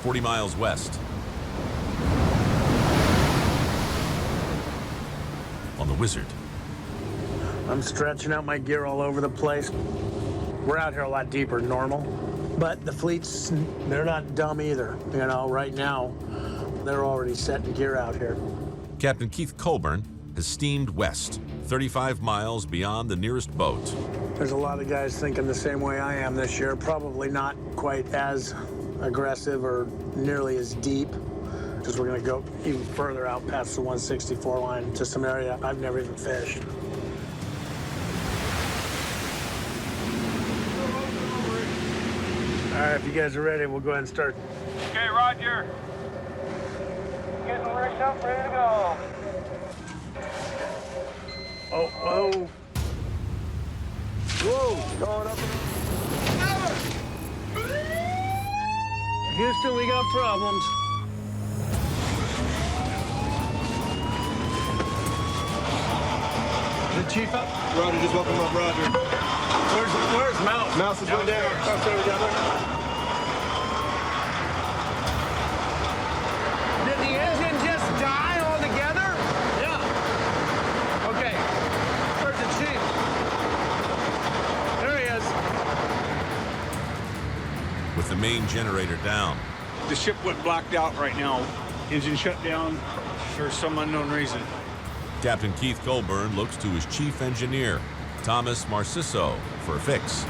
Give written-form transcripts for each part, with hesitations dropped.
40 miles west. On the Wizard. I'm stretching out my gear all over the place. We're out here a lot deeper than normal, but the fleets, they're not dumb either. You know, right now, they're already setting gear out here. Captain Keith Colburn has steamed west, 35 miles beyond the nearest boat. There's a lot of guys thinking the same way I am this year, probably not quite as aggressive or nearly as deep, because we're gonna go even further out past the 164 line to some area I've never even fished. All right, if you guys are ready, we'll go ahead and start. Okay, Roger. Getting rigged up, ready to go. Oh, whoa. Whoa, going up. Houston, we got problems. The chief up? Roger, just welcome up, Roger. Where's Mouse? Mouse is going down. Did the engine just die altogether? Yeah. Okay. Where's the chief? There he is. With the main generator down. The ship went blacked out right now. Engine shut down for some unknown reason. Captain Keith Colburn looks to his chief engineer, Thomas Marciso, for a fix.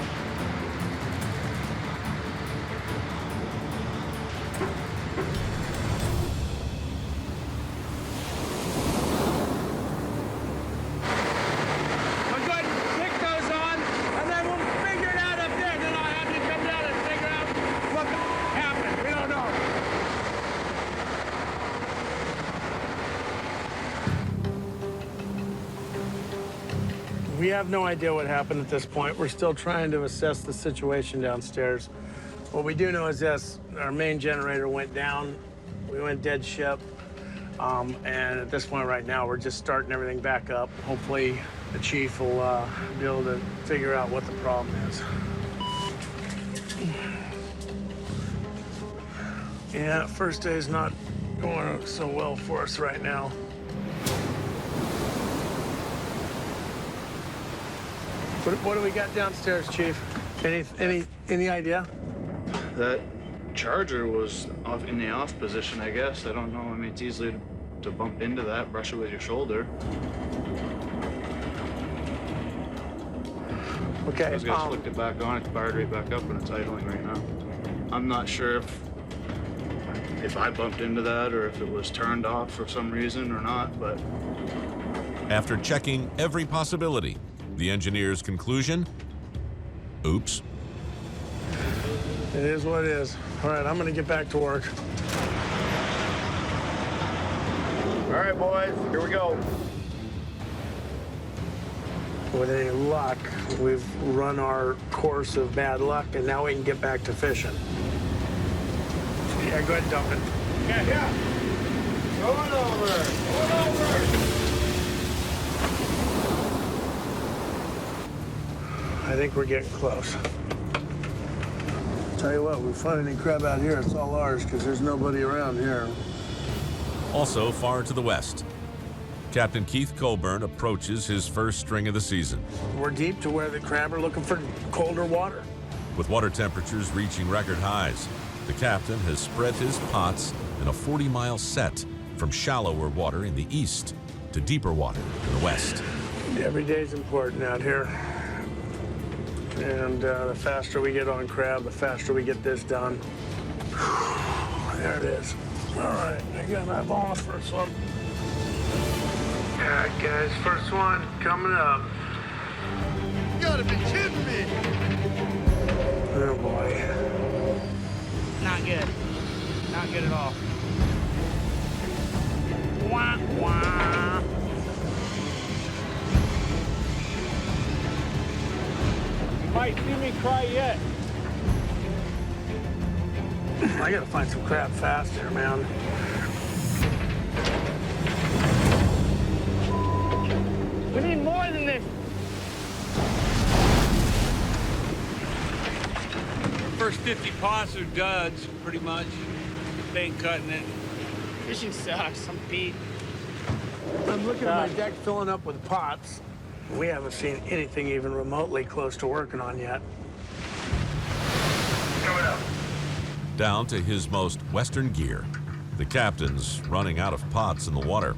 We have no idea what happened at this point. We're still trying to assess the situation downstairs. What we do know is this, our main generator went down. We went dead ship. And at this point right now, we're just starting everything back up. Hopefully the chief will be able to figure out what the problem is. Yeah, first day's not going so well for us right now. What do we got downstairs, Chief? Any idea? That charger was off in the off position, I guess. I don't know. I mean, it's easy to bump into that, brush it with your shoulder. Okay. I was gonna flick it back on. It's fired right back up and it's idling right now. I'm not sure if I bumped into that or if it was turned off for some reason or not, but... After checking every possibility, the engineer's conclusion, oops. It is what it is. All right, I'm gonna get back to work. All right, boys, here we go. With any luck, we've run our course of bad luck, and now we can get back to fishing. Yeah, go ahead and dump it. Yeah. Going over. I think we're getting close. Tell you what, we find any crab out here, it's all ours, because there's nobody around here. Also far to the west, Captain Keith Colburn approaches his first string of the season. We're deep to where the crab are looking for colder water. With water temperatures reaching record highs, the captain has spread his pots in a 40-mile set from shallower water in the east to deeper water in the west. Every day's important out here. And the faster we get on crab, the faster we get this done. There it is. All right, I got my ball on the first one. All right, guys, first one coming up. You gotta be kidding me. Oh, boy. Not good. Not good at all. Wah, wah. Might see me cry yet. I gotta find some crab fast here, man. We need more than this. First 50 pots are duds, pretty much. ain't cutting it. Fishing sucks. I'm beat. I'm looking at my deck filling up with pots. We haven't seen anything even remotely close to working on yet. Coming up. Down to his most western gear. The captain's running out of pots in the water.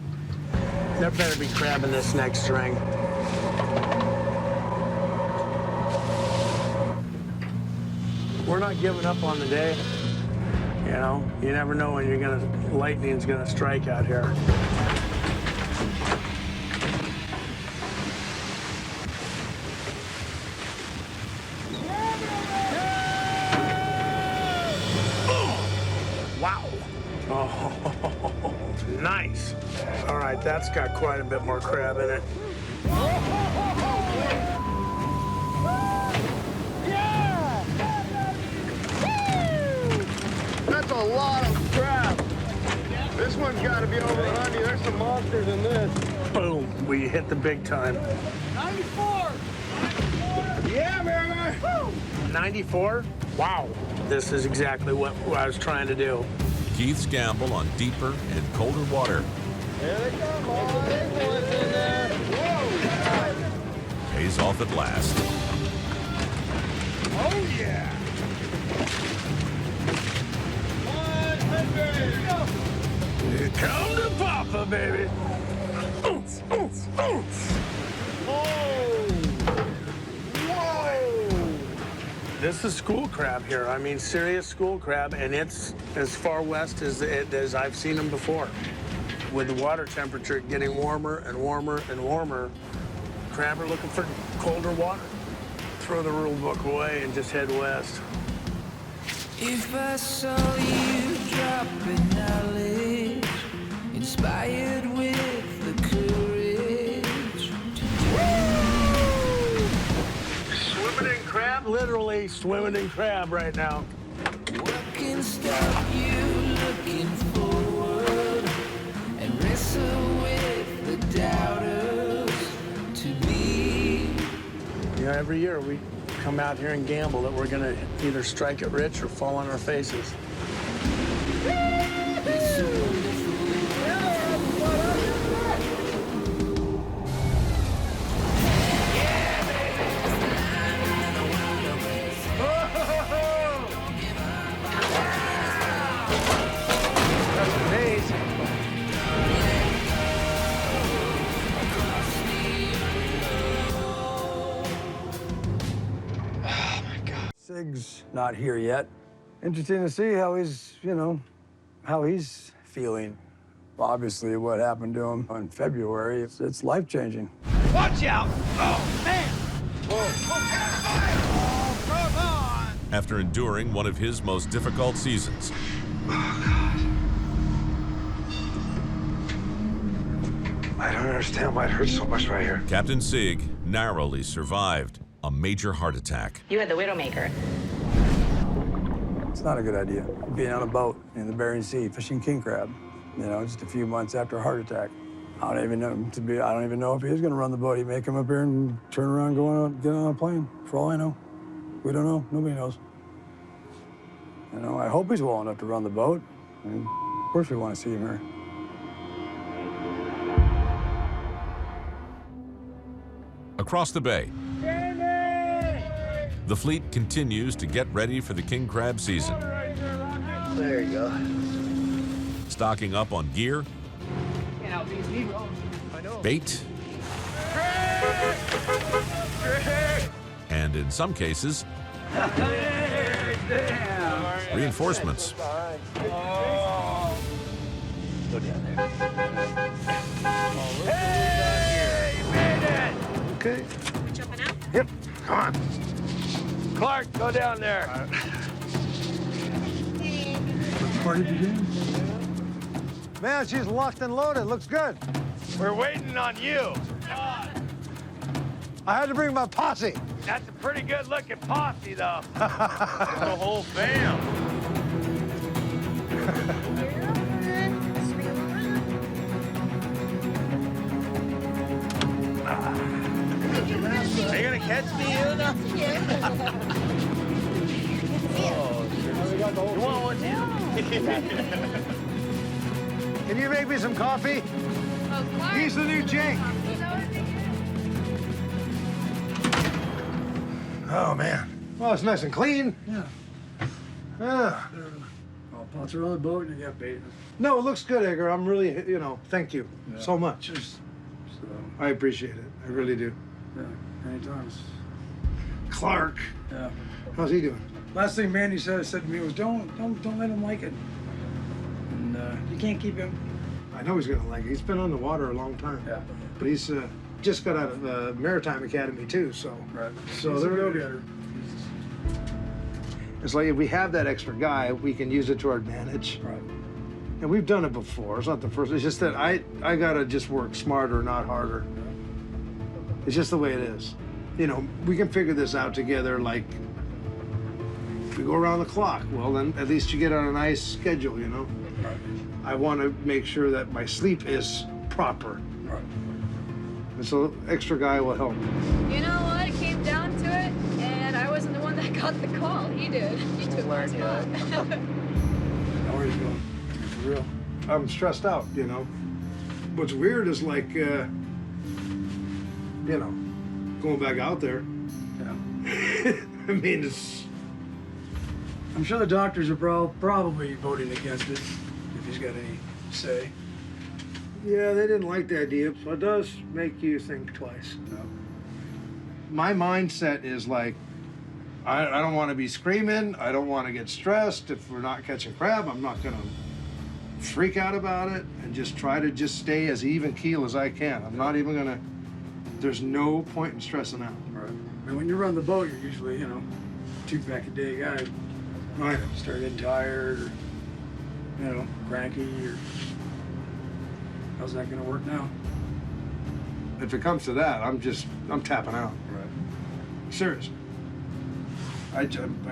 There better be crab in this next string. We're not giving up on the day. You know, you never know when lightning's gonna strike out here. Wow. Oh, nice. All right, that's got quite a bit more crab in it. That's a lot of crap. This one's got to be over 100. There's some monsters in this. Boom, we hit the big time. 94. Yeah, baby. 94? Wow. This is exactly what I was trying to do. Keith's gamble on deeper and colder water Here they come, all the big boys in there. Whoa. pays off at last. Oh, yeah. 100. Here come the papa, baby. Oomph, oomph, oomph. Oh. Whoa. This is school crab here. I mean, serious school crab, and it's as far west as I've seen them before. With the water temperature getting warmer and warmer and warmer, crab are looking for colder water. Throw the rule book away and just head west. If I saw you dropping knowledge, inspired with the courage to Swimming in crab? Literally swimming in crab right now. what can stop you looking forward and wrestle with the doubters to be. You know, every year we come out here and gamble that we're gonna either strike it rich or fall on our faces. Sig's not here yet. Interesting to see how he's, how he's feeling. Obviously, what happened to him in February, it's life-changing. Watch out. Oh, man. Oh, come on. After enduring one of his most difficult seasons, I don't understand why it hurts so much right here. Captain Sig narrowly survived a major heart attack. You had the Widowmaker. It's not a good idea, being on a boat in the Bering Sea, fishing king crab, just a few months after a heart attack. I don't even know if he is gonna run the boat. He may come up here and turn around, get on a plane, for all I know. We don't know, nobody knows. I hope he's well enough to run the boat. And of course we want to see him here. Across the bay, the fleet continues to get ready for the king crab season. There you go. Stocking up on gear, bait, and in some cases, reinforcements. Go down there. Hey, you made it! Okay. We jumping out? Yep. Come on. Clark, go down there. Party begin? Man, she's locked and loaded. Looks good. We're waiting on you. I had to bring my posse. That's a pretty good looking posse, though. The whole fam. Are you gonna catch me, Una? We got the whole You want one too? Can you make me some coffee? He's the new Jake. Oh, man. Well, it's nice and clean. Yeah. Yeah. All pots are on the boat and you got bait. No, it looks good, Edgar. I'm really, thank you so much. So, I appreciate it. I really do. yeah, anytime. Clark. Yeah. How's he doing? Last thing Mandy said to me was, don't let him like it. And you can't keep him. I know he's gonna like it. He's been on the water a long time. Yeah. But he's just got out of the Maritime Academy too, so. Right. So He's a they're go-getter. It's like if we have that extra guy, we can use it to our advantage. Right. And we've done it before. It's not the first. It's just that I gotta just work smarter, not harder. It's just the way it is. We can figure this out together. Like we go around the clock. Well, then at least you get on a nice schedule. Right. I want to make sure that my sleep is proper. Right. And so extra guy will help. You know what? It came down to it, and I wasn't the one that got the call. He did. He took my spot. Now where you going? For real. I'm stressed out. What's weird is like, going back out there. Yeah. I mean, it's. I'm sure the doctors are probably voting against it, if he's got any say. Yeah, they didn't like the idea, so it does make you think twice. No. My mindset is like, I don't want to be screaming. I don't want to get stressed. If we're not catching crab, I'm not going to freak out about it and just try to just stay as even keel as I can. I'm not even going to, there's no point in stressing out. Right. And when you run the boat, you're usually, 2-pack-a-day guy. I know. Start getting tired or, cranky or... How's that gonna work now? If it comes to that, I'm tapping out. Right. Seriously. I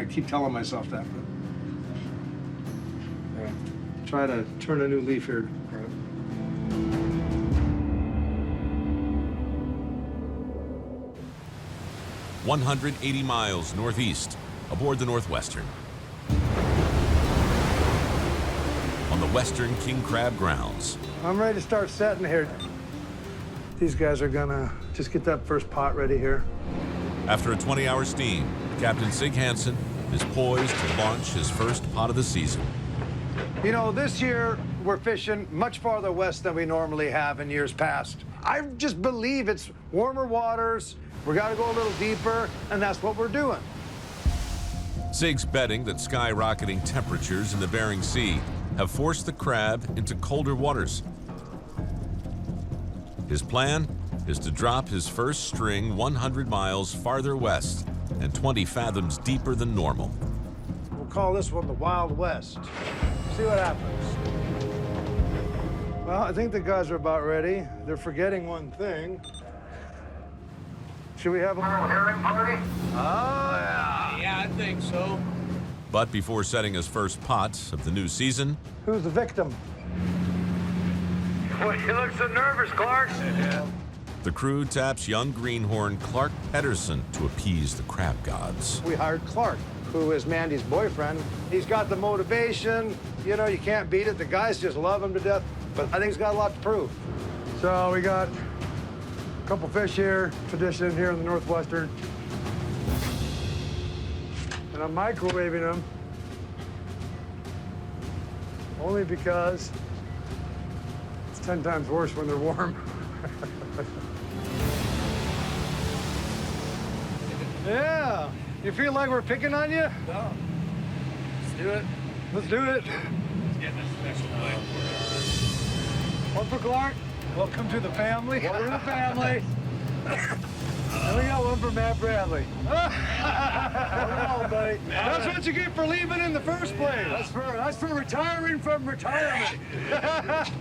keep telling myself that, but Yeah. try to turn a new leaf here. Right. 180 miles northeast, aboard the Northwestern. On the western king crab grounds. I'm ready to start setting here. These guys are gonna just get that first pot ready here. After a 20-hour steam, Captain Sig Hansen is poised to launch his first pot of the season. This year we're fishing much farther west than we normally have in years past. I just believe it's warmer waters. We gotta go a little deeper, and that's what we're doing. Sig's betting that skyrocketing temperatures in the Bering Sea have forced the crab into colder waters. His plan is to drop his first string 100 miles farther west and 20 fathoms deeper than normal. We'll call this one the Wild West. See what happens. Well, I think the guys are about ready. They're forgetting one thing. Should we have a little herring party? Oh, yeah. Yeah, I think so. But before setting his first pot of the new season, Who's the victim? Well, you look so nervous, Clark. Yeah. the crew taps young Greenhorn Clark Pedersen to appease the crab gods. We hired Clark, who is Mandy's boyfriend. He's got the motivation. You can't beat it. The guys just love him to death. But I think he's got a lot to prove. So we got a couple fish here, tradition here in the Northwestern. And I'm microwaving them. Only because it's 10 times worse when they're warm. Yeah. You feel like we're picking on you? No. Let's do it. Let's do it. Getting a special play. One for Clark. Welcome to the family. Welcome to the family. And we got one for Matt Bradley. Buddy. That's what you get for leaving in the first place. That's for retiring from retirement.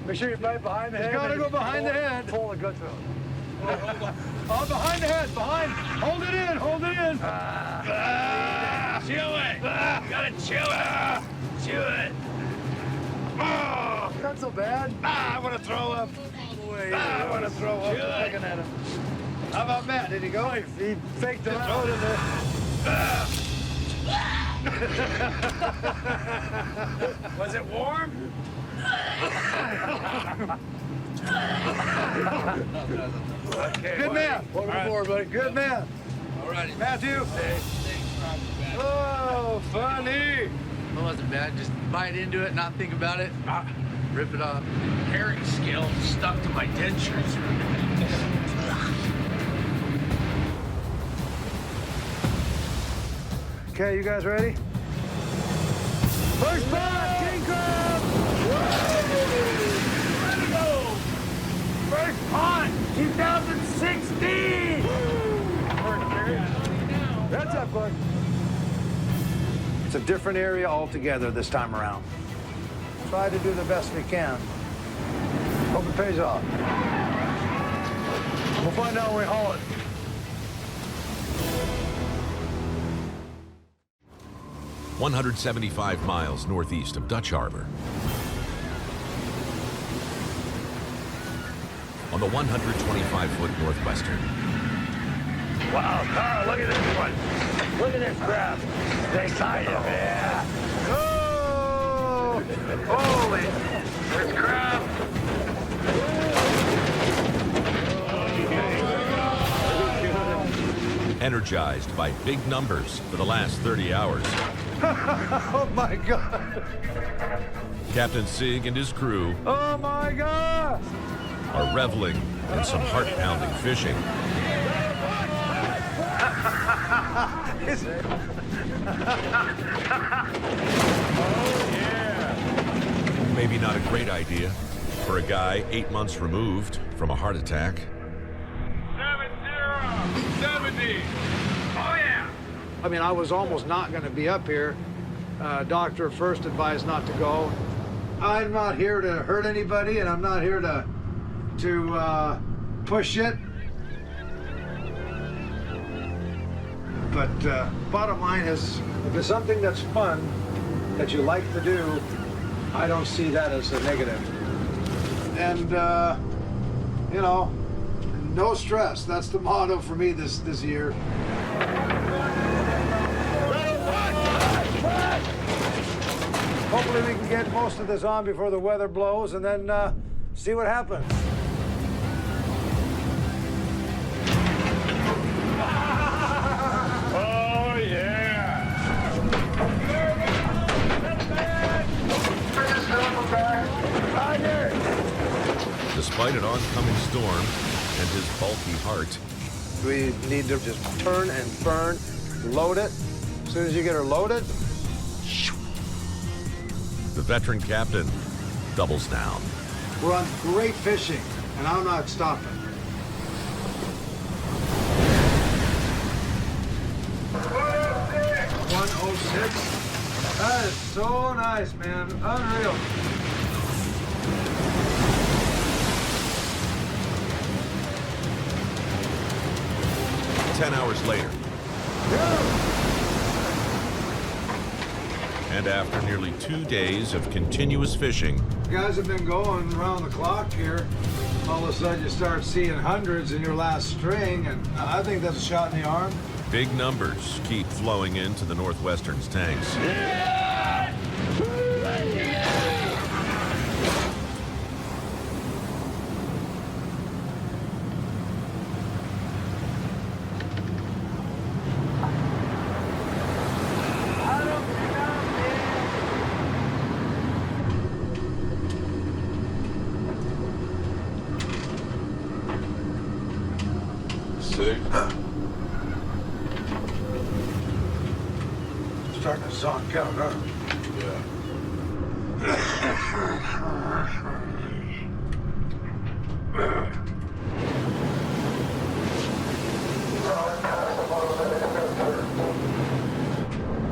Make sure you're right behind the head. You gotta go behind the head. Pull the guts out. Oh, behind the head, behind. Hold it in, hold it in. Chew it. Gotta chew it. Chew it. Oh, not so bad. I want to throw up. All the way. I want to throw up. Looking at him. How about Matt? Did he go? He faked it. Throw it in there. Was it warm? Okay, Good man. Welcome aboard, buddy. Good man. All righty. Matthew. Oh, funny. It wasn't bad. Just bite into it, not think about it. Rip it off. Herring scale stuck to my dentures. Okay, you guys ready? First spot, king crab! Let's go! First pond, 2016! That's up, bud. It's a different area altogether this time around. Try to do the best we can. Hope it pays off. We'll find out when we haul it. "175 miles northeast of Dutch Harbor. On the 125-foot Northwestern. Wow, Carl, look at this one. Look at this crab. Stay tight, yeah. Oh! Holy, this crab. Energized by big numbers for the last 30 hours. Oh my God! Captain Sig and his crew Oh my God! are reveling in some heart-pounding fishing. Maybe not a great idea for a guy 8 months removed from a heart attack. 70. Oh, yeah. I mean, I was almost not going to be up here. Doctor first advised not to go. I'm not here to hurt anybody, and I'm not here to push it. But bottom line is, if it's something that's fun, that you like to do, I don't see that as a negative. And, you know, no stress. That's the motto for me this year. Hopefully we can get most of this on before the weather blows and then see what happens. Oh, yeah. Despite an oncoming storm and his bulky heart, We need to just turn and burn, load it. As soon as you get her loaded, the veteran captain doubles down. we're on great fishing, and I'm not stopping. $106. That is so nice, man. Unreal. Yeah. 10 hours later. And after nearly 2 days of continuous fishing, Guys have been going around the clock here. All of a sudden you start seeing hundreds in your last string, and I think that's a shot in the arm. big numbers keep flowing into the Northwestern's tanks. Starting to zonk out, huh?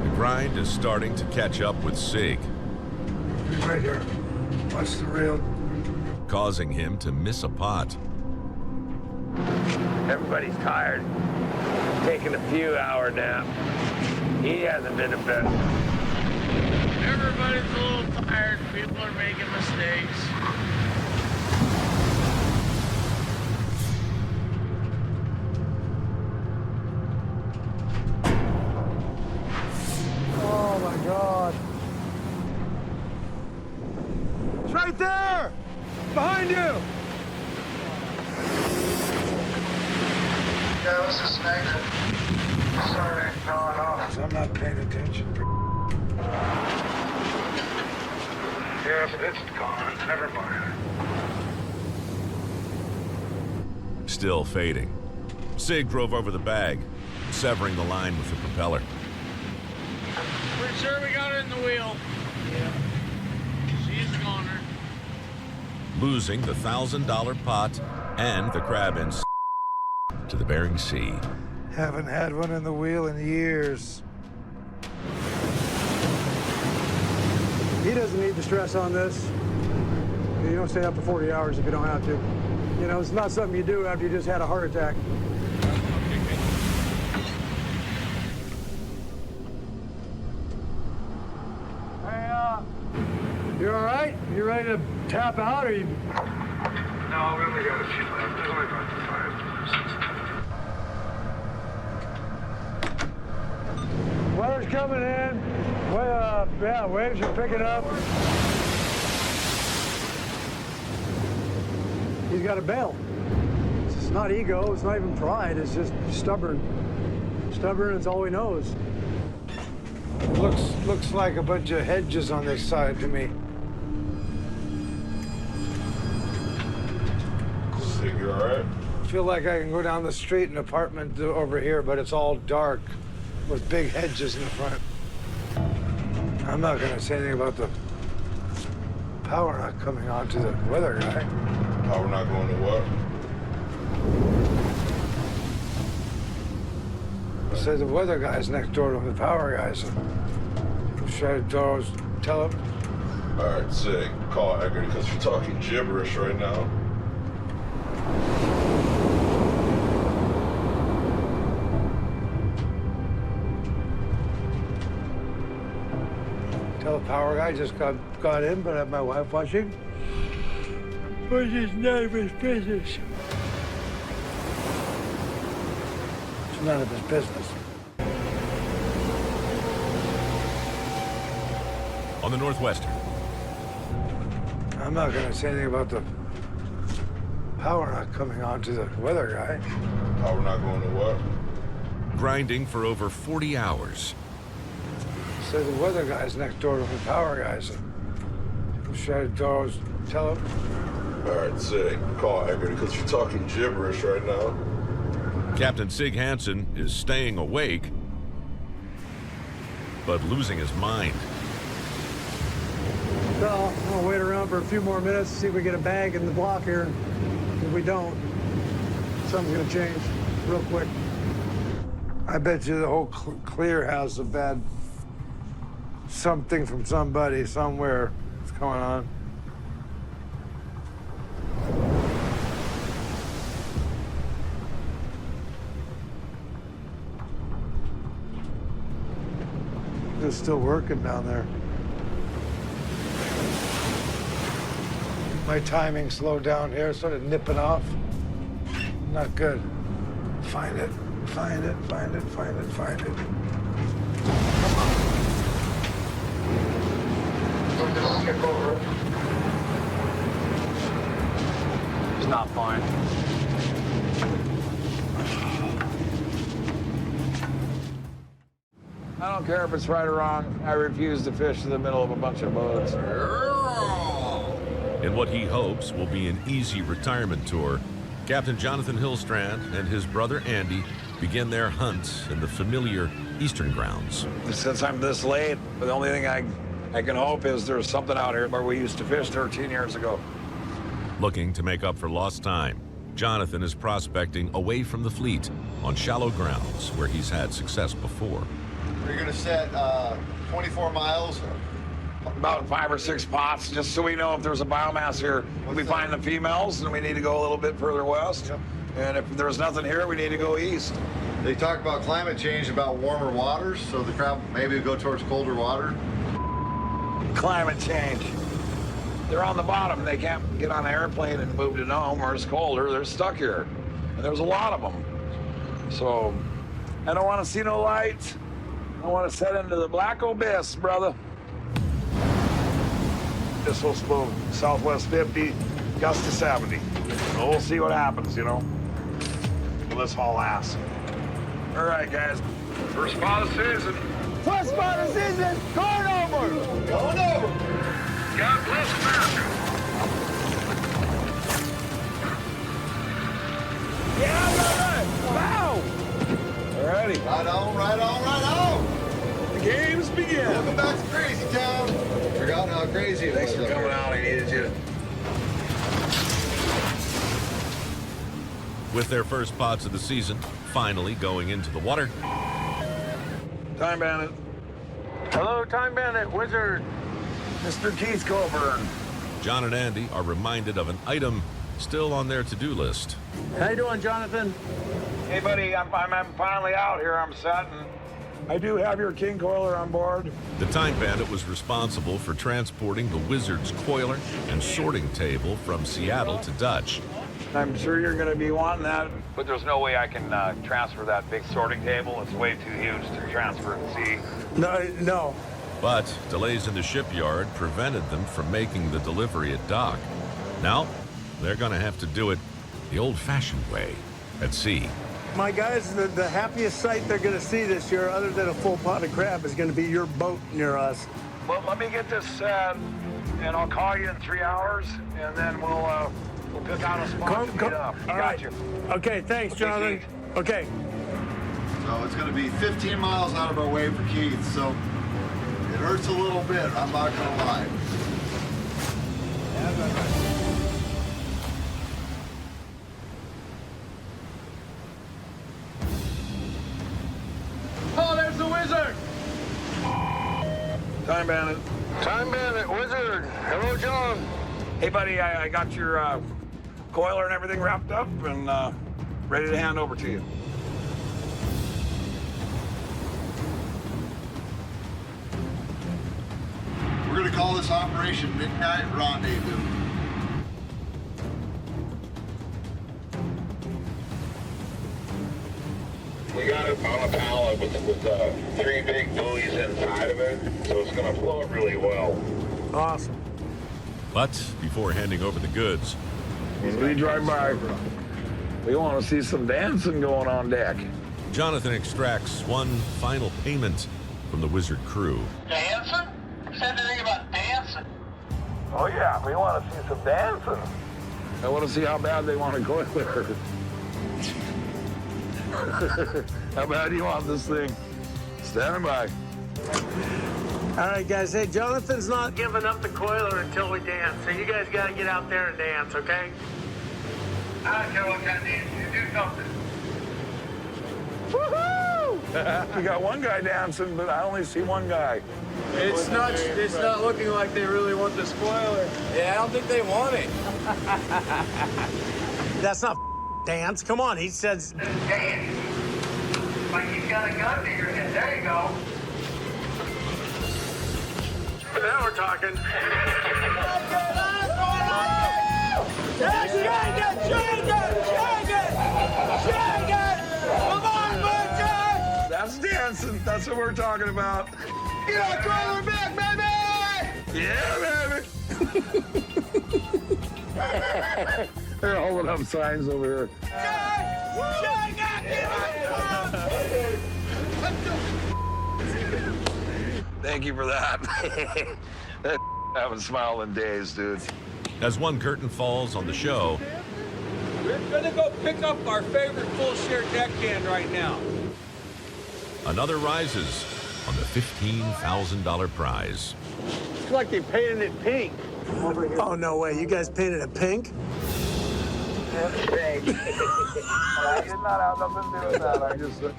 The grind is starting to catch up with Sig, Right here. What's the real? causing him to miss a pot. Everybody's tired. Taking a few hour nap. He hasn't been in bed. Everybody's a little tired. People are making mistakes. Oh right there! Behind you! Yeah, this is Nathan. Sorry, going off. I'm not paying attention. Yes, it's gone. Never mind. Still fading. Sig drove over the bag, severing the line with the propeller. Pretty sure we got her in the wheel. Yeah. She's a goner. Losing the $1,000 pot and the crab in to the Bering Sea. Haven't had one in the wheel in years. He doesn't need the stress on this. You don't stay up for 40 hours if you don't have to. You know, it's not something you do after you just had a heart attack. Hey, you all right? You ready to tap out, or you? No, we only got a few left. There's only about 5. Weather's coming in. Well, yeah, waves are picking up. He's got to bail. It's not ego. It's not even pride. It's just stubborn. Stubborn is all he knows. Looks like a bunch of hedges on this side to me. Sig, you all right? I feel like I can go down the street in an apartment over here, but it's all dark with big hedges in the front. I'm not going to say anything about the power not coming on to the weather guy. Power not going to what? Say the weather guy's next door to the power guys. Should I tell him? All right, Sig, call Eggert because you're talking gibberish right now. Tell the power guy just got in, but I have my wife watching. What's his name? His business. It's none of his business. On the Northwestern. I'm not going to say anything about the power not coming on to the weather guy. Power not going to what? Grinding for over 40 hours. Say the weather guy's next door to the power guys. Should I tell him? All right, Sig, call Eggert because you're talking gibberish right now. Captain Sig Hansen is staying awake, but losing his mind. So I'm gonna wait around for a few more minutes to see if we get a bag in the block here. If we don't, something's gonna change real quick. I bet you the whole clear has a bad something from somebody somewhere that's going on. They're still working down there. My timing slowed down here, started nipping off. Not good. Find it, find it, find it, find it, find it. We'll just skip over it. It's not fine. I don't care if it's right or wrong. I refuse to fish in the middle of a bunch of boats. In what he hopes will be an easy retirement tour, Captain Jonathan Hillstrand and his brother Andy begin their hunts in the familiar eastern grounds. Since I'm this late, the only thing I can hope is there's something out here where we used to fish 13 years ago. Looking to make up for lost time, Jonathan is prospecting away from the fleet on shallow grounds where he's had success before. We're going to set 24 miles. About 5 or 6 pots, just so we know if there's a biomass here. We find the females, and we need to go a little bit further west. Yep. And if there's nothing here, we need to go east. They talk about climate change, about warmer waters, so the crab maybe will go towards colder water. Climate change. They're on the bottom. They can't get on an airplane and move to Nome where it's colder. They're stuck here. And there's a lot of them. So I don't want to see no lights. I want to set into the black abyss, brother. missiles blow southwest 50, gust to 70. So we'll see what happens, you know. Let's haul ass. All right, guys. First spot of the season. First spot of the season, going over. Going over. God bless America. Yeah, right. Wow. All righty. Right on, right on, right on. The games begin. Welcome back to Crazy Town. Forgot how crazy it was. Thanks for coming out. I needed you. With their first pods of the season finally going into the water. Time Bandit. Hello, Time Bandit, Wizard. Mr. Keith Coburn. John and Andy are reminded of an item still on their to-do list. How you doing, Jonathan? Hey, buddy, I'm finally out here. I'm set, and I do have your king coiler on board. The Time Bandit was responsible for transporting the Wizard's coiler and sorting table from Seattle to Dutch. I'm sure you're going to be wanting that. But there's no way I can transfer that big sorting table. It's way too huge to transfer at sea. No. But delays in the shipyard prevented them from making the delivery at dock. Now, they're going to have to do it the old-fashioned way, at sea. My guys, the happiest sight they're going to see this year, other than a full pot of crab, is going to be your boat near us. Well, let me get this set, and I'll call you in 3 hours, and then we'll pick out a spot to meet up. All right. Okay, thanks, Jonathan. Okay. So it's going to be 15 miles out of our way for Keith, so it hurts a little bit, I'm not going to lie. Oh, there's the Wizard. Time Bandit. Time Bandit, Wizard. Hello, John. Hey, buddy, I got your coiler and everything wrapped up and ready to hand over to you. We're going to call this Operation Midnight Rendezvous. We got it on a pallet with 3 big buoys inside of it, so it's going to float really well. Awesome. But before handing over the goods, When we drive by, we want to see some dancing going on deck. Jonathan extracts one final payment from the Wizard crew. Dancing? Said anything about dancing? Oh, yeah, we want to see some dancing. I want to see how bad they want to go there. How bad do you want this thing? Standing by. All right, guys. Hey, Jonathan's not giving up the coiler until we dance, so you guys got to get out there and dance, okay? I don't care what kind of dance. You do something. Woohoo! We got one guy dancing, but I only see one guy. It's not looking like they really want the spoiler. Yeah, I don't think they want it. That's not dance. Come on, he says. Dance. Like he's got a gun to your head. There you go. Now we're talking. Come on, Butcher! That's dancing. That's what we're talking about. Get our coiler back, baby! Yeah, baby! They're holding up signs over here. Thank you for that. That I haven't smiled in days, dude. As one curtain falls on the show, We're gonna go pick up our favorite full share deckhand right now. another rises on the $15,000 prize. It's like they painted it pink. Oh, no way. You guys painted it pink? Pink. I did not have nothing to do with that.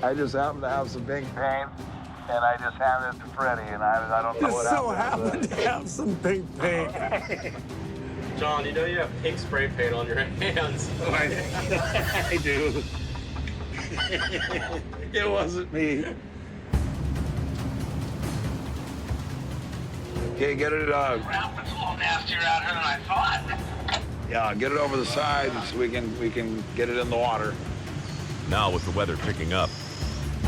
I just happened to have some pink paint, and I just handed it to Freddie, and I don't know Just what so happened. happened to have some pink paint. John, you know you have pink spray paint on your hands. I do. It wasn't me. Okay, get it. It's a little nastier out here than I thought. Yeah, get it over the side so we can get it in the water. Now with the weather picking up,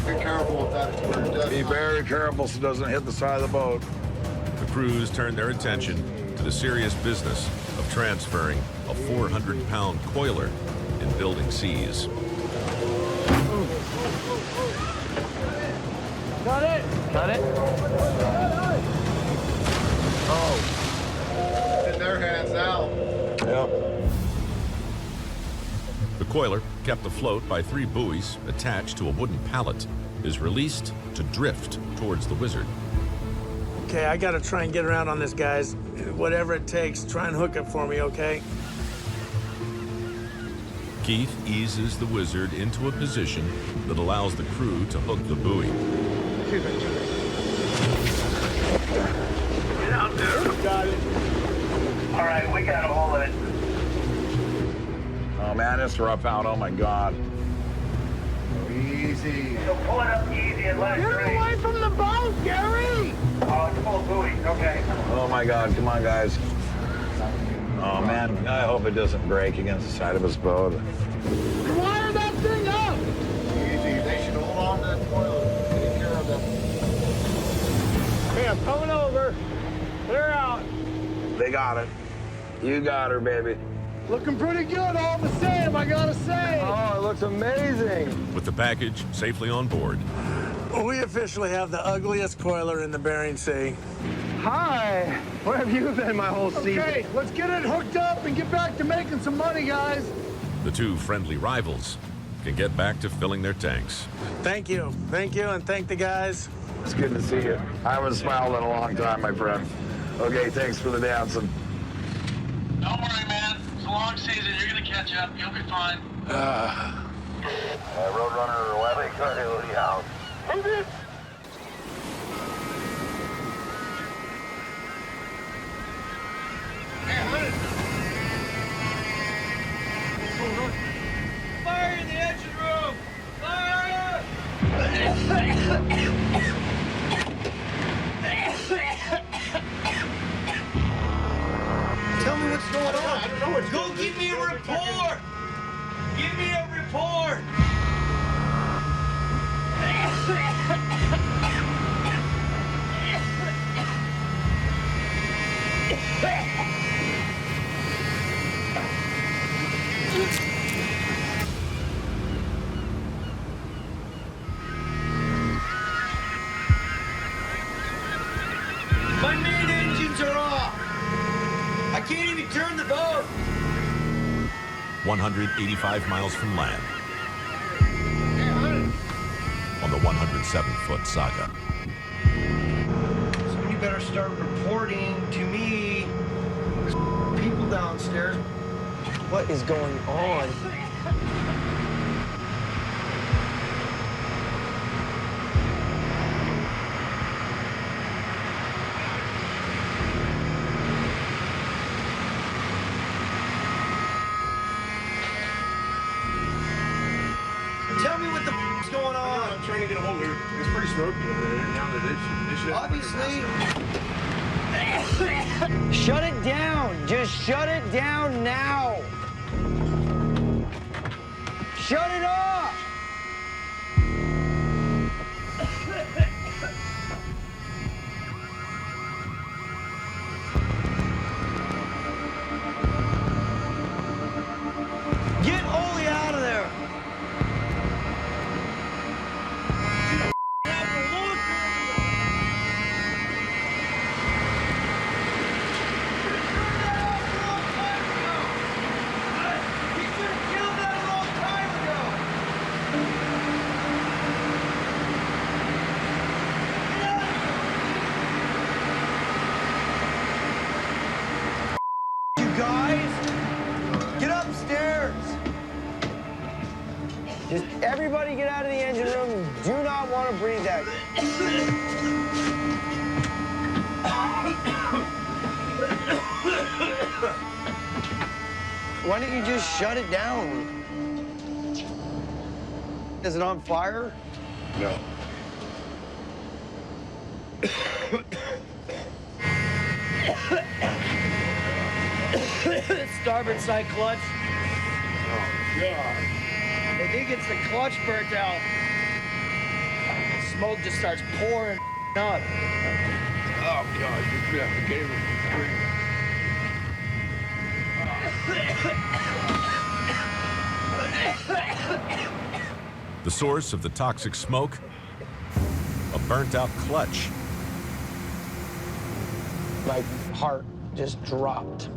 Be careful with that. Be very careful so it doesn't hit the side of the boat. the crews turn their attention to the serious business of transferring a 400-pound coiler in building seas. Got it. Got it. Oh. It's in their hands now. Yep. The coiler, kept afloat by 3 buoys attached to a wooden pallet, is released to drift towards the Wizard. Okay, I gotta try and get around on this, guys. Whatever it takes, try and hook it for me, okay? Keith eases the Wizard into a position that allows the crew to hook the buoy. Get out there. Got it. All right, we got a hold of it. Oh man, it's rough out. Oh my God. Easy. So pull it up easy and let it drain. Get away from the boat, Gary! Oh, it's full of buoy. Okay. Oh my God, come on guys. Oh man, I hope it doesn't break against the side of his boat. Wire that thing up! Easy. They should hold on to that coil. Take care of them. Hey, I'm coming over. Clear out. They got it. You got her, baby. Looking pretty good, all the same, I gotta say. Oh, it looks amazing. With the package safely on board, We officially have the ugliest coiler in the Bering Sea. Hi. Where have you been my whole season? Okay, let's get it hooked up and get back to making some money, guys. the 2 friendly rivals can get back to filling their tanks. Thank you, and thank the guys. It's good to see you. I haven't smiled in a long time, my friend. Okay, thanks for the dancing. Don't worry, man. It's a long season. You're gonna catch up. You'll be fine. Roadrunner, Wesley, Carly out. Who's this? Fire in the engine room! Fire! Tell me what's going on. I don't know what's going on. Go give me a report! Give me a report! My main engines are off! I can't even turn the boat! 185 miles from land. On the 107-foot Saga. Somebody better start reporting to me. There's people downstairs. What is going on? Tell me what the f***'s going on. I'm trying to get a hold of it. It's pretty smoky over there. Now that it should Obviously. Shut it down. Just shut it down now. Shut it off. Get Oli out of there. You guys, get upstairs. Just everybody get out of the engine room. Do not want to breathe that. Why don't you just shut it down? Is it on fire? No. Starboard side clutch. Oh, God. I think it's the clutch burnt out. Smoke just starts pouring up. Oh, God. You're going to have to get him. source of the toxic smoke? A burnt-out clutch. My heart just dropped.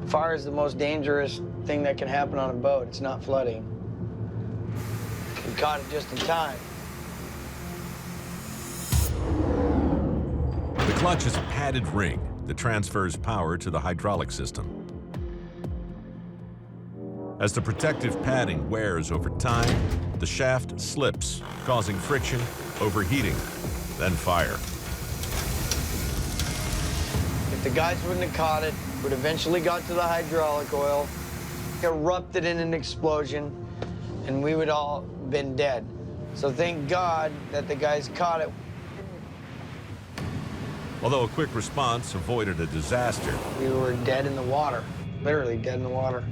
Fire is the most dangerous thing that can happen on a boat. It's not flooding. We caught it just in time. The clutch is a padded ring that transfers power to the hydraulic system. As the protective padding wears over time, the shaft slips, causing friction, overheating, then fire. If the guys wouldn't have caught it, would eventually got to the hydraulic oil, erupted in an explosion, and we would all been dead. So thank God that the guys caught it. Although a quick response avoided a disaster, We were dead in the water, literally dead in the water.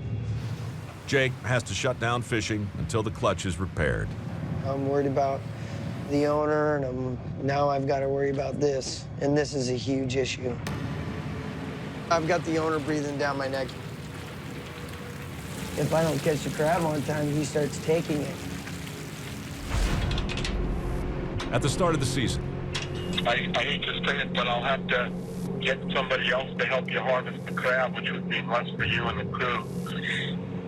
Jake has to shut down fishing until the clutch is repaired. I'm worried about the owner, and now I've got to worry about this, and this is a huge issue. I've got the owner breathing down my neck. If I don't catch the crab on time, he starts taking it. At the start of the season, I hate to say it, but I'll have to get somebody else to help you harvest the crab, which would mean less for you and the crew.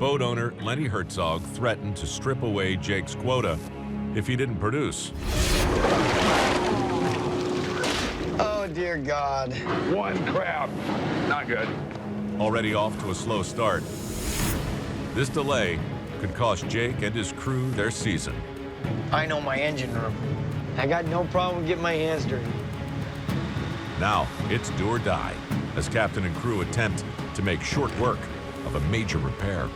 boat owner Lenny Herzog threatened to strip away Jake's quota if he didn't produce. Oh, dear God. One crab. Not good. Already off to a slow start, this delay could cost Jake and his crew their season. I know my engine room. I got no problem getting my hands dirty. Now, it's do or die as captain and crew attempt to make short work of a major repair.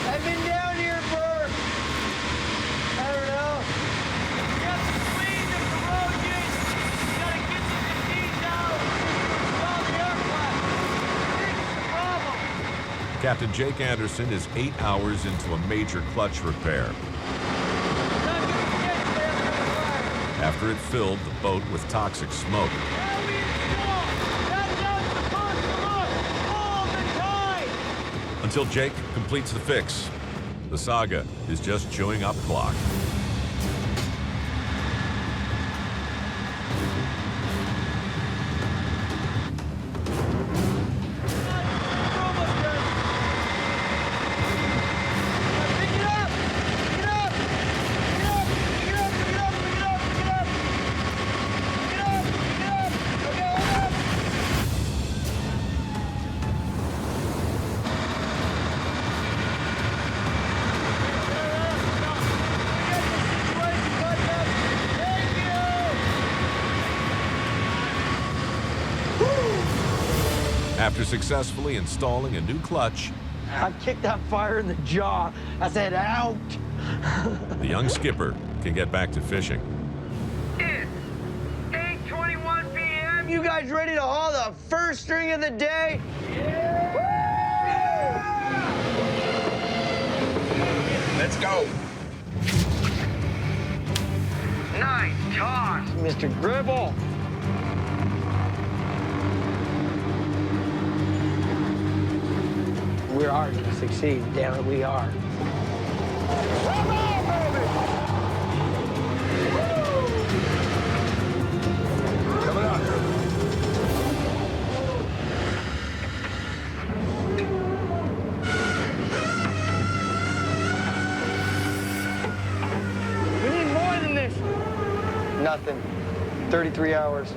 I've been down here for, I don't know. You have to clean the corrosion. You gotta get the disease out. All the air flash. Here's the problem. Captain Jake Anderson is 8 hours into a major clutch repair after it filled the boat with toxic smoke. Until Jake completes the fix, the Saga is just chewing up clock. After successfully installing a new clutch, I kicked that fire in the jaw. I said, out. the young skipper can get back to fishing. It's 8:21 p.m. You guys ready to haul the first string of the day? Let's go. Nice toss, Mr. Gribble. We are going to succeed. Damn it, we are. Coming up. We need more than this. Nothing. 33 hours.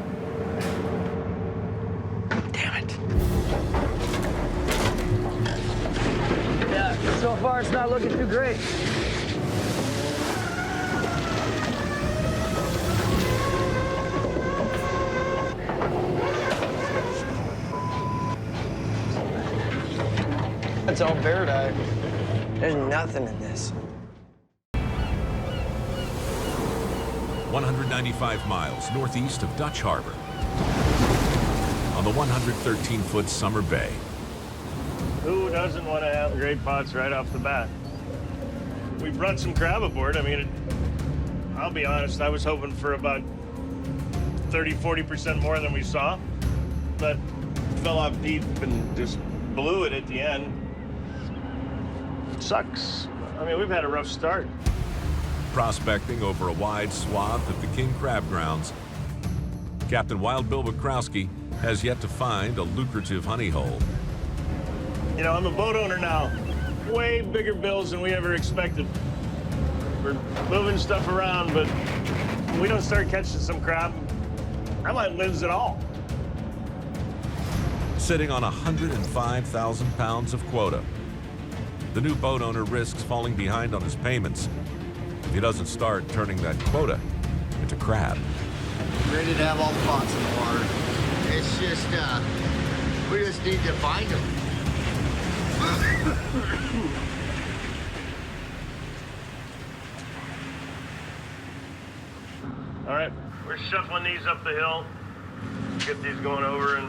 Damn it. Yeah, so far it's not looking too great. It's all bear dye. There's nothing in this. 195 miles northeast of Dutch Harbor, on the 113-foot Summer Bay. Who doesn't want to have great pots right off the bat? We brought some crab aboard. I mean, I'll be honest, I was hoping for about 30–40% more than we saw, but fell off deep and just blew it at the end. It sucks. I mean, we've had a rough start. Prospecting over a wide swath of the king crab grounds, Captain Wild Bill Wachowski has yet to find a lucrative honey hole. You know, I'm a boat owner now. Way bigger bills than we ever expected. We're moving stuff around, but if we don't start catching some crab, I might lose it all. Sitting on 105,000 pounds of quota, the new boat owner risks falling behind on his payments if he doesn't start turning that quota into crab. Ready to have all the pots in the water. It's just, we just need to find them. All right, we're shuffling these up the hill. Get these going over and...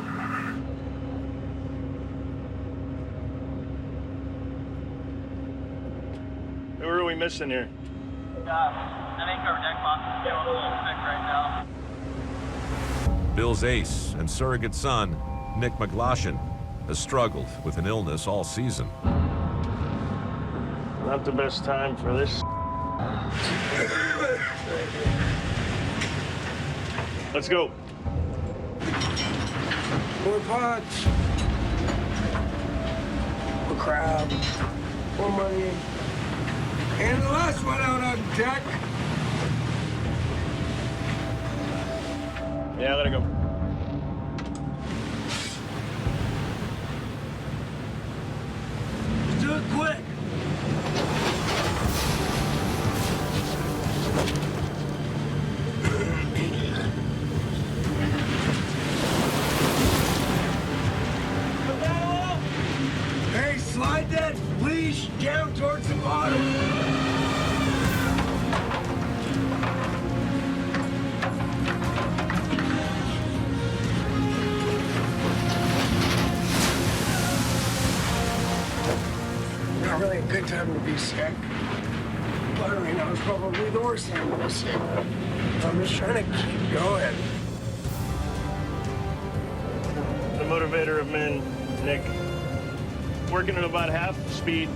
Who are we missing here? I think our deck box is feeling a little sick right now. Bill's ace and surrogate son, Nick McGloshin, has struggled with an illness all season. Not the best time for this. Let's go. More pots. More crab. More money. And the last one out on deck. Yeah, let it go. Do it quick. Hey, slide that leash down towards the bottom. Not really a good time to be sick. But right now is probably the worst time to be sick. I'm just trying to keep going. The motivator of men, Nick. Working at about half speed.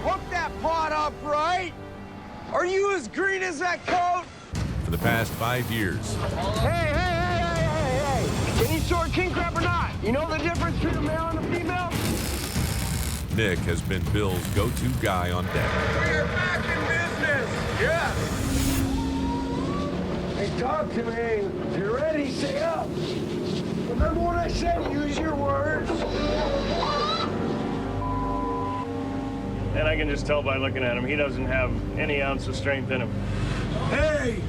Hook that pot up right. Are you as green as that coat? For the past 5 years, Hey. Can you sort king crab or not? You know the difference between a male and a female? Nick has been Bill's go-to guy on deck. We're back in business. Yes. Hey, talk to me. If you're ready, say up. Remember what I said? Use your words. And I can just tell by looking at him, he doesn't have any ounce of strength in him. Hey!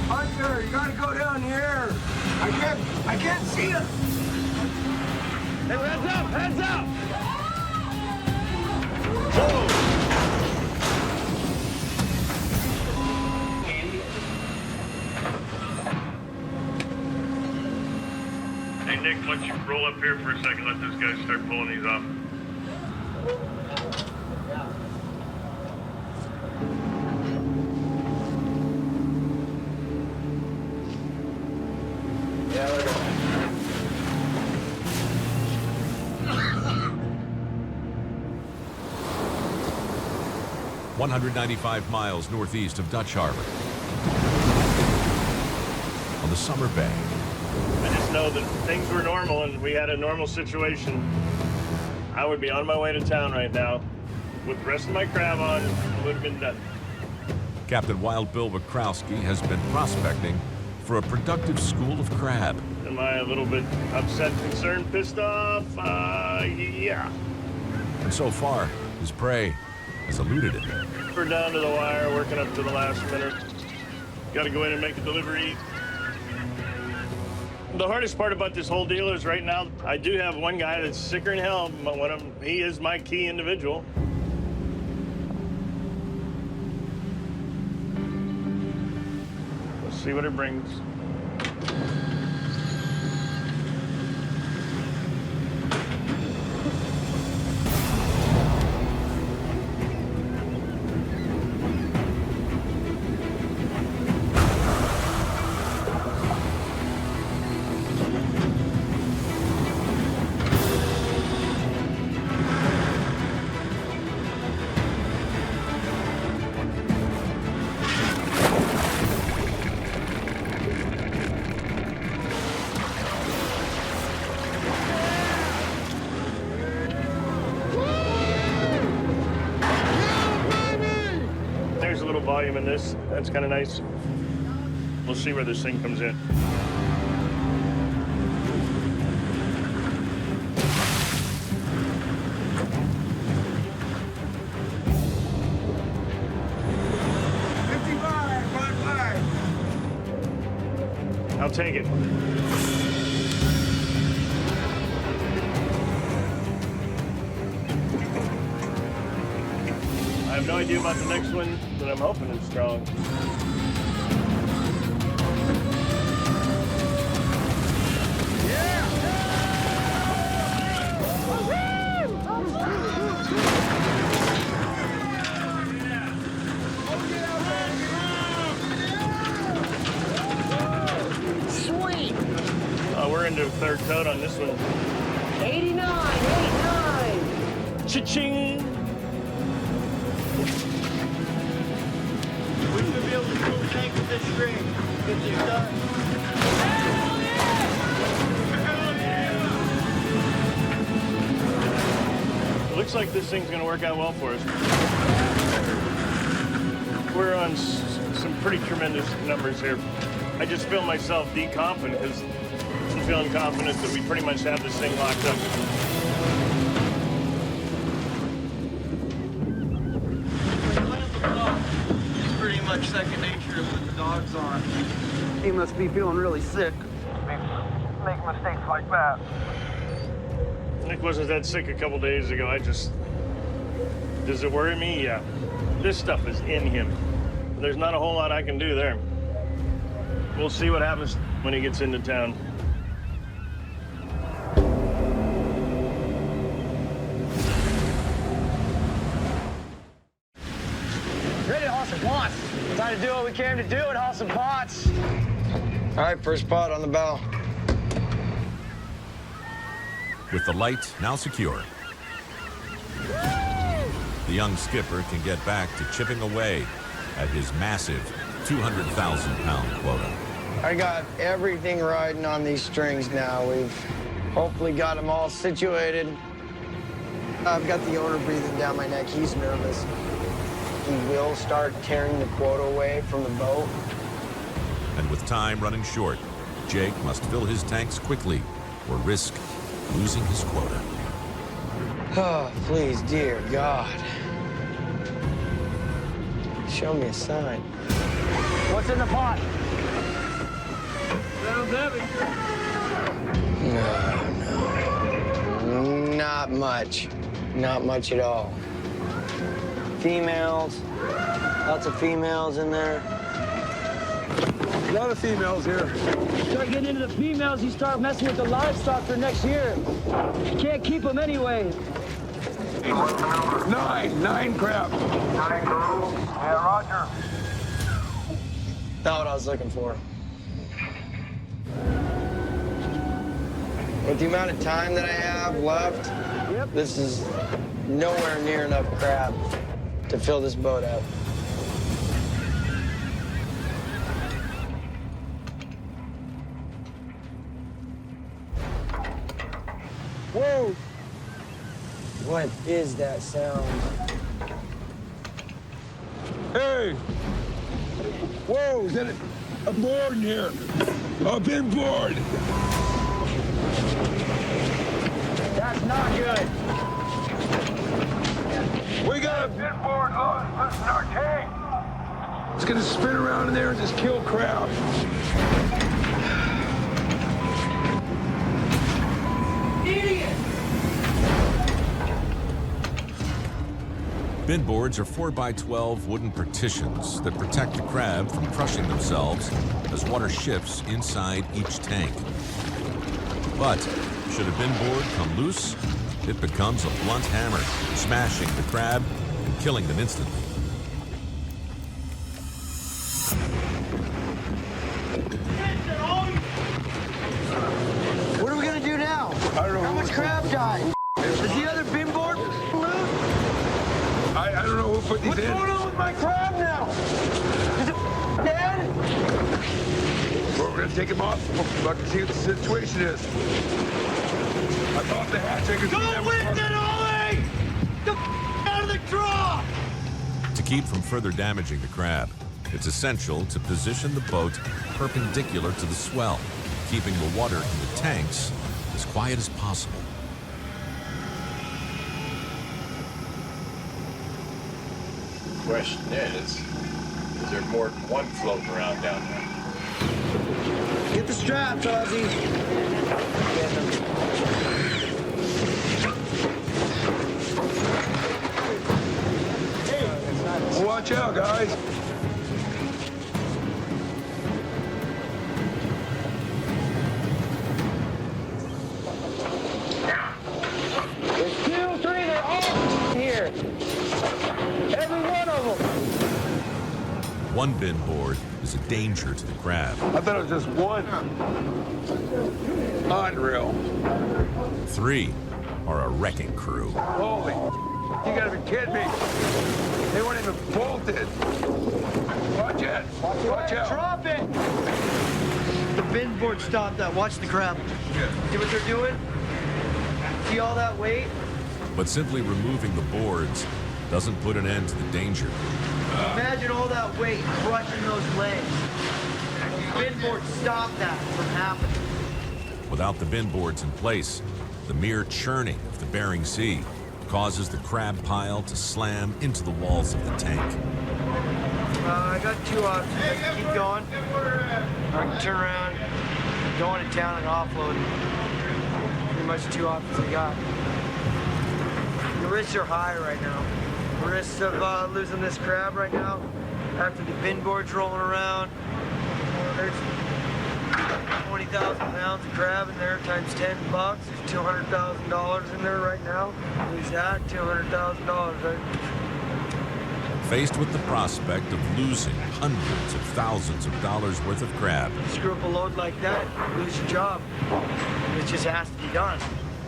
Hunter, you gotta go down here. I can't see you. Hey, heads up, heads up! Hey, Nick, why don't you roll up here for a second, let those guys start pulling these off. Yeah, there we go. 195 miles northeast of Dutch Harbor, on the Summer Bay. I just know that if things were normal and we had a normal situation, I would be on my way to town right now with the rest of my crab on, and would have been done. Captain Wild Bill Wachowski has been prospecting for a productive school of crab. Am I a little bit upset, concerned, pissed off? Yeah. And so far, his prey has eluded it. We're down to the wire, working up to the last minute. Got to go in and make a delivery. The hardest part about this whole deal is right now, I do have one guy that's sicker than hell. He is my key individual. See what it brings. There's a little volume in this. That's kind of nice. We'll see where this thing comes in. I'll take it. I have no idea about the next one, but I'm hoping it's strong. Sweet! We're into third coat on this one. 89, 89! Cha-ching! We should be able to full tank with this string. Get this done. Hell yeah! It looks like this thing's gonna work out well for us. We're on some pretty tremendous numbers here. I just feel myself decomping because I'm feeling confident that we pretty much have this thing locked up. It's pretty much second nature to put the dogs on. He must be feeling really sick. Make mistakes like that. Nick wasn't that sick a couple days ago. Does it worry me? Yeah. This stuff is in him. There's not a whole lot I can do there. We'll see what happens when he gets into town. Ready to haul some pots. Time to do what we came to do and haul some pots. All right, first pot on the bow. With the light now secure, the young skipper can get back to chipping away at his massive 200,000-pound quota. I got everything riding on these strings now. We've hopefully got them all situated. I've got the owner breathing down my neck. He's nervous. He will start tearing the quota away from the boat. And with time running short, Jake must fill his tanks quickly or risk losing his quota. Oh, please, dear God. Show me a sign. What's in the pot? Sounds heavy. No. Not much. Not much at all. Females. Lots of females in there. A lot of females here. Start getting into the females, you start messing with the livestock for next year. You can't keep them anyway. 9 crab. Yeah, Roger. Not what I was looking for. With the amount of time that I have left, this is nowhere near enough crab to fill this boat up. Whoa! What is that sound? Hey! Whoa, is that a board in here? Up inboard! That's not good. We got a Inboard, listen our tank. It's gonna spin around in there and just kill crab. Idiot! Bin boards are 4x12 wooden partitions that protect the crab from crushing themselves as water shifts inside each tank. But should a bin board come loose, it becomes a blunt hammer, smashing the crab and killing them instantly. What are we gonna do now? I don't know. How much crab died? Is the other bin board loose? I don't know who put these What's in. going on with my crab now? Is it dead? Well, we're gonna take him off. We'll see what the situation is. I thought the hatch I could see Go them. with it, Ollie! The out of the draw! To keep from further damaging the crab, it's essential to position the boat perpendicular to the swell, keeping the water in the tanks as quiet as possible. Question is there more than one floating around down there? Get the straps, Ozzy. Watch out, guys. There's 2, 3, they're all here. Every one of them. One bin board is a danger to the crab. I thought it was just one. Unreal. 3 are a wrecking crew. Holy, you gotta be kidding me. They weren't even bolted. Watch it. Watch out. Drop it. The bin board stopped that. Watch the crab. See what they're doing? See all that weight? But simply removing the boards doesn't put an end to the danger. Imagine all that weight crushing those legs. The bin board stopped that from happening. Without the bin boards in place, the mere churning of the Bering Sea causes the crab pile to slam into the walls of the tank. I got 2 options. I can keep going, or I can turn around, go into town and offload. Pretty much 2 options I got. The risks are high right now. The risks of losing this crab right now, after the bin board's rolling around. There's 20,000 pounds of crab in there times $10. There's $200,000 in there right now. Lose that, $200,000, right? Faced with the prospect of losing hundreds of thousands of dollars worth of crab, Screw up a load like that, lose your job. It just has to be done.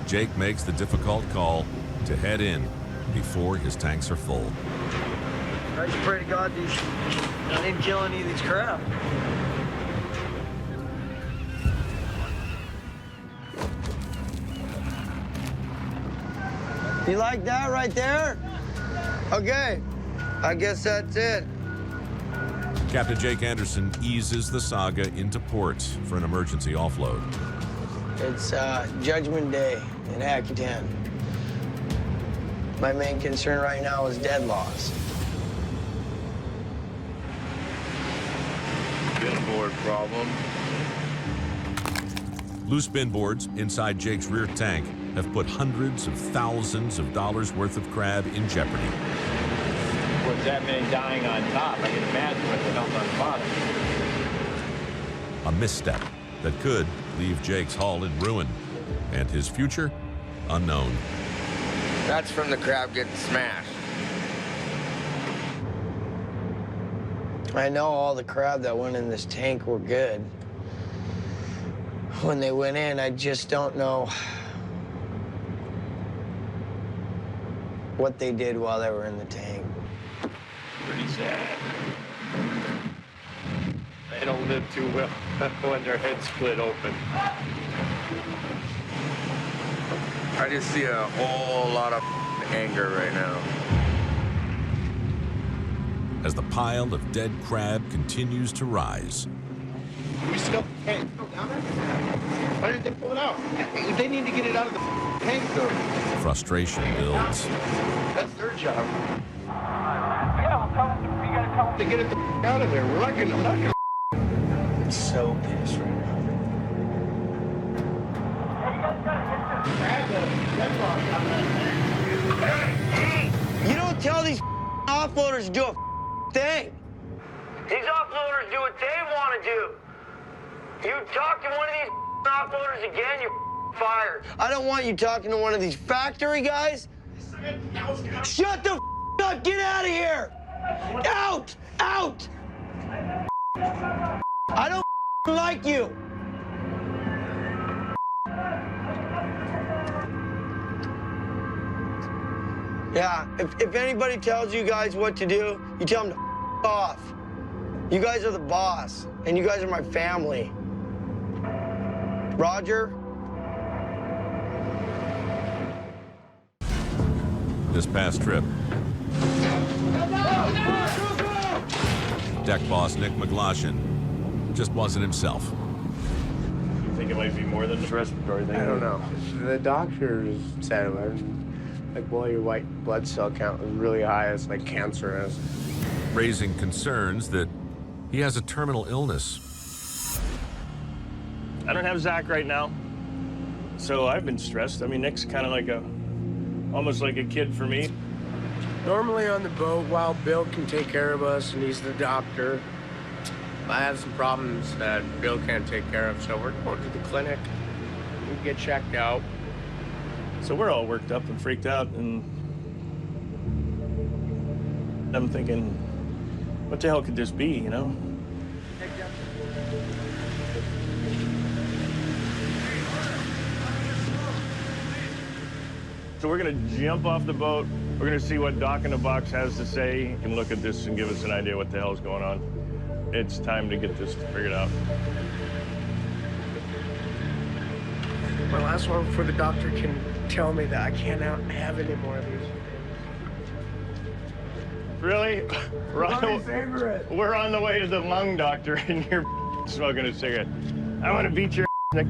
Jake makes the difficult call to head in before his tanks are full. I just pray to God I didn't kill any of these crab. You like that right there? Okay, I guess that's it. Captain Jake Anderson eases the Saga into port for an emergency offload. It's Judgment Day in Akutan. My main concern right now is dead loss. Bin board problem. Loose bin boards inside Jake's rear tank have put hundreds of thousands of dollars worth of crab in jeopardy. With that many dying on top, I can imagine what the hell's on the bottom. A misstep that could leave Jake's hull in ruin and his future unknown. That's from the crab getting smashed. I know all the crab that went in this tank were good. When they went in, I just don't know what they did while they were in the tank. Pretty sad. They don't live too well when their heads split open. I just see a whole lot of anger right now. As the pile of dead crab continues to rise, We still can't go down there? Why didn't they pull it out? They need to get it out of the tank, though. frustration builds. That's their job. To get it out of there. We're not gonna. I'm so pissed right now. You don't tell these offloaders to do a thing. These offloaders do what they want to do. You talk to one of these offloaders again, you're fired. I don't want you talking to one of these factory guys. Shut the up! Get out of here! Out! Out! I don't like you. Yeah, if anybody tells you guys what to do, you tell them to off. You guys are the boss, and you guys are my family. Roger? This past trip, deck boss Nick McGlashan just wasn't himself. You think it might be more than the respiratory thing? I don't know. The doctors said, like, well, your white blood cell count is really high. It's like cancerous. Raising concerns that he has a terminal illness. I don't have Zach right now, so I've been stressed. I mean, Nick's kind of like almost like a kid for me. Normally on the boat, Wild Bill can take care of us, and he's the doctor. I have some problems that Bill can't take care of, so we're going to the clinic. We get checked out. So we're all worked up and freaked out, and I'm thinking, what the hell could this be, you know? So we're gonna jump off the boat. We're gonna see what Doc in the Box has to say and look at this and give us an idea what the hell's going on. It's time to get this figured out. My last one before the doctor can tell me that I can't have any more of these. Really? We're on the way to the lung doctor and you're smoking a cigarette. I want to beat your Nick.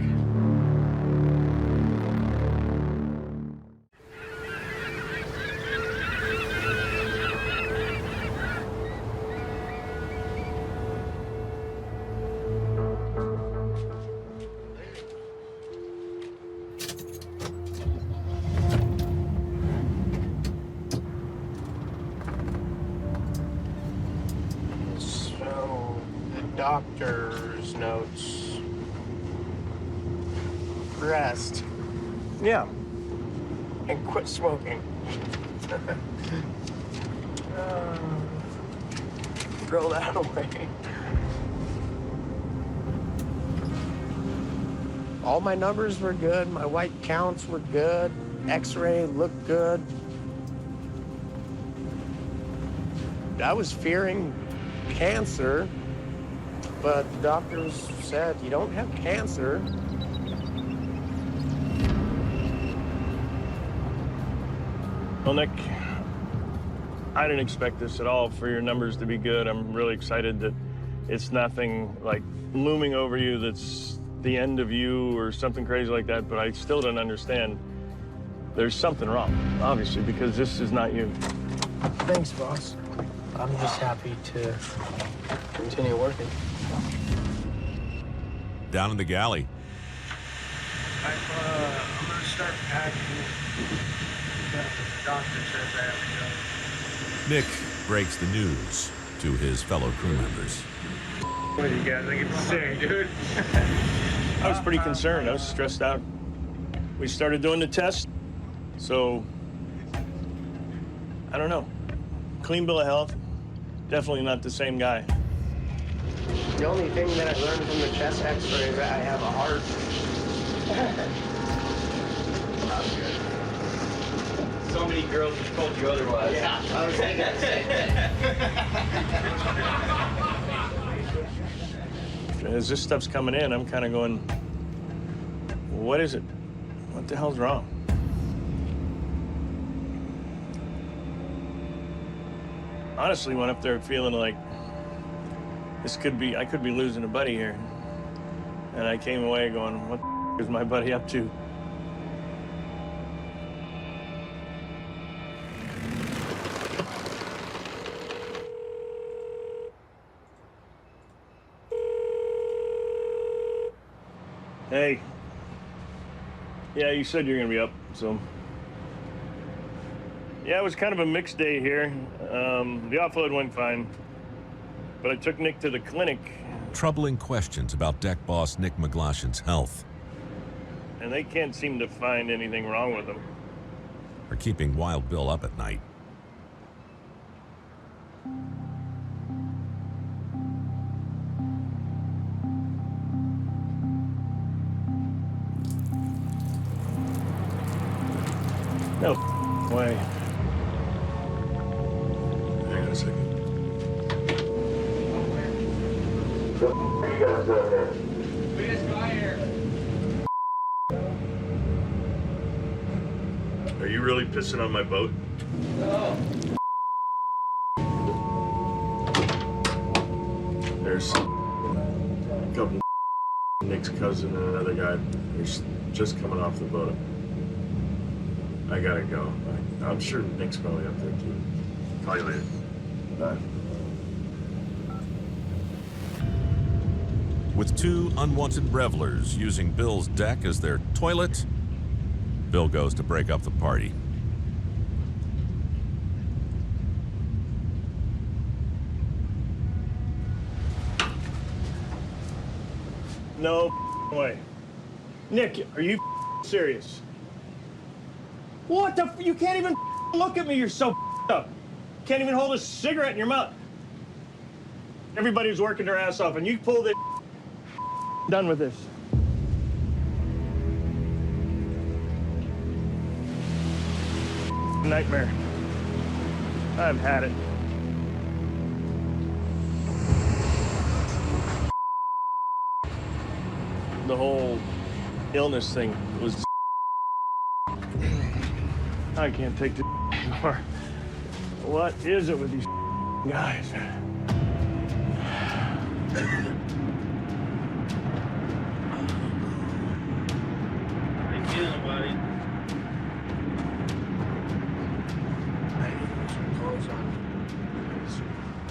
Doctor's notes. Rest. Yeah. And quit smoking. Throw that away. All my numbers were good. My white counts were good. X-ray looked good. I was fearing cancer. But the doctors said, you don't have cancer. Well, Nick, I didn't expect this at all for your numbers to be good. I'm really excited that it's nothing like looming over you that's the end of you or something crazy like that, but I still don't understand. There's something wrong, obviously, because this is not you. Thanks, boss. I'm just happy to continue working. Down in the galley, I'm gonna start packing. The doctor says I have to go. Nick breaks the news to his fellow crew members. What do you guys think it's sick, dude? I was pretty concerned. I was stressed out. We started doing the test, so I don't know. Clean bill of health, definitely not the same guy. The only thing that I learned from the chest x-ray is that I have a heart. So many girls have told you otherwise. Yeah, I was thinking that. As this stuff's coming in, I'm kind of going, what is it? What the hell's wrong? Honestly, went up there feeling like I could be losing a buddy here. And I came away going, what the is my buddy up to? Hey. Yeah, you said you're gonna be up, so. Yeah, it was kind of a mixed day here. The offload went fine, but I took Nick to the clinic. Troubling questions about deck boss Nick McGlashan's health And they can't seem to find anything wrong with him. are keeping Wild Bill up at night. No way. Hang on a second. We just got here. Are you really pissing on my boat? No. There's a couple Nick's cousin and another guy. They're just coming off the boat. I gotta go. I'm sure Nick's probably up there too. Call you later. Bye. With two unwanted revelers using Bill's deck as their toilet, Bill goes to break up the party. No way. Nick, are you serious? What the you can't even look at me, you're so up. Can't even hold a cigarette in your mouth. Everybody's working their ass off and you pull this done with this. Nightmare. I've had it. The whole illness thing was I can't take this anymore. What is it with these guys? How you feeling, buddy?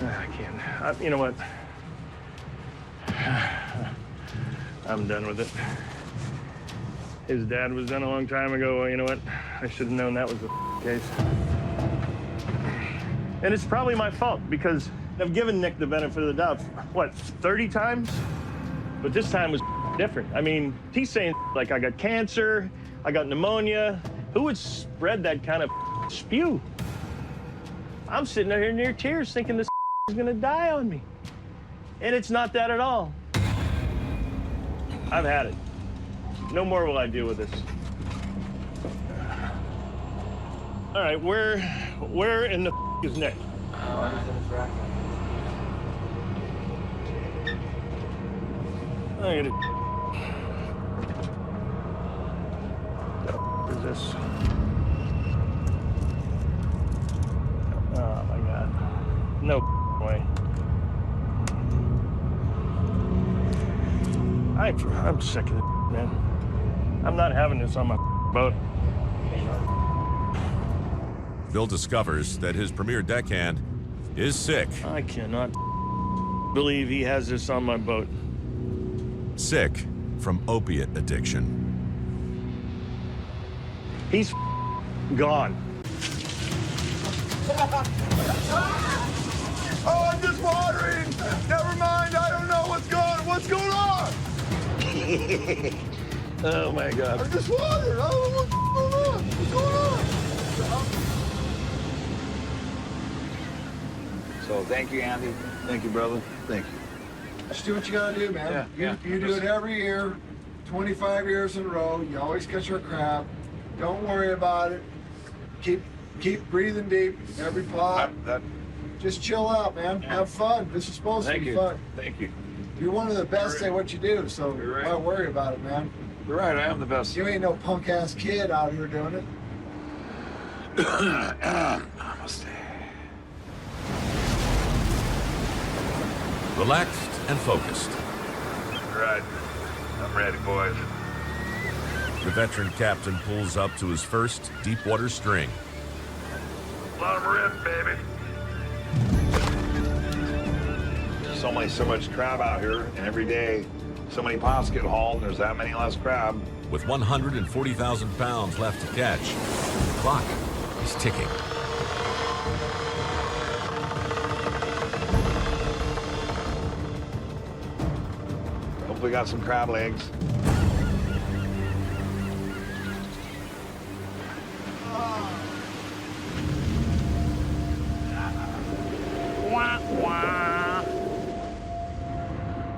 I can't. You know what? I'm done with it. His dad was done a long time ago. Well, you know what? I should have known that was the case. And it's probably my fault because I've given Nick the benefit of the doubt, what, 30 times? But this time was different. I mean, he's saying, like, I got cancer, I got pneumonia. Who would spread that kind of spew? I'm sitting there here near tears thinking this is gonna die on me. And it's not that at all. I've had it. No more will I deal with this. All right, where in the is Nick? I gotta. What is this? Oh my God. No way. I'm sick of it, man. I'm not having this on my boat. Bill discovers that his premier deckhand is sick. I cannot believe he has this on my boat. Sick from opiate addiction. He's gone. Oh, I'm just watering. Never mind. I don't know what's going on. Oh my God. I'm just watering. I don't know what's going on. What's going on? So thank you, Andy. Thank you, brother. Thank you. Just do what you gotta do, man. Yeah, You do it every year, 25 years in a row. You always catch your crab. Don't worry about it. Keep breathing deep. Every pot. Just chill out, man. Have fun. This is supposed to be fun. Thank you. You're one of the best at what you do, so don't worry about it, man. You're right. I am the best. You ain't no punk ass kid out here doing it. Namaste. Relaxed and focused. Right. I'm ready, boys. The veteran captain pulls up to his first deep water string. Let 'em rip, baby. There's so much crab out here, and every day so many pots get hauled, and there's that many less crab. With 140,000 pounds left to catch, the clock is ticking. Hope we got some crab legs. Wah, wah.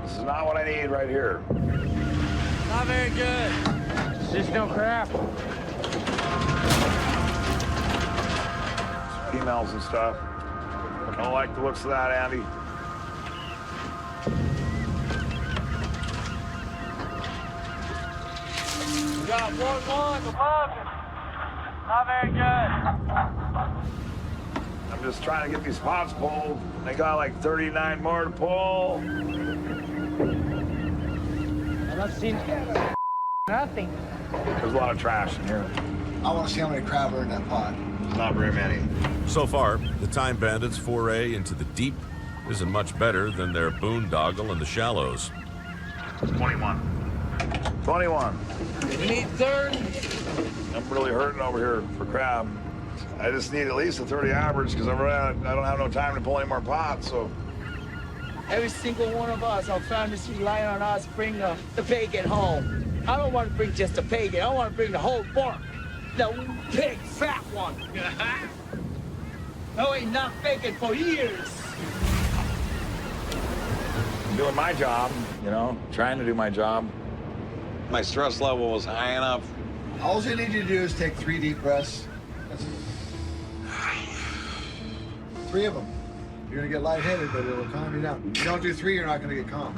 This is not what I need right here. Not very good. It's just no crap. Females and stuff. I don't like the looks of that, Andy. We got 1-1 above you. Not very good. I'm just trying to get these spots pulled. They got like 39 more to pull. I'm not seeing nothing. There's a lot of trash in here. I want to see how many crab are in that pot. Not very many. So far, the Time Bandits' foray into the deep isn't much better than their boondoggle in the shallows. 21. 21. We need 30. I'm really hurting over here for crab. I just need at least a 30 average because I don't have no time to pull any more pots, so. Every single one of us, our families rely on us to bring the bacon home. I don't want to bring just the bacon. I want to bring the whole pork. The big, fat one. No, ain't not bacon for years. I'm doing my job, you know, trying to do my job. My stress level was high enough. All you need to do is take 3 deep breaths. 3 of them. You're gonna get lightheaded, but it'll calm you down. If you don't do 3, you're not gonna get calm.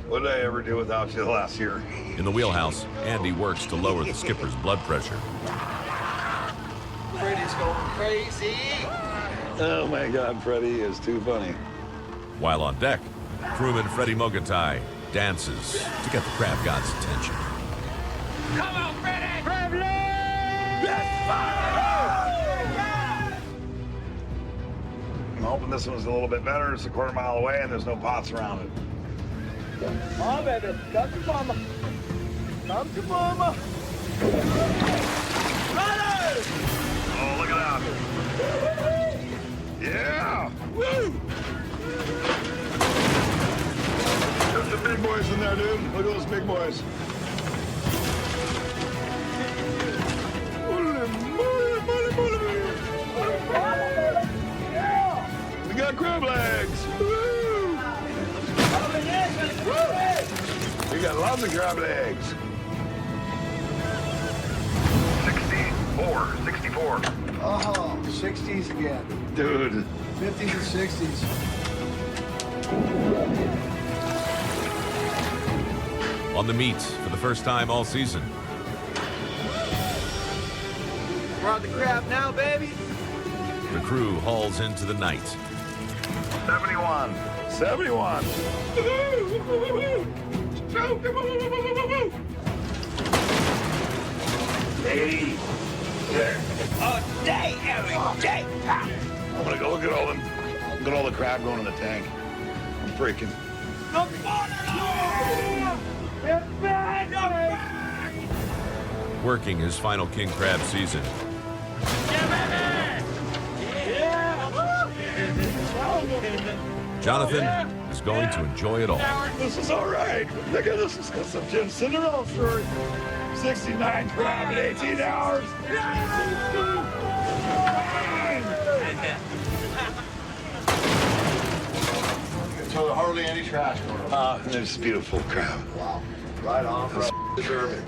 What did I ever do without you last year? In the wheelhouse, Andy works to lower the skipper's blood pressure. Freddy's going crazy. Oh my God, Freddie is too funny. While on deck, crewman Freddie Mogatai dances to get the crab god's attention. Come on, Freddy! Crab I'm hoping this one's a little bit better. It's a quarter-mile away and there's no pots around it. Oh, baby. Come to mama. Come to mama. Ready! Oh, look at that. Yeah! Woo! There's some big boys in there, dude. Look at those big boys. We got crab legs. Woo! We got lots of crab legs. 64. Oh, 60s again. Dude. 50s and 60s. On the meat for the first time all season. We're on the crab now, baby. The crew hauls into the night. 71. 71. 80. There. All day, every day. I'm gonna go look at all the crab going in the tank. I'm freaking. Working his final king crab season. Jonathan is going to enjoy it all. This is all right. Look at this. It's got some Jim Cinderella story. 69 crab in 18 hours. So there hardly any trash going on. It's beautiful crab. Wow. Right on. Deserve it.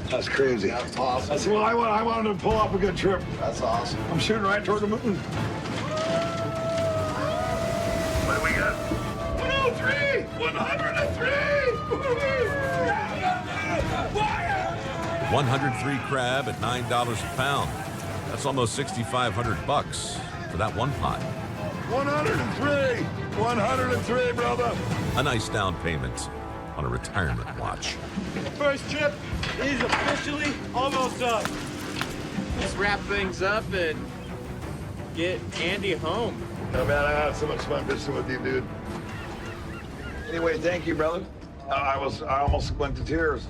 That's crazy. That's awesome. That's what I wanted to pull off a good trip. That's awesome. I'm shooting right toward the moon. What do we got? 103! 103 crab at $9 a pound. That's almost $6,500 for that one pot. 103! 103, brother! A nice down payment on a retirement watch. First trip is officially almost done. Let's wrap things up and get Andy home. Oh, man, I had so much fun fishing with you, dude. Anyway, thank you, brother. I almost went to tears.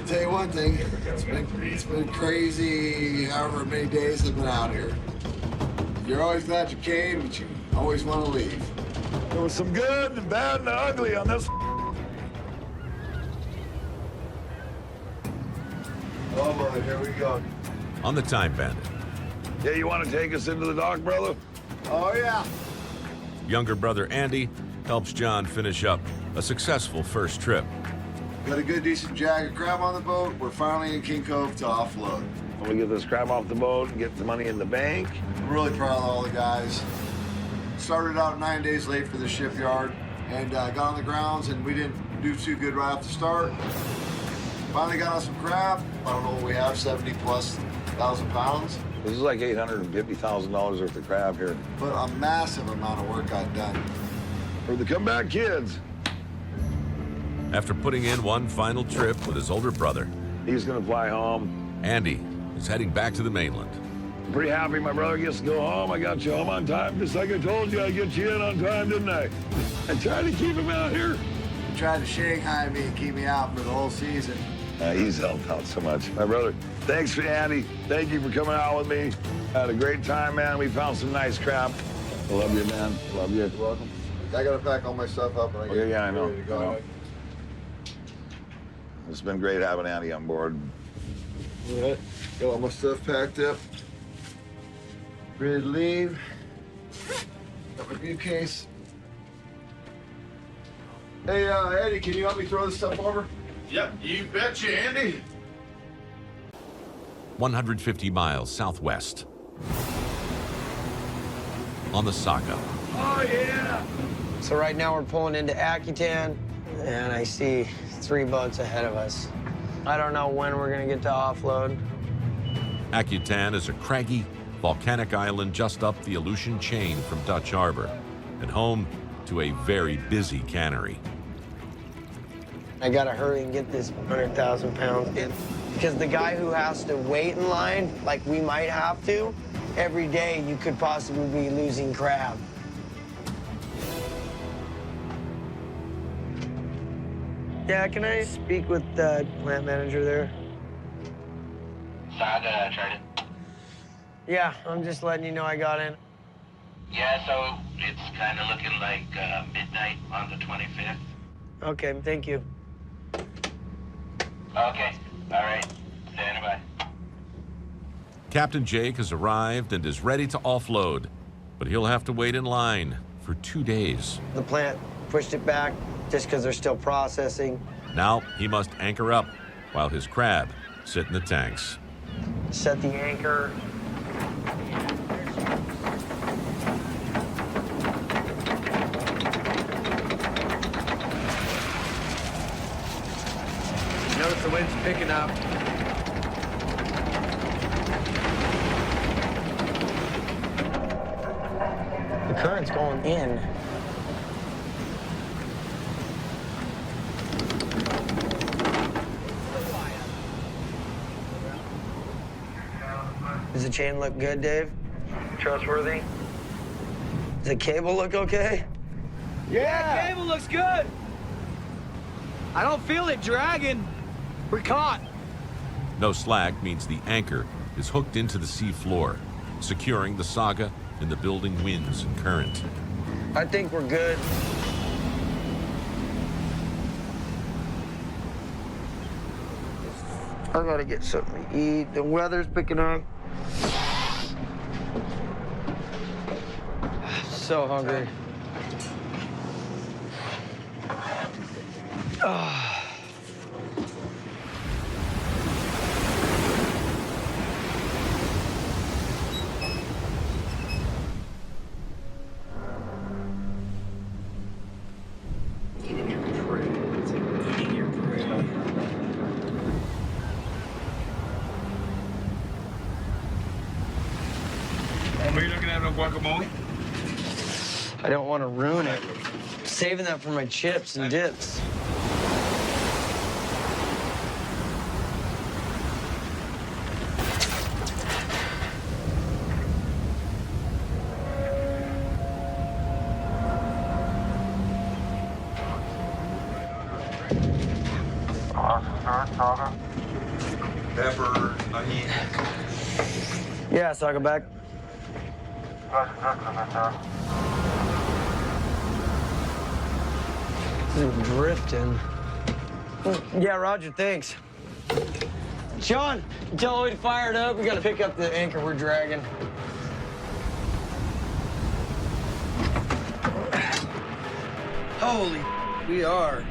tell you one thing, it's been crazy however many days I've been out here. You're always glad you came, but you always want to leave. There was some good and bad and ugly on this. Oh boy, here we go. On the time, Bandit. Yeah, you want to take us into the dock, brother? Oh yeah. Younger brother Andy helps John finish up a successful first trip. Got a good, decent jag of crab on the boat. We're finally in King Cove to offload. Want to get this crab off the boat and get the money in the bank? I'm really proud of all the guys. Started out 9 days late for the shipyard and got on the grounds, and we didn't do too good right off the start. Finally got on some crab. I don't know what we have, 70,000+ pounds. This is like $850,000 worth of crab here. But a massive amount of work got done. For the comeback kids. After putting in one final trip with his older brother, he's gonna fly home. Andy is heading back to the mainland. I'm pretty happy my brother gets to go home. I got you home on time, just like I told you I'd get you in on time, didn't I? I tried to keep him out here. He tried to Shanghai me and keep me out for the whole season. He's helped out so much. My brother, thanks for Andy. Thank you for coming out with me. Had a great time, man. We found some nice crap. I love you, man. Love you. You're welcome. I gotta pack all my stuff up and I get I know. ready to go. It's been great having Andy on board. All right. Got all my stuff packed up. Ready to leave. Got my briefcase. Hey, Eddie, can you help me throw this stuff over? Yep, you betcha, Andy. 150 miles southwest. On the Saga. Oh, yeah! So right now we're pulling into Akutan, and I see 3 boats ahead of us. I don't know when we're gonna get to offload. Akutan is a craggy, volcanic island just up the Aleutian chain from Dutch Harbor, and home to a very busy cannery. I gotta hurry and get this 100,000 pounds in. Because the guy who has to wait in line, like we might have to, every day you could possibly be losing crab. Yeah, can I speak with the plant manager there? Saga, tried it. Yeah, I'm just letting you know I got in. Yeah, so it's kind of looking like midnight on the 25th. Okay, thank you. Okay, all right, standing by. Captain Jake has arrived and is ready to offload, but he'll have to wait in line for 2 days. The plant pushed it back just because they're still processing. Now he must anchor up while his crab sit in the tanks. Set the anchor. Notice the wind's picking up. The current's going in. Does the chain look good, Dave? Trustworthy? Does the cable look okay? Yeah, cable looks good. I don't feel it dragging. We're caught. No slack means the anchor is hooked into the sea floor, securing the Saga in the building winds and current. I think we're good. I gotta get something to eat. The weather's picking up. So hungry. Are you looking at no guacamole? I don't want to ruin it. I'm saving that for my chips and dips. Saga. pepper, onion. Yeah, Saga back. This is drifting. Yeah, Roger, thanks. Sean, tell Lloyd to fire it up. We gotta pick up the anchor we're dragging. Holy, we are.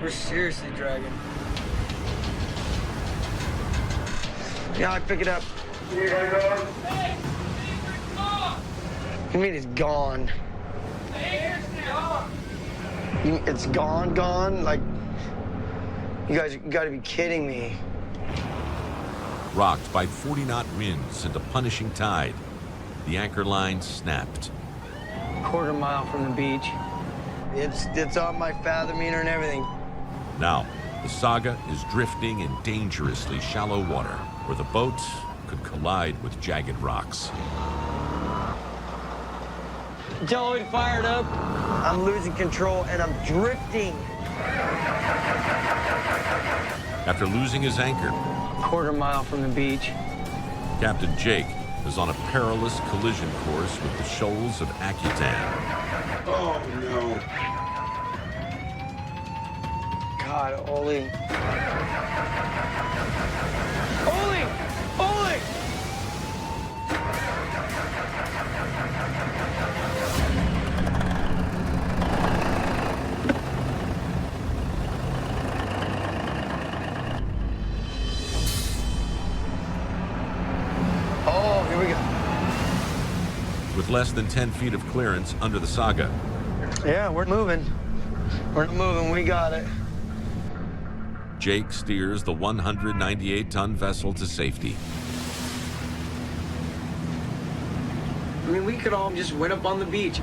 We're seriously dragging. Yeah, I pick it up. You mean it's gone? It's gone? Like, you guys gotta be kidding me. Rocked by 40-knot winds and a punishing tide, the anchor line snapped. Quarter mile from the beach. It's on my fathom meter and everything. Now, the Saga is drifting in dangerously shallow water, where the boat could collide with jagged rocks. Tell Lloyd to fire it up. I'm losing control and I'm drifting. After losing his anchor, Quarter mile from the beach. Captain Jake is on a perilous collision course with the shoals of Akutan. Oh, no. God, Oli. Oli! Oli! Oh, here we go. With less than 10 feet of clearance under the Saga, Yeah, we're moving. We're moving, we got it. Jake steers the 198-ton vessel to safety. I mean, we could all just went up on the beach.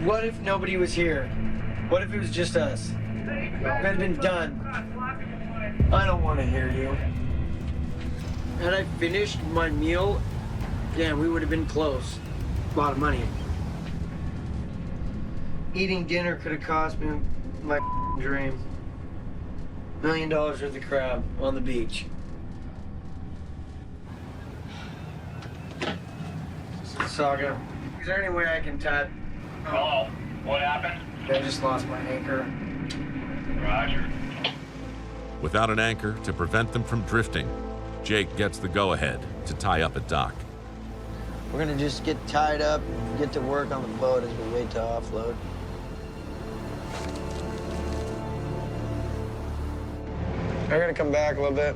What if nobody was here? What if it was just us? It had been done. I don't want to hear you. Had I finished my meal, yeah, we would have been close. A lot of money. Eating dinner could have cost me my dream. $1 million worth of crab on the beach. Saga, is there any way I can tap? Hello, what happened? I just lost my anchor. Roger. Without an anchor to prevent them from drifting, Jake gets the go-ahead to tie up at dock. We're gonna just get tied up and get to work on the boat as we wait to offload. I gotta come back a little bit.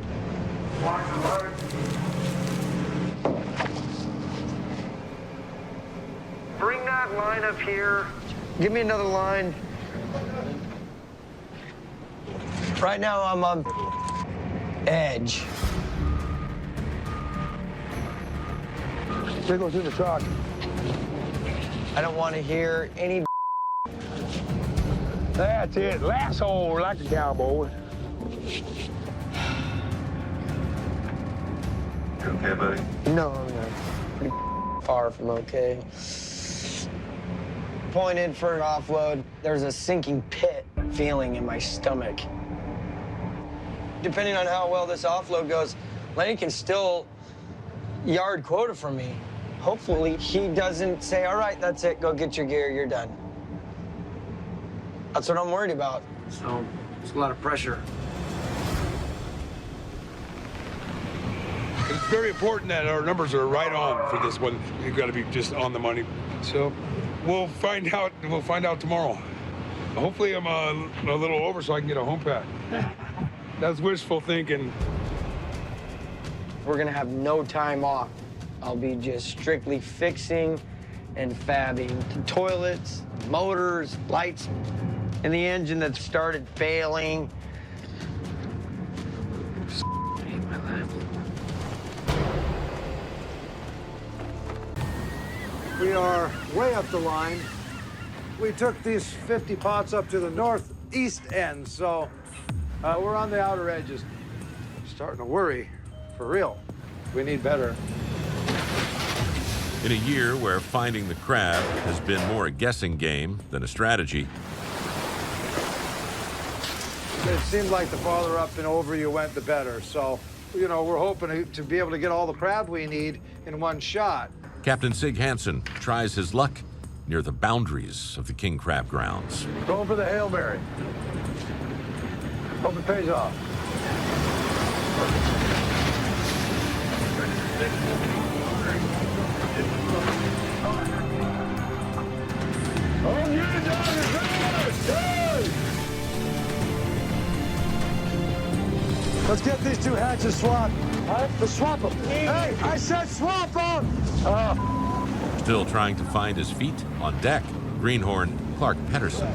Bring that line up here. Give me another line. Right now I'm on edge. There goes in the truck. I don't want to hear any. That's it. Last hole like a cowboy. You okay, buddy? No, I'm not. Pretty far from okay. Pointed for an offload. There's a sinking pit feeling in my stomach. Depending on how well this offload goes, Lenny can still yard quota from me. Hopefully, he doesn't say, all right, that's it, go get your gear, you're done. That's what I'm worried about. So, it's a lot of pressure. It's very important that our numbers are right on for this one. You've got to be just on the money. So we'll find out. We'll find out tomorrow. Hopefully, I'm a little over so I can get a home pad. That's wishful thinking. We're gonna have no time off. I'll be just strictly fixing and fabbing toilets, motors, lights, and the engine that started failing. We are way up the line. We took these 50 pots up to the northeast end, so we're on the outer edges. Starting to worry, for real. We need better. In a year where finding the crab has been more a guessing game than a strategy, it seemed like the farther up and over you went, the better. So, you know, we're hoping to be able to get all the crab we need in one shot. Captain Sig Hansen tries his luck near the boundaries of the king crab grounds. Going for the Hail Mary. Hope it pays off. Let's get these two hatches swapped. Let's swap them. Hey, I said swap them! Still trying to find his feet on deck, Greenhorn Clark Pedersen.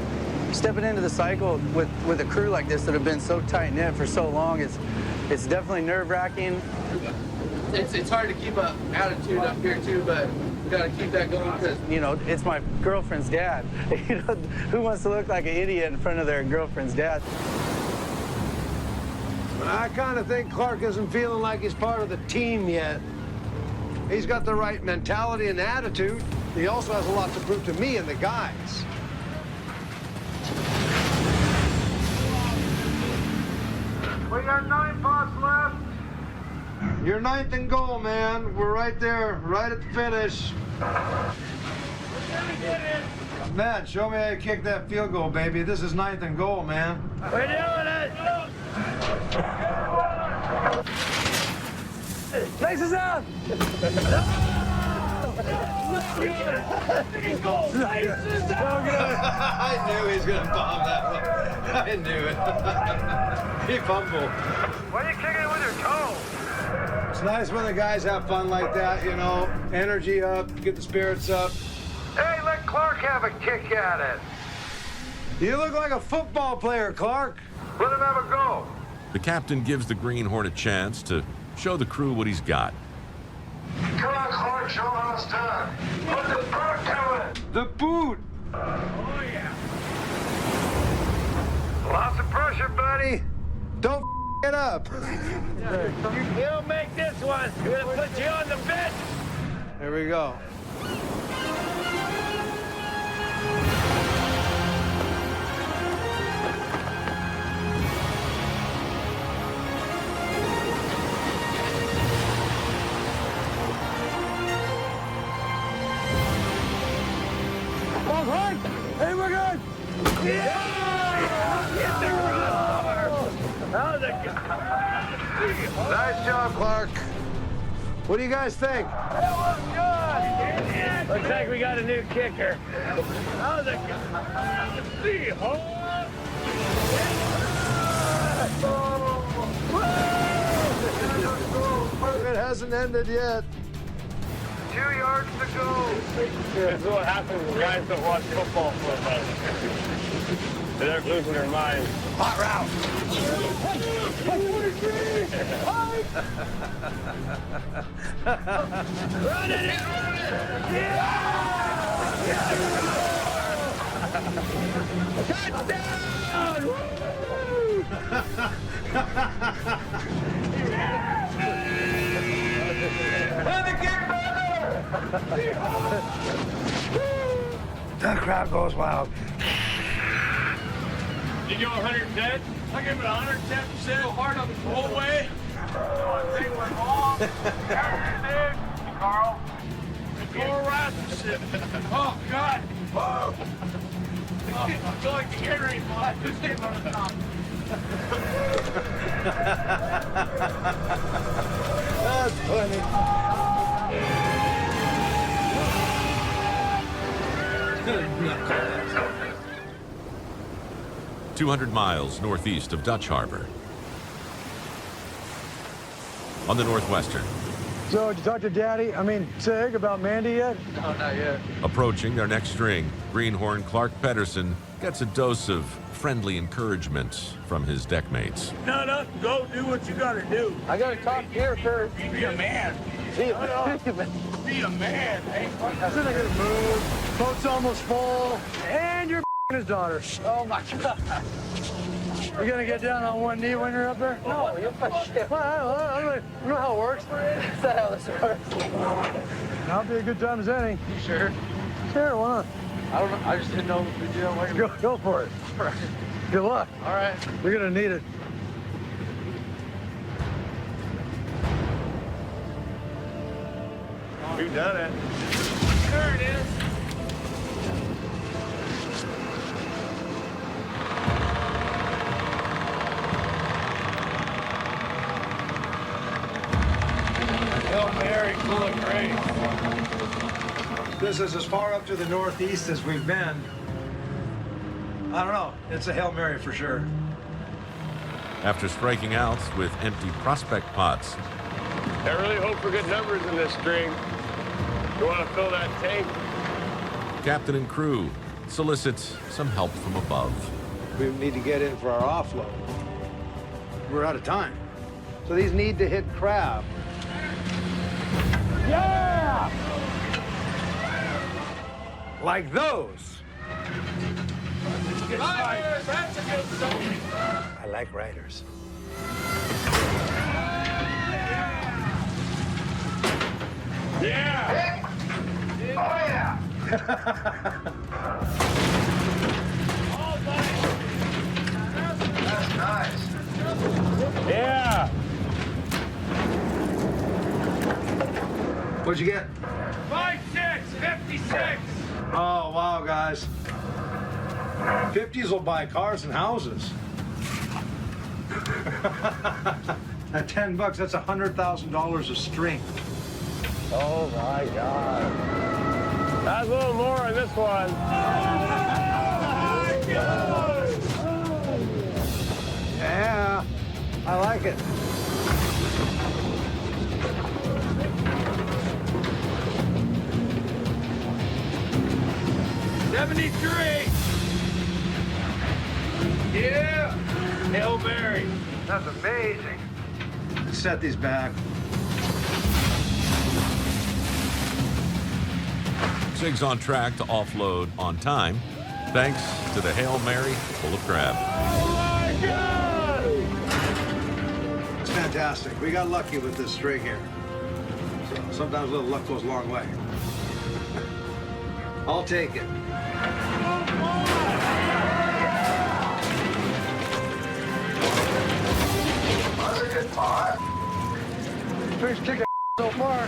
Stepping into the cycle with a crew like this that have been so tight-knit for so long, it's definitely nerve-wracking. It's hard to keep an attitude up here too, but we gotta keep that going because You know, it's my girlfriend's dad. You know, who wants to look like an idiot in front of their girlfriend's dad? I kind of think Clark isn't feeling like he's part of the team yet. He's got the right mentality and attitude. He also has a lot to prove to me and the guys. We got 9 pots left. You're 9th and goal, man. We're right there, right at the finish. Man, show me how you kick that field goal, baby. This is 9th and goal, man. We're doing it! Lace is out! I knew he was going to bomb that one. I knew it. He fumbled. Why are you kicking it with your toe? It's nice when the guys have fun like that, you know. Energy up, get the spirits up. Hey, let Clark have a kick at it. You look like a football player, Clark. Let him have a go. The captain gives the Greenhorn a chance to show the crew what he's got. Come on, Clark, show him how it's done. Put the boot to it. The boot. Oh, yeah. Lots of pressure, buddy. Don't it up. You'll make this one. We're gonna put you on the bench. Here we go. Hey, we're good! Yeah! Get the roar! How's it go? Nice job, Clark. What do you guys think? That was good! Looks like we got a new kicker. How's it go? See, It hasn't ended yet. 2 yards to go. This is what happens when guys don't watch football for a month. They're losing their minds. Hot route. Run it! Touchdown! Woo! That crowd goes wild. You go 110? I give it 110%. Go hard on the whole way. I think we're long. Dude, Carl. Go around this shit. Oh, God. Whoa. I feel like the Gatorade ball. Just getting on the top. That's funny. 200 miles northeast of Dutch Harbor. On the Northwestern. So, did you talk to Sig, about Mandy yet? No, not yet. Approaching their next string, Greenhorn Clark Pedersen gets a dose of friendly encouragement from his deckmates. No, go do what you gotta do. I gotta talk here first. Be a man. Be a man. Hey, That's not gonna move. Boat's almost full. And you're his daughter. Oh my God. You're gonna get down on one knee when you're up there? No, you're shit. Well, I don't know how it works. Is that how this works? That'll be a good time as any. You sure? Sure, why not? I don't know. I just didn't know if we did. Go for it. Good luck. All right. We're gonna need it. We've done it. There it is. Hail Mary, full of grace. This is as far up to the northeast as we've been. I don't know. It's a Hail Mary for sure. After striking out with empty prospect pots, I really hope for good numbers in this string. You want to fill that tank? captain and crew solicit some help from above. We need to get in for our offload. We're out of time. So these need to hit crab. Yeah! Like those. Riders, that's a good song. I like riders. Yeah! Oh, yeah! Oh, buddy! That's nice. Yeah! What'd you get? 56! Oh, wow, guys. 50s will buy cars and houses. At $10, that's $100,000 a string. Oh my God. That's a little more on this one. Yeah, I like it. Yeah! Hail Mary. That's amazing. Set these back. Sig's on track to offload on time, thanks to the Hail Mary full of crab. Oh my God! It's fantastic. We got lucky with this string here. So sometimes a little luck goes a long way. I'll take it. That's a good pot. Fish kicking so far.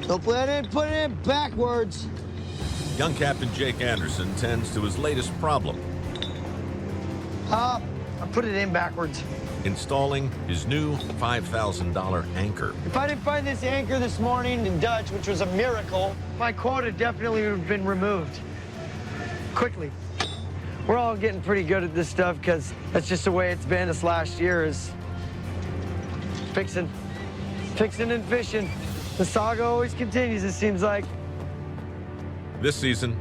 Hopefully I didn't put it in backwards. Young Captain Jake Anderson tends to his latest problem, I put it in backwards. installing his new $5,000 anchor. If I didn't find this anchor this morning in Dutch, which was a miracle, my quota definitely would have been removed. Quickly. We're all getting pretty good at this stuff because that's just the way it's been this last year is fixing and fishing. The saga always continues, it seems like. This season,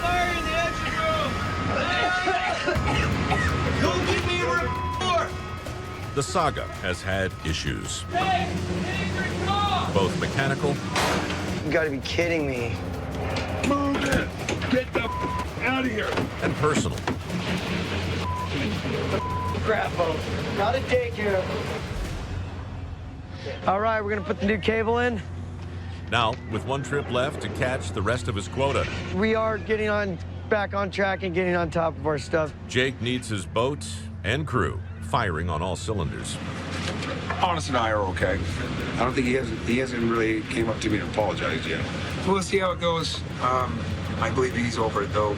Fire in the engine room! Go give me a report! the Saga has had issues, Hey! Angry call! both mechanical You gotta be kidding me. Move it! Get the out of here! and personal. Crap boat. Gotta take care of it. All right, we're gonna put the new cable in. Now, with one trip left to catch the rest of his quota, We are getting back on track and getting on top of our stuff. Jake needs his boat and crew firing on all cylinders. Honest and I are okay. I don't think he hasn't really came up to me and apologized yet. We'll see how it goes. I believe he's over it though,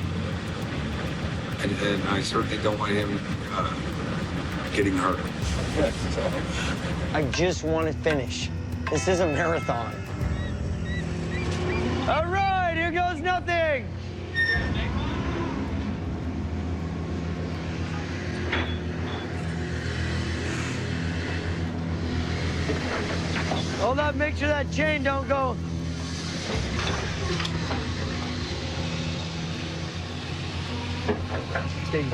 and I certainly don't want him getting hurt. I just want to finish. This is a marathon. All right, here goes nothing. Hold up, make sure that chain don't go. Stay.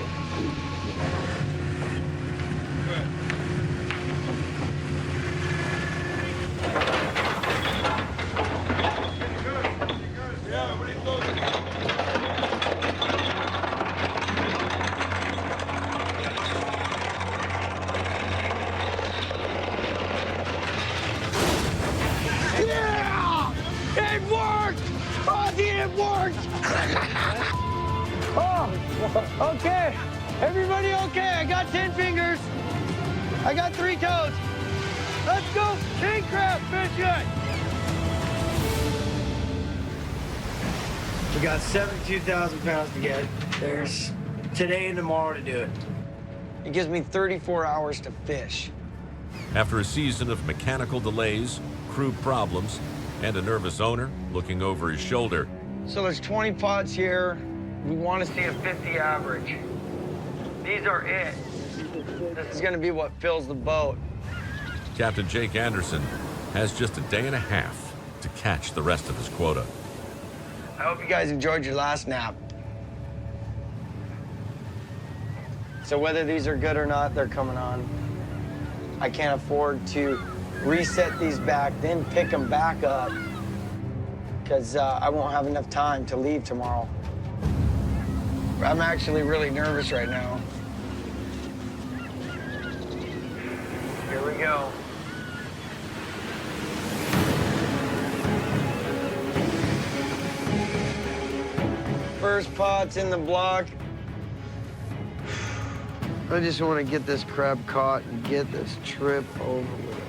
Yeah! It Okay, everybody okay? I got 10 fingers. I got 3 toes. Let's go, king crab fishing. We got 72,000 pounds to get. There's today and tomorrow to do it. It gives me 34 hours to fish. After a season of mechanical delays, crew problems, and a nervous owner looking over his shoulder. So there's 20 pods here. We want to see a 50 average. These are it. This is going to be what fills the boat. Captain Jake Anderson has just a day and a half to catch the rest of his quota. I hope you guys enjoyed your last nap. So whether these are good or not, they're coming on. I can't afford to reset these back, then pick them back up, because I won't have enough time to leave tomorrow. I'm actually really nervous right now. Here we go. First pot's in the block. I just want to get this crab caught and get this trip over with.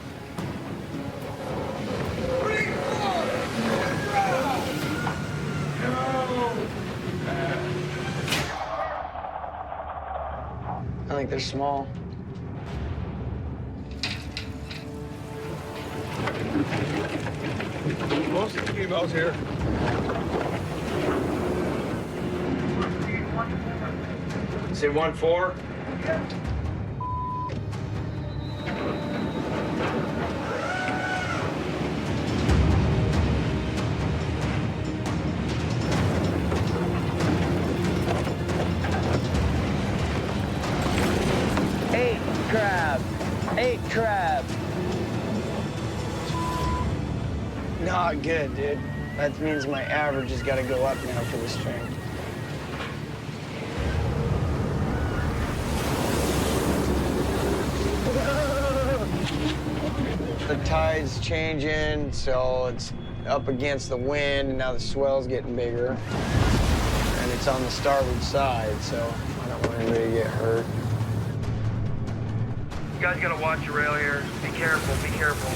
I think they're small. Most of the females here. Say 1-4. Eight crab. Not good, dude. That means my average has got to go up now for the string. The tide's changing, so it's up against the wind, and now the swell's getting bigger. And it's on the starboard side, so I don't want anybody to get hurt. You guys gotta watch your rail here. Be careful, be careful.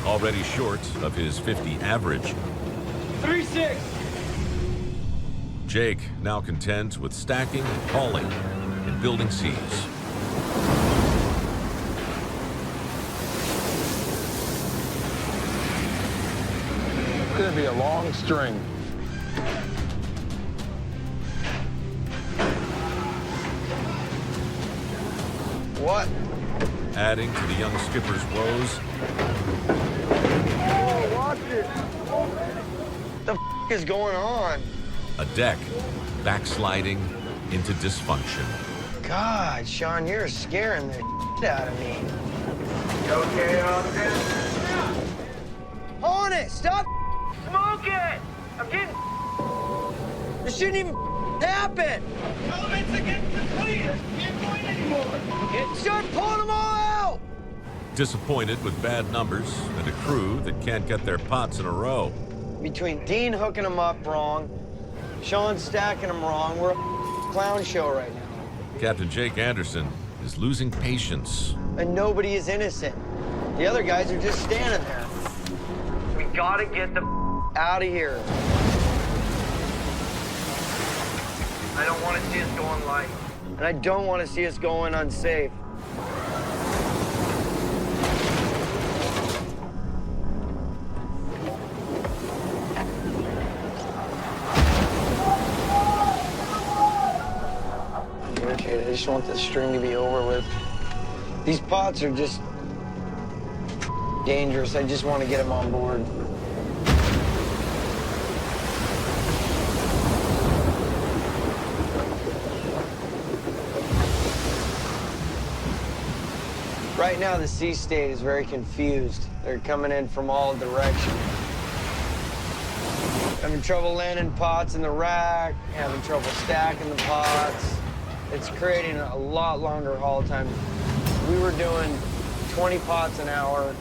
Already short of his 50 average. 3-6. Jake now content with stacking and hauling in building seas. It's gonna be a long string. What? Adding to the young skipper's woes. Oh, watch it. What the f is going on? A deck backsliding into dysfunction. God, Sean, you're scaring the out of me. You okay, Austin? On it! Stop smoking! I'm getting... This shouldn't even happen! Elements against the clear! Can't point anymore! Start pulling them all out! Disappointed with bad numbers and a crew that can't get their pots in a row. Between Dean hooking them up wrong, Sean stacking them wrong, we're a clown show right now. Captain Jake Anderson is losing patience. And nobody is innocent. The other guys are just standing there. We gotta get the out of here. I don't want to see us going light. And I don't want to see us going unsafe. I just want this string to be over with. These pots are just dangerous. I just want to get them on board. Right now, the sea state is very confused. They're coming in from all directions. Having trouble landing pots in the rack, having trouble stacking the pots. It's creating a lot longer haul time. We were doing 20 pots an hour.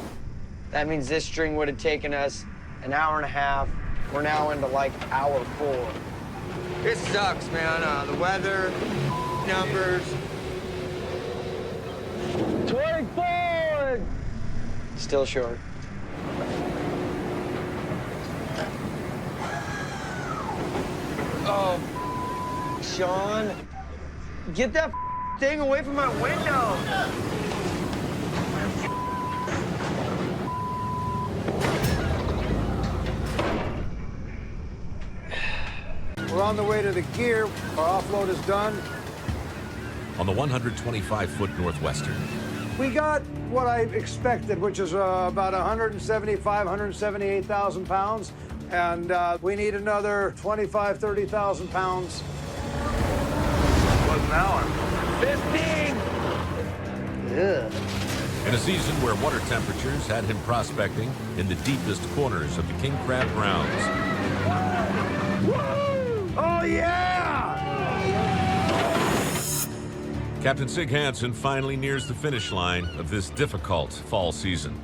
That means this string would have taken us an hour and a half. We're now into like hour 4. It sucks, man. The weather, numbers. Twig forward! Still short. Oh, Sean, get that thing away from my window. We're on the way to the gear. Our offload is done. On the 125-foot Northwestern, We got what I expected, which is about 175, 178,000 pounds. And we need another 25, 30,000 pounds. What's an hour? 15! in a season where water temperatures had him prospecting in the deepest corners of the king crab grounds. Oh, yeah! Captain Sig Hansen finally nears the finish line of this difficult fall season.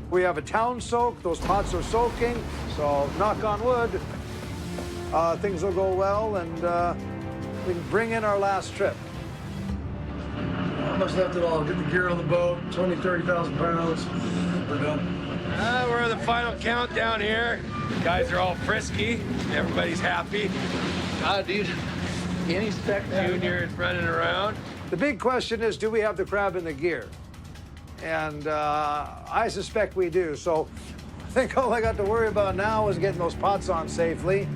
We have a town soak. Those pots are soaking. So, knock on wood, things will go well, and we can bring in our last trip. How much left it all? Get the gear on the boat, 20, 30,000 pounds. We're done. We're in the final countdown here. Guys are all frisky. Everybody's happy. Dude, any spec junior is running around. The big question is, do we have the crab in the gear? And I suspect we do. So I think all I got to worry about now is getting those pots on safely.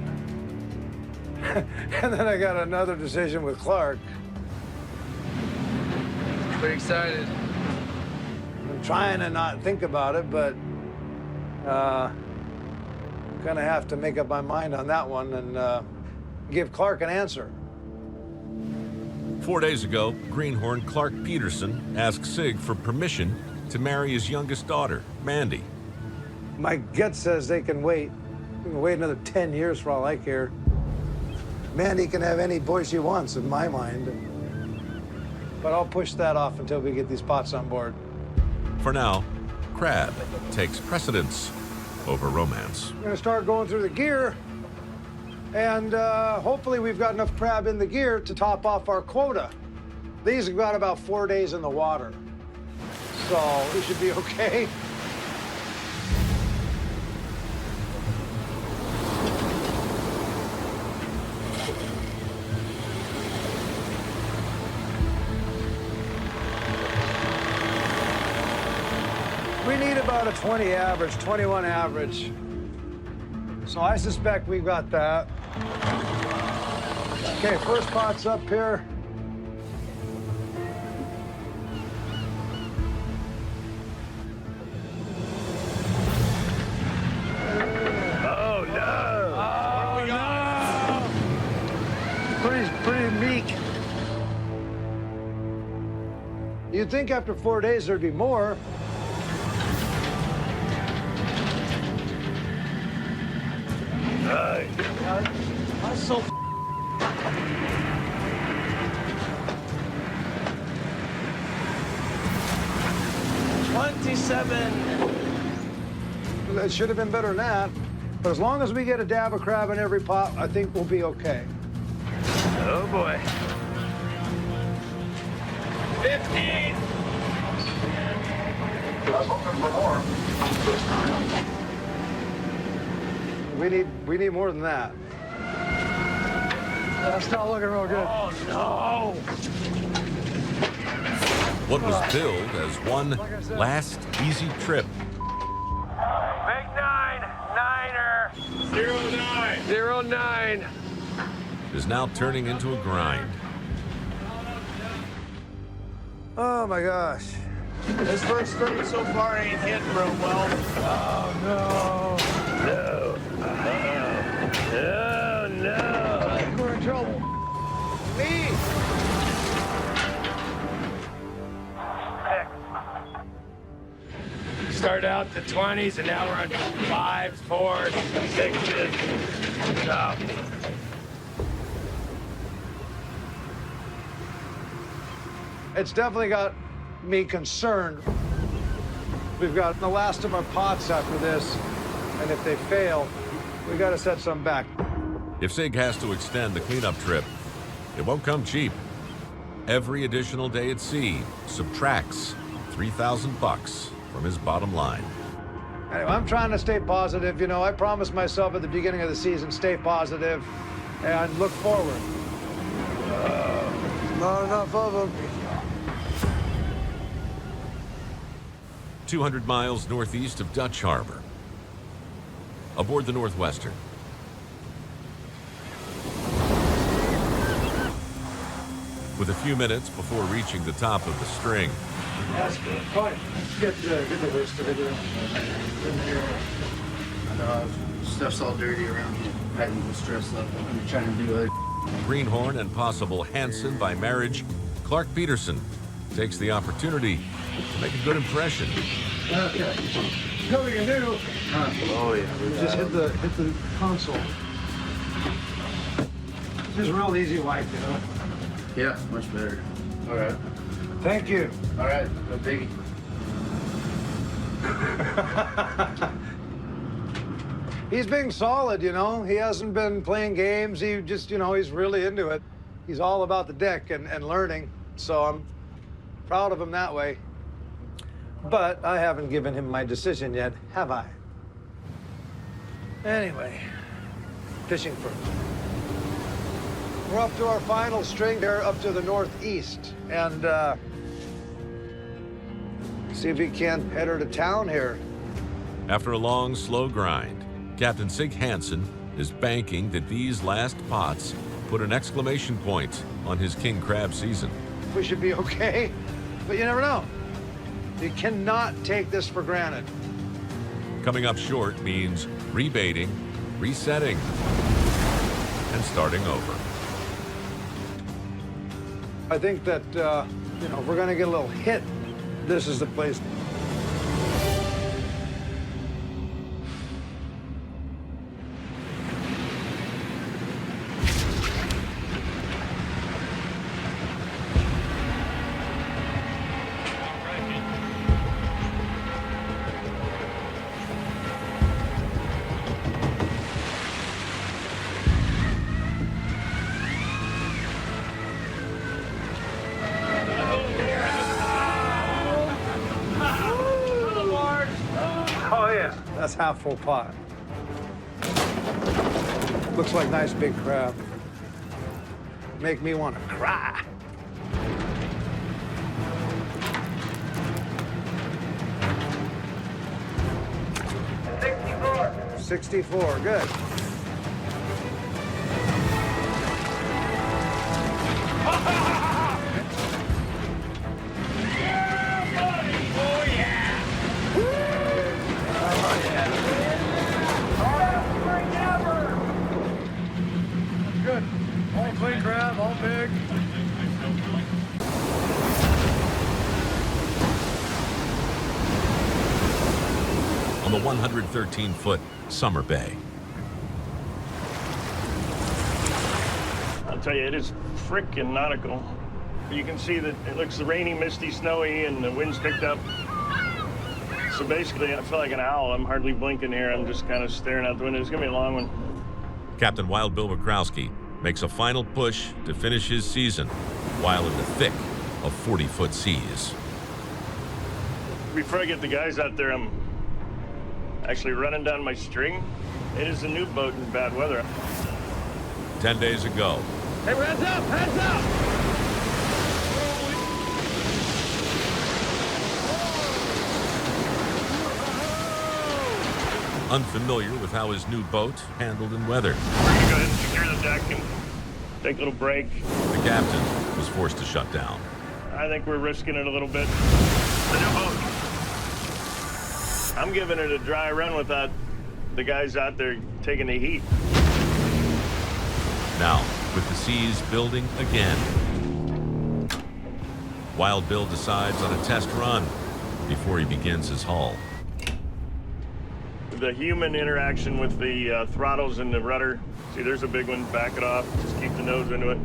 And then I got another decision with Clark. Pretty excited. I'm trying to not think about it, but I'm gonna have to make up my mind on that one and give Clark an answer. 4 days ago, Greenhorn Clark Peterson asked Sig for permission to marry his youngest daughter, Mandy. My gut says they can wait. We can wait another 10 years for all I care. Mandy can have any boy she wants, in my mind. But I'll push that off until we get these pots on board. For now, crab takes precedence over romance. We're gonna start going through the gear, and hopefully we've got enough crab in the gear to top off our quota. These have got about 4 days in the water, so we should be okay. We need about a 20 average, 21 average. So I suspect we've got that. Okay, first pot's up here. Oh, no. Oh, no. Pretty meek. You'd think after 4 days there'd be more. That's so 27. It should have been better than that. But as long as we get a dab of crab in every pot, I think we'll be okay. Oh, boy. 15. I'm hoping for more. We need more than that. That's not looking real good. Oh, no. What was billed as one last easy trip Big 9er. 09. 09. is now turning into a grind. Oh my gosh. This first 30 so far ain't hitting real well. Oh, no. No. Oh, no. I think we're in trouble. Me. Start out the 20s, and now we're on 5s, 4s, 6s. Oh. It's definitely got me concerned. We've got the last of our pots after this, and if they fail, we got to set some back. If Sig has to extend the cleanup trip, it won't come cheap. Every additional day at sea subtracts $3,000 from his bottom line. Anyway, I'm trying to stay positive. You know, I promised myself at the beginning of the season, stay positive and look forward. Not enough of them. 200 miles northeast of Dutch Harbor. Aboard the Northwestern. With a few minutes before reaching the top of the string. That's good. Fine. Get the list of it in here. I know stuff's all dirty around here. I didn't stress up. I'm trying to do it. Greenhorn and possible Hansen by marriage, Clark Peterson takes the opportunity to make a good impression. Okay. What we can do? Oh yeah. Just hit the console. Just real easy wipe, you know. Yeah, much better. All right. Thank you. All right, no biggie. He's being solid, you know. He hasn't been playing games. He just, you know, he's really into it. He's all about the deck and learning. So I'm proud of him that way. But I haven't given him my decision yet, have I? Anyway, fishing first. We're up to our final string there, up to the northeast. And see if we can't head her to town here. After a long, slow grind, Captain Sig Hansen is banking that these last pots put an exclamation point on his king crab season. We should be okay, but you never know. You cannot take this for granted. Coming up short means rebaiting, resetting, and starting over. I think that, you know, if we're gonna get a little hit, this is the place. That's half full pot. Looks like nice big crab. Make me want to cry. $64, good. Good. All clean crab, all big. On the 113-foot Summer Bay. I'll tell you, it is frickin' nautical. You can see that it looks rainy, misty, snowy, and the wind's picked up. So basically, I feel like an owl. I'm hardly blinking here. I'm just kind of staring out the window. It's gonna be a long one. Captain Wild Bill Wachowski makes a final push to finish his season while in the thick of 40-foot seas. Before I get the guys out there, I'm actually running down my string. It is a new boat in bad weather. 10 days ago. Hey, heads up, heads up! Unfamiliar with how his new boat handled in weather. We're gonna go ahead and secure the deck and take a little break. The captain was forced to shut down. I think we're risking it a little bit. The new boat. I'm giving it a dry run without the guys out there taking the heat. Now, with the seas building again, Wild Bill decides on a test run before he begins his haul. The human interaction with the throttles and the rudder. See, there's a big one. Back it off. Just keep the nose into it.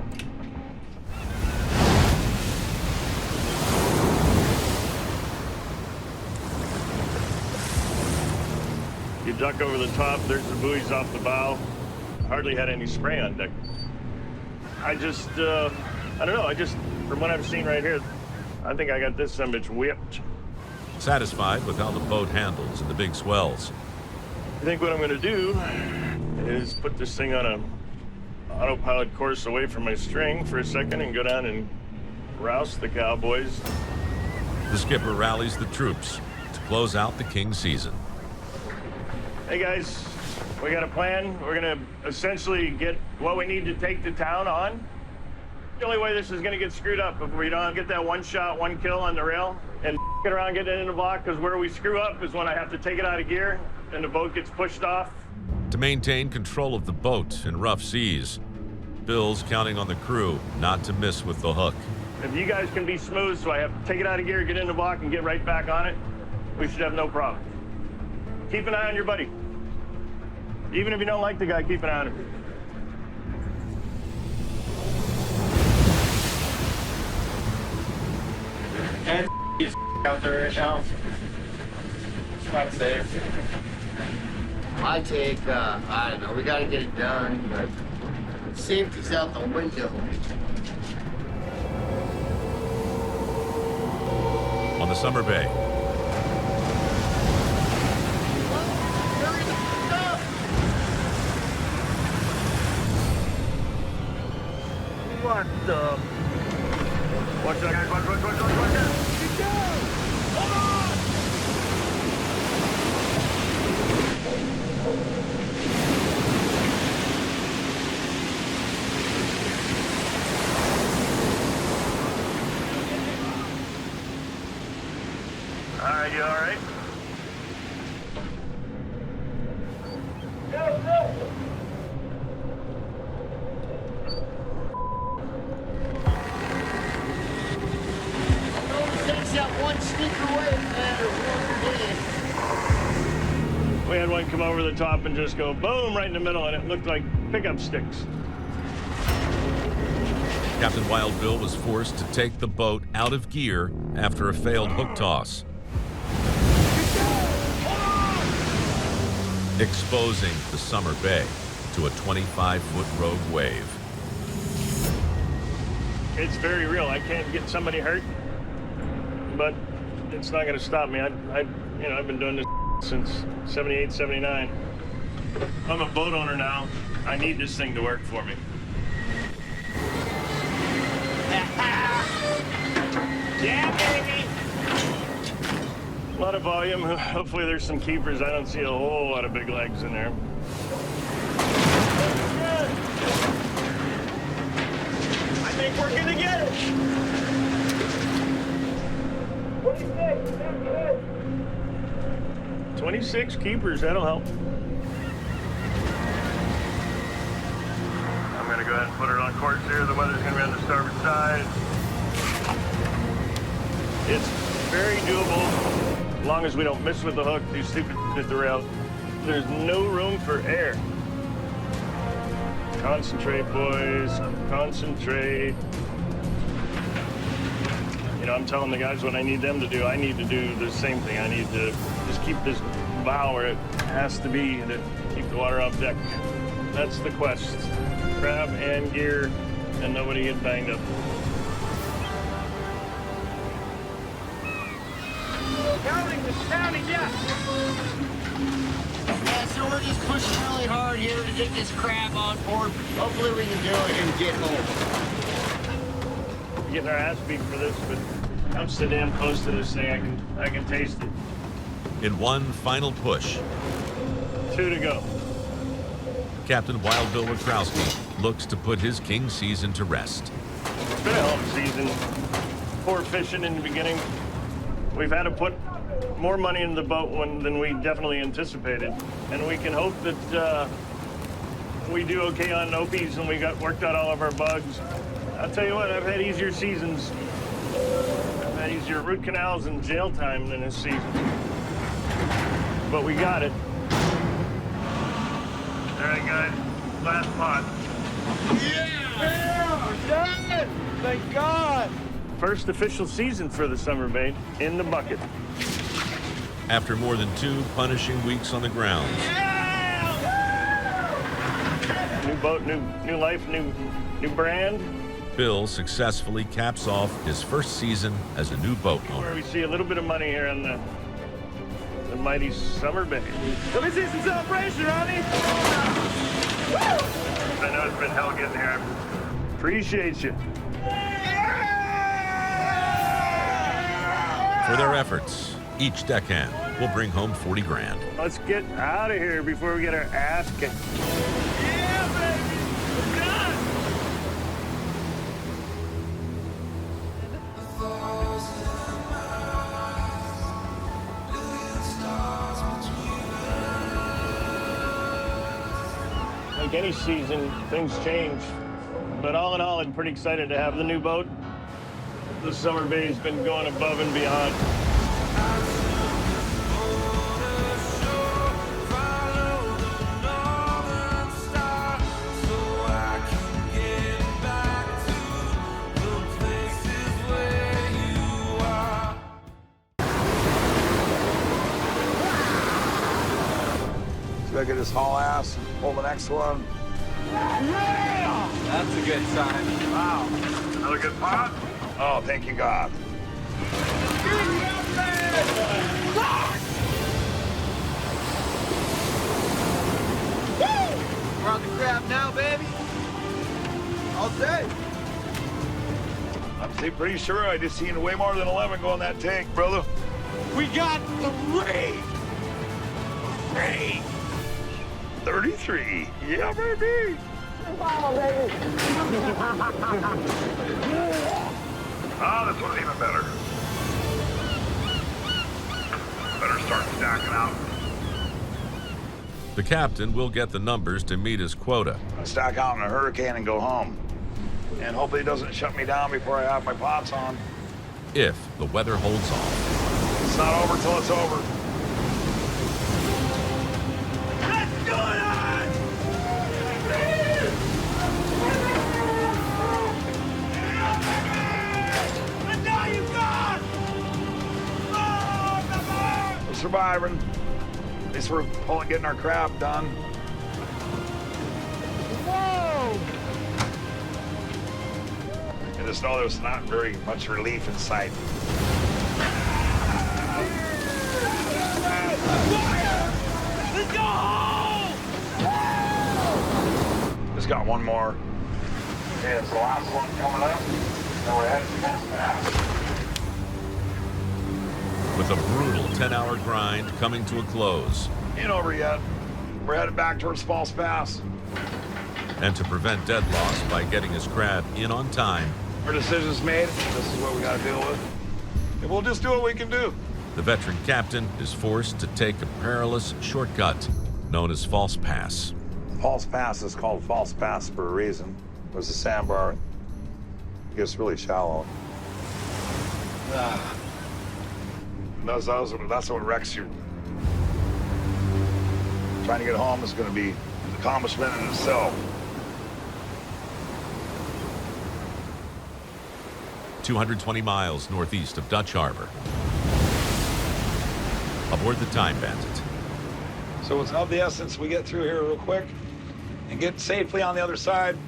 You duck over the top. There's the buoys off the bow. hardly had any spray on deck. I just, I don't know, from what I've seen right here, I think I got this sumbitch whipped. Satisfied with how the boat handles in the big swells, I think what I'm gonna do is put this thing on a autopilot course away from my string for a second and go down and rouse the cowboys. the skipper rallies the troops to close out the King season. Hey guys, we got a plan. We're gonna essentially get what we need to take the town on. The only way this is gonna get screwed up if we don't get that one shot, one kill on the rail and get around getting it in the block, because where we screw up is when I have to take it out of gear and the boat gets pushed off. To maintain control of the boat in rough seas, Bill's counting on the crew not to miss with the hook. If you guys can be smooth, so I have to take it out of gear, get in the block, and get right back on it, we should have no problem. Keep an eye on your buddy. Even if you don't like the guy, keep an eye on him. And he's out there right now. It's not safe. I take, I don't know, we gotta get it done, but safety's out the window. On the Summer Bay, What the? Watch that, guys. Watch out. Get down! Hold on! All right, you all right? We had one come over the top and just go boom right in the middle, and it looked like pickup sticks. Captain Wild Bill was forced to take the boat out of gear after a failed hook toss, exposing the Summer Bay to a 25-foot rogue wave. It's very real. I can't get somebody hurt, but it's not going to stop me. I've been doing this since 78, 79. I'm a boat owner now. I need this thing to work for me. Yeah, baby! A lot of volume. Hopefully there's some keepers. I don't see a whole lot of big legs in there. I think we're gonna get it! 26 keepers, that'll help. I'm gonna go ahead and put it on course here. The weather's gonna be on the starboard side. It's very doable, as long as we don't miss with the hook, do stupid at the rail. There's no room for air. Concentrate, boys, concentrate. You know, I'm telling the guys what I need them to do. I need to do the same thing. I need to just keep this bow where it has to be to keep the water off deck. That's the quest. Crab and gear, and nobody get banged up. Counting, yeah. Yeah, so we're just pushing really hard here to get this crab on board. Hopefully we can do it and get home. We're getting our ass beat for this, but I'm so damn close to this thing, I can taste it. In one final push, 2 to go. Captain Wild Bill Wachowski looks to put his King season to rest. It's been a hell of a season. Poor fishing in the beginning. We've had to put more money in the boat than we definitely anticipated. And we can hope that we do okay on Opies and we got worked out all of our bugs. I'll tell you what, I've had easier seasons. I've had easier root canals and jail time than this season. But we got it. All right, guys, last pot. Yeah! We're done! Thank God! First official season for the Summer Bay in the bucket. After more than 2 punishing weeks on the ground, boat, new life, new brand. Bill successfully caps off his first season as a new boat Where owner. we see a little bit of money here in the mighty Summer Bay. Let me see some celebration, Ronnie. I know it's been hell getting here. Appreciate you. For their efforts, each deckhand will bring home 40 grand. Let's get out of here before we get our ass kicked. Yeah, baby. We're done. Like any season, things change. But all in all, I'm pretty excited to have the new boat. The Summer Bay's been going above and beyond. So I get his haul ass and pull the next one. That's a good sign. Wow. Another good pot? Oh, thank you, God. We're on the crab now, baby. All day. I'm pretty sure I just seen way more than 11 go in that tank, brother. We got the raid. 33. Yeah, baby. Oh, this one's even better. Better start stacking out. The captain will get the numbers to meet his quota. Stack out in a hurricane and go home. And hopefully it doesn't shut me down before I have my pots on. If the weather holds off. It's not over till it's over. Let's do it! We're surviving. At least we're getting our crab done. Whoa! I just know there's not very much relief in sight. Let's go home! Just got one more. Okay, it's the last one coming up. Then we're heading against that. With a brutal 10-hour grind coming to a close. Ain't over yet. We're headed back towards False Pass. And to prevent dead loss by getting his crab in on time. Our decision's made. This is what we gotta deal with. And we'll just do what we can do. The veteran captain is forced to take a perilous shortcut known as False Pass. False Pass is called False Pass for a reason. There's a sandbar. It gets really shallow. That's what wrecks you. Trying to get home is going to be an accomplishment in itself. 220 miles northeast of Dutch Harbor. Aboard the Time Bandit. So it's of the essence we get through here real quick and get safely on the other side.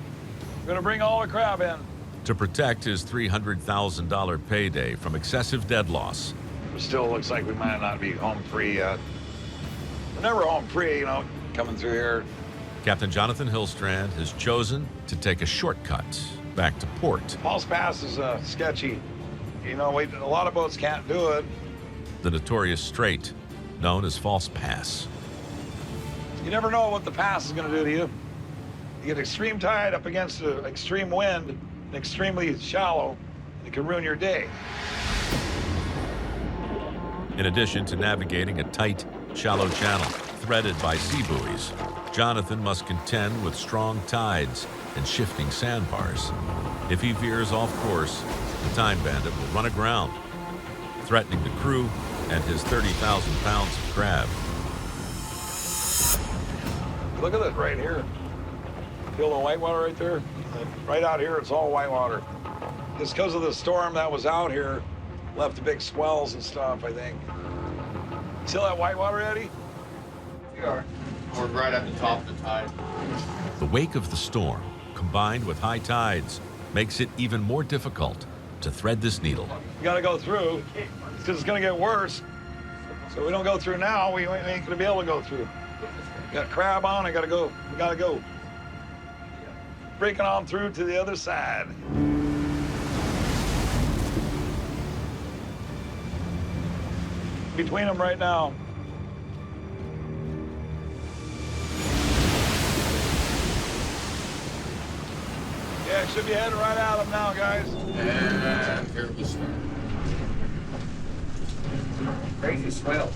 We're going to bring all the crab in. To protect his $300,000 payday from excessive dead loss. It still looks like we might not be home free yet. We're never home free, you know, coming through here. Captain Jonathan Hillstrand has chosen to take a shortcut back to port. False Pass is sketchy. You know, a lot of boats can't do it. The notorious strait, known as False Pass. You never know what the pass is going to do to you. You get extreme tide up against an extreme wind, and extremely shallow, and it can ruin your day. In addition to navigating a tight, shallow channel threaded by sea buoys, Jonathan must contend with strong tides and shifting sandbars. If he veers off course, the Time Bandit will run aground, threatening the crew and his 30,000 pounds of crab. Look at this right here. Feel the whitewater right there? Right out here, it's all whitewater. It's because of the storm that was out here, left the big swells and stuff, I think. See that whitewater, Eddie? We are. We're right at the top of the tide. The wake of the storm, combined with high tides, makes it even more difficult to thread this needle. You gotta go through, because it's gonna get worse. So we don't go through now, we ain't gonna be able to go through. Got crab on, I gotta go, we gotta go. Breaking on through to the other side. Between them right now. Yeah, should be heading right at them now, guys. And here we start. Crazy swell.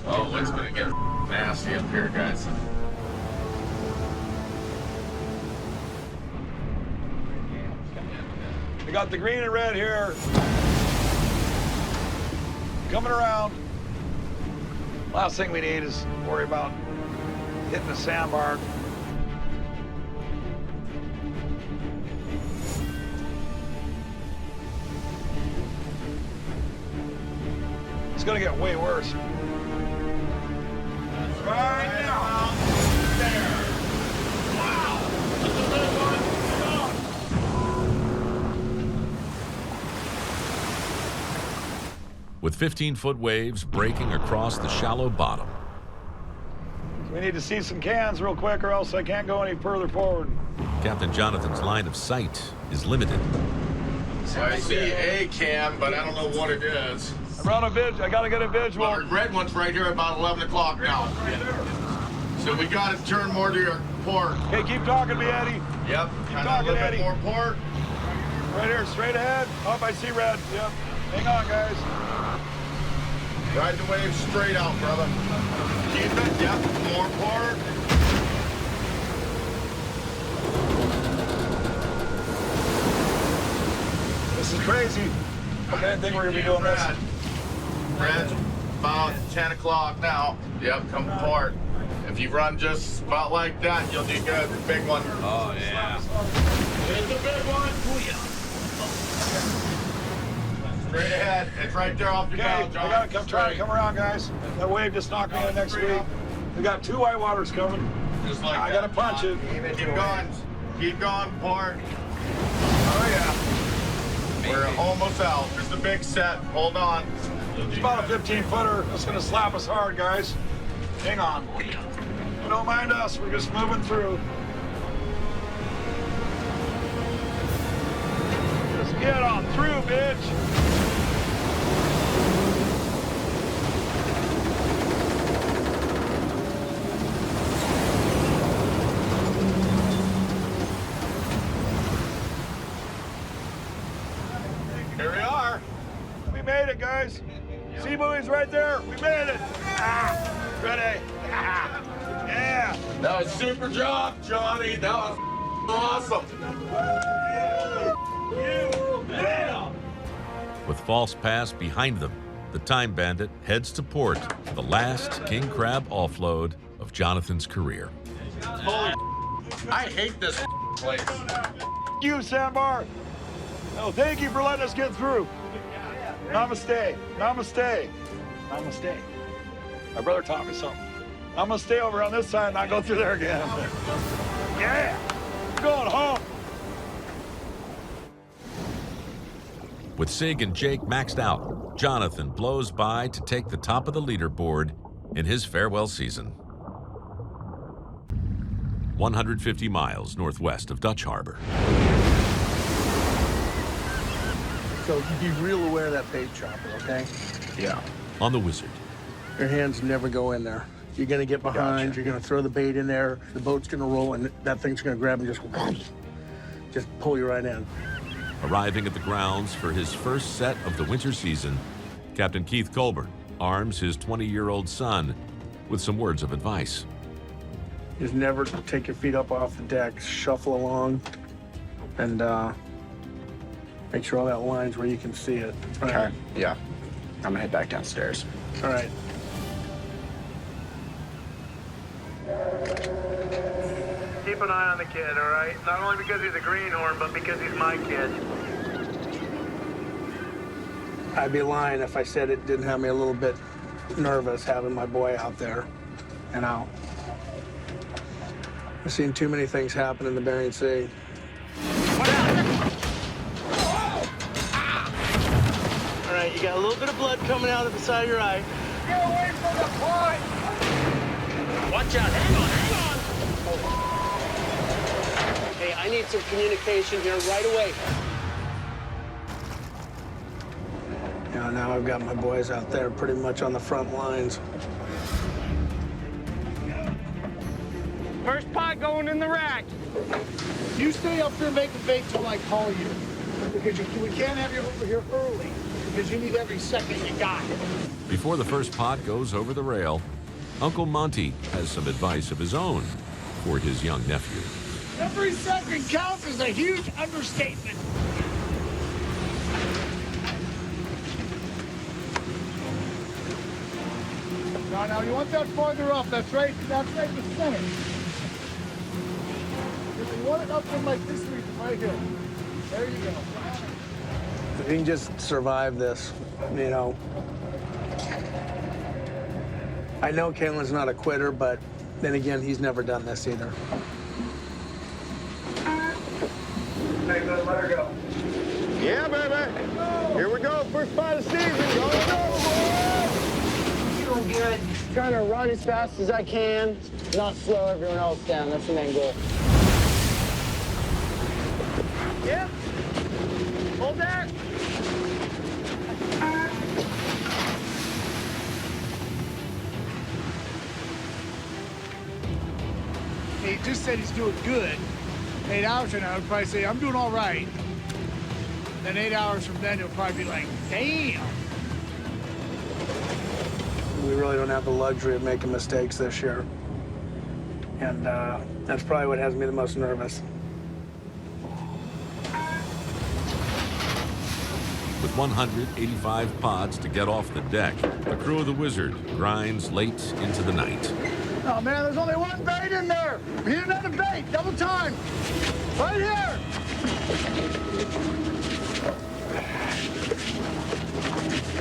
Oh, it's gonna get nasty up here, guys. We got the green and red here. Coming around. Last thing we need is worry about hitting the sandbar. It's gonna get way worse. Right now. There. Wow. With 15-foot waves breaking across the shallow bottom. We need to see some cans real quick or else I can't go any further forward. Captain Jonathan's line of sight is limited. So I see a can, but I don't know what it is. I'm on a I gotta get a visual. Our red one's right here about 11 o'clock now. So we gotta turn more to your port. Hey, keep talking to me, Eddie. Yep. Keep talking, a little Eddie. bit more port. Right here, straight ahead. Oh, I see red. Yep. Hang on, guys. Ride the wave straight out, brother. Keep it. Yep. More port. This is crazy. I didn't think we were gonna be doing this. Red's about 10 o'clock now. Yep, come apart. If you run just about like that, you'll do good. The big one. Oh, yeah. Here's the big one. Straight ahead. It's right there off your bow, John. I gotta try to come around, guys. That wave just knocked me in next week. We got 2 white waters coming. Just like I gotta punch it. Keep going. Keep going, port. Oh, yeah. We're almost out. There's the big set. Hold on. It's about a 15-footer. It's gonna slap us hard, guys. Hang on. Don't mind us. We're just moving through. Just get on through, bitch. Here we are. We made it, guys. Sea buoy's right there. We made it. Ah, ready. Yeah. That was super job, Johnny. That was awesome. Yeah. With False Pass behind them, the Time Bandit heads to port for the last king crab offload of Jonathan's career. Holy, I hate this place. You, Sandbar. No, thank you for letting us get through. Namaste. Namaste. Namaste. My brother taught me something. I'm gonna stay over on this side and not go through there again. Yeah. Going home. With Sig and Jake maxed out, Jonathan blows by to take the top of the leaderboard in his farewell season. 150 miles northwest of Dutch Harbor. So be real aware of that bait chopper, okay? Yeah. On the Wizard. Your hands never go in there. You're gonna get behind, you're gonna throw the bait in there, the boat's gonna roll, and that thing's gonna grab and just pull you right in. Arriving at the grounds for his first set of the winter season, Captain Keith Colburn arms his 20-year-old son with some words of advice. Just never take your feet up off the deck, shuffle along, and make sure all that line's where you can see it. Okay, yeah. I'm gonna head back downstairs. All right. Keep an eye on the kid, all right? Not only because he's a greenhorn, but because he's my kid. I'd be lying if I said it didn't have me a little bit nervous having my boy out there and out. I've seen too many things happen in the Bering Sea. All right, you got a little bit of blood coming out of the side of your eye. Get away from the pond! Watch out, hang on. Hey, I need some communication here right away. Yeah, now I've got my boys out there pretty much on the front lines. First pot going in the rack. You stay up there making bait till I call you. Because we can't have you over here early. Because you need every second you got. Before the first pot goes over the rail, Uncle Monty has some advice of his own for his young nephew. Every second counts is a huge understatement. Now, you want that farther up. That's right in the center. You want it up in like this region right here. There you go. If you can just survive this, you know. I know Kalen's not a quitter, but then again, he's never done this either. Hey, let her go. Yeah, baby. Here we go. First pot of season. Go, Doing good. Trying to run as fast as I can, not slow everyone else down. That's the main goal. Yep. Hold that. He just said he's doing good. 8 hours from now, he'll probably say, I'm doing all right. Then 8 hours from then, he'll probably be like, damn. We really don't have the luxury of making mistakes this year. And that's probably what has me the most nervous. With 185 pods to get off the deck, the crew of the Wizard grinds late into the night. Oh, man, there's only one bait in there. We need another bait. Double time. Right here.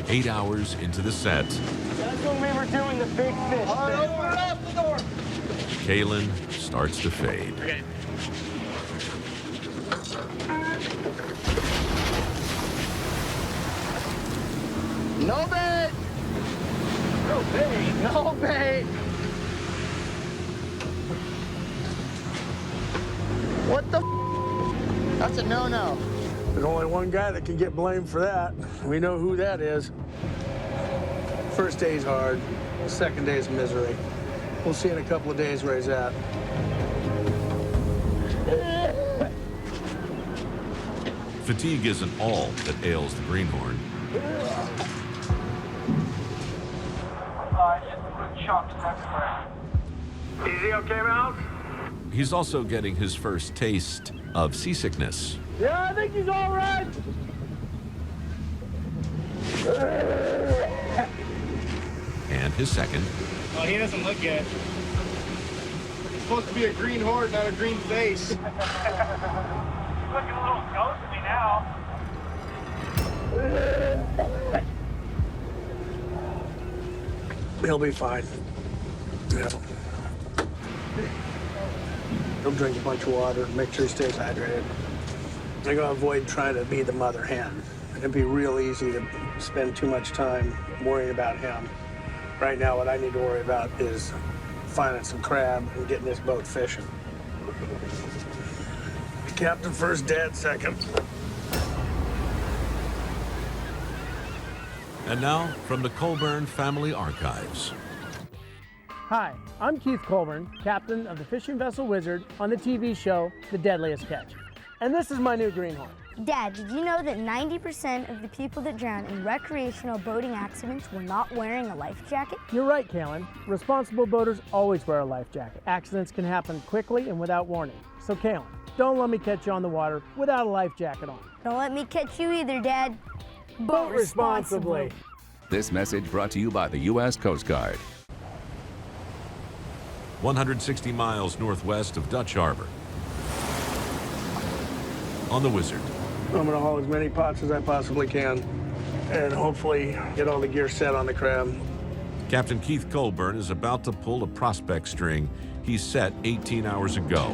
8 hours into the set, That's when we were doing the big fish. All right, open it up the door. Kalen starts to fade. Okay. No bait. No bait. No bait. What the? That's a no-no. There's only one guy that can get blamed for that. We know who that is. First day's hard. Second day's misery. We'll see in a couple of days where he's at. Fatigue isn't all that ails the Greenhorn. Easy, okay, Mouse? He's also getting his first taste of seasickness. Yeah, I think he's all right. And his second. Oh, he doesn't look good. It's supposed to be a greenhorn, not a green face. He's looking a little ghostly now. He'll be fine. Yeah. He'll drink a bunch of water, make sure he stays hydrated. I'm gonna avoid trying to be the mother hen. It'd be real easy to spend too much time worrying about him. Right now, what I need to worry about is finding some crab and getting this boat fishing. Captain first, Dad second. And now, from the Colburn Family Archives. Hi, I'm Keith Colburn, captain of the fishing vessel Wizard on the TV show The Deadliest Catch. And this is my new Greenhorn. Dad, did you know that 90% of the people that drown in recreational boating accidents were not wearing a life jacket? You're right, Kalen. Responsible boaters always wear a life jacket. Accidents can happen quickly and without warning. So Kalen, don't let me catch you on the water without a life jacket on. Don't let me catch you either, Dad. Boat responsibly. This message brought to you by the U.S. Coast Guard. 160 miles northwest of Dutch Harbor. On the Wizard. I'm gonna haul as many pots as I possibly can and hopefully get all the gear set on the crab. Captain Keith Colburn is about to pull a prospect string he set 18 hours ago,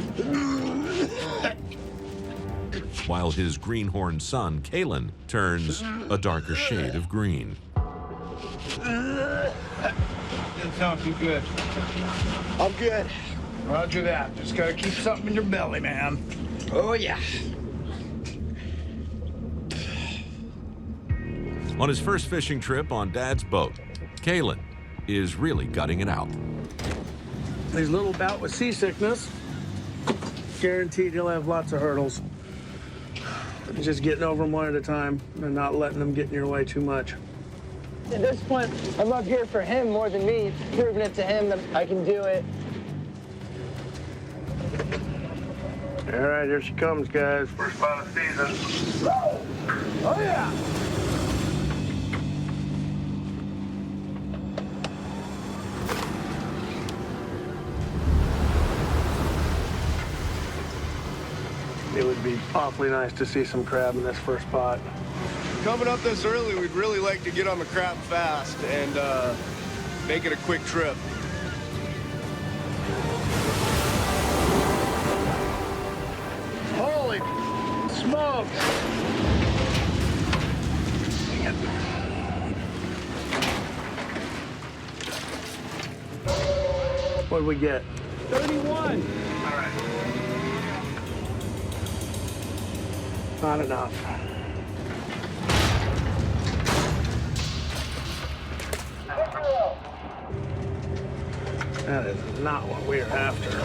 while his Greenhorn son, Kalen, turns a darker shade of green. Doesn't sound too good. I'm good. Roger that. Just gotta keep something in your belly, man. Oh, yeah. On his first fishing trip on Dad's boat, Kalen is really gutting it out. He's a little bout with seasickness. Guaranteed he'll have lots of hurdles. Just getting over them one at a time and not letting them get in your way too much. At this point, I'm up here for him more than me, proving it to him that I can do it. All right, here she comes, guys. First spot of the season. Oh, yeah. It would be awfully nice to see some crab in this first spot. Coming up this early, we'd really like to get on the crab fast and make it a quick trip. Holy smokes! What'd we get? 31. All right. Not enough. That is not what we're after.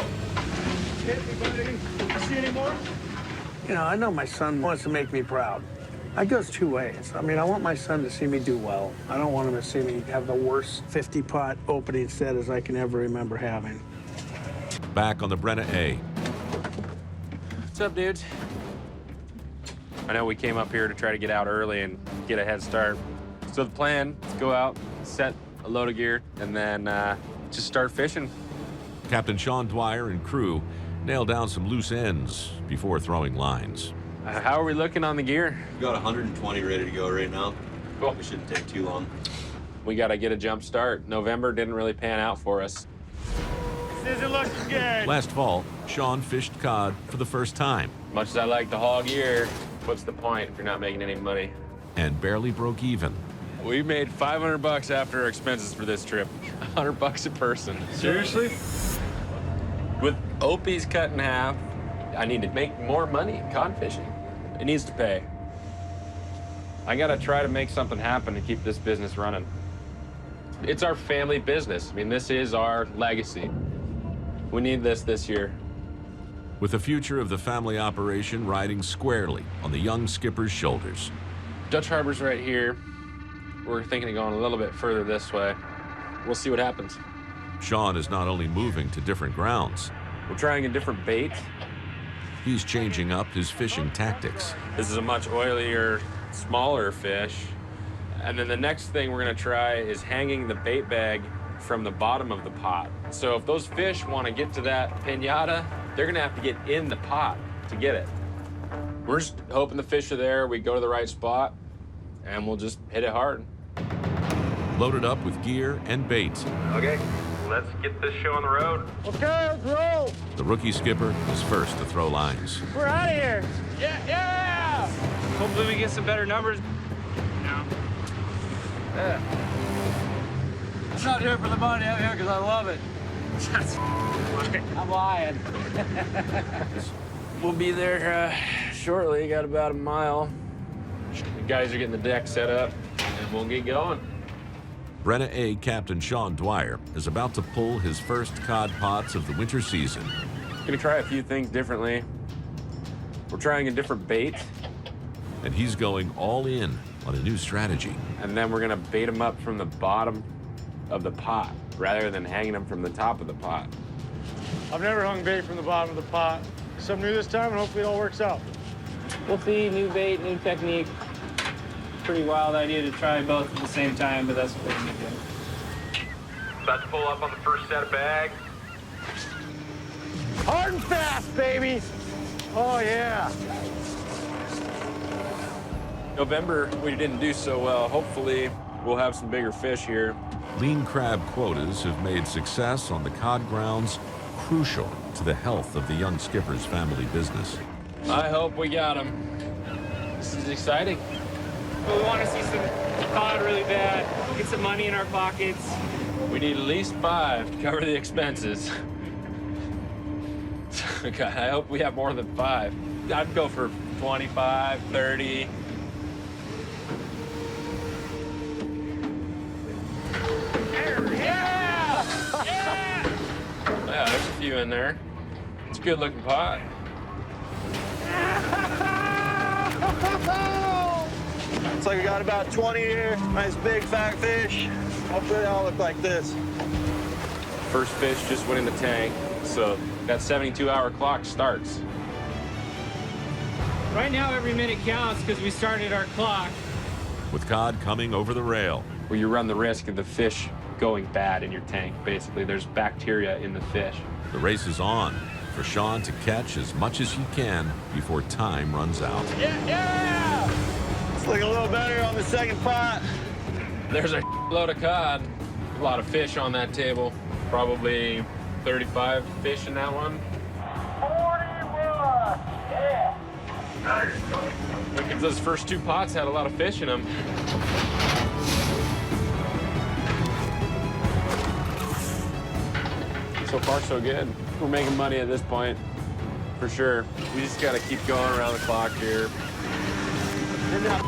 Anybody see any more? You know, I know my son wants to make me proud. That goes two ways. I mean, I want my son to see me do well. I don't want him to see me have the worst 50-pot opening set as I can ever remember having. Back on the Brena A, What's up, dudes? I know we came up here to try to get out early and get a head start. So the plan is go out, set a load of gear, and then just start fishing. Captain Sean Dwyer and crew nail down some loose ends before throwing lines. How are we looking on the gear? We've got 120 ready to go right now. Cool. We shouldn't take too long. We got to get a jump start. November didn't really pan out for us. This isn't looking good. Last fall, Sean fished cod for the first time. Much as I like to haul gear, what's the point if you're not making any money? And barely broke even. We made $500 after our expenses for this trip. $100 a person. Seriously? With Opie's cut in half, I need to make more money cod fishing. It needs to pay. I gotta try to make something happen to keep this business running. It's our family business. I mean, this is our legacy. We need this year. With the future of the family operation riding squarely on the young skipper's shoulders. Dutch Harbor's right here. We're thinking of going a little bit further this way. We'll see what happens. Sean is not only moving to different grounds. We're trying a different bait. He's changing up his fishing tactics. This is a much oilier, smaller fish. And then the next thing we're gonna try is hanging the bait bag from the bottom of the pot. So if those fish wanna get to that piñata, they're gonna have to get in the pot to get it. We're just hoping the fish are there, we go to the right spot, and we'll just hit it hard. Loaded up with gear and bait. Okay, let's get this show on the road. Okay, let's roll. The rookie skipper is first to throw lines. We're out of here. Yeah. Hopefully we get some better numbers. No. Yeah. I'm not here for the money. I'm here because I love it. I'm lying. We'll be there shortly. Got about a mile. The guys are getting the deck set up, and we'll get going. Brena A Captain Sean Dwyer is about to pull his first cod pots of the winter season. Gonna try a few things differently. We're trying a different bait. And he's going all in on a new strategy. And then we're gonna bait them up from the bottom of the pot, rather than hanging them from the top of the pot. I've never hung bait from the bottom of the pot. Something new this time, and hopefully it all works out. We'll see, new bait, new technique. Pretty wild idea to try both at the same time, but that's what we're gonna do. About to pull up on the first set of bag. Hard and fast, baby. Oh, yeah. November, we didn't do so well. Hopefully, we'll have some bigger fish here. Lean crab quotas have made success on the cod grounds crucial to the health of the young skipper's family business. I hope we got them. This is exciting. But we want to see some cod really bad, get some money in our pockets. We need at least 5 to cover the expenses. Okay, I hope we have more than 5. I'd go for 25, 30. Yeah! Yeah, there's a few in there. It's a good looking pot. Looks like we got about 20 here. Nice big fat fish. Hopefully they all look like this. First fish just went in the tank, so that 72-hour clock starts. Right now, every minute counts because we started our clock. With cod coming over the rail. Well, you run the risk of the fish going bad in your tank, basically. There's bacteria in the fish. The race is on for Sean to catch as much as he can before time runs out. Yeah! It's looking a little better on the second pot. There's a load of cod. A lot of fish on that table. Probably 35 fish in that one. 41! Yeah! Look at those first 2 pots had a lot of fish in them. So far, so good. We're making money at this point, for sure. We just gotta keep going around the clock here. And that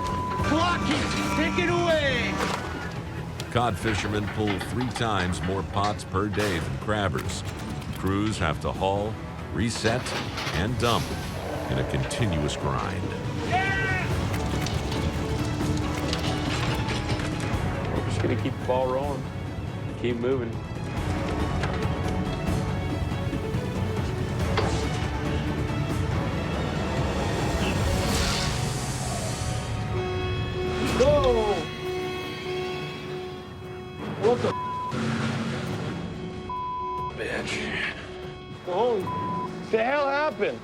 clock keeps ticking away! Cod fishermen pull 3 times more pots per day than crabbers. Crews have to haul, reset, and dump in a continuous grind. We're just gonna keep the ball rolling, keep moving. Whoa! What the bitch? Oh, the hell happened?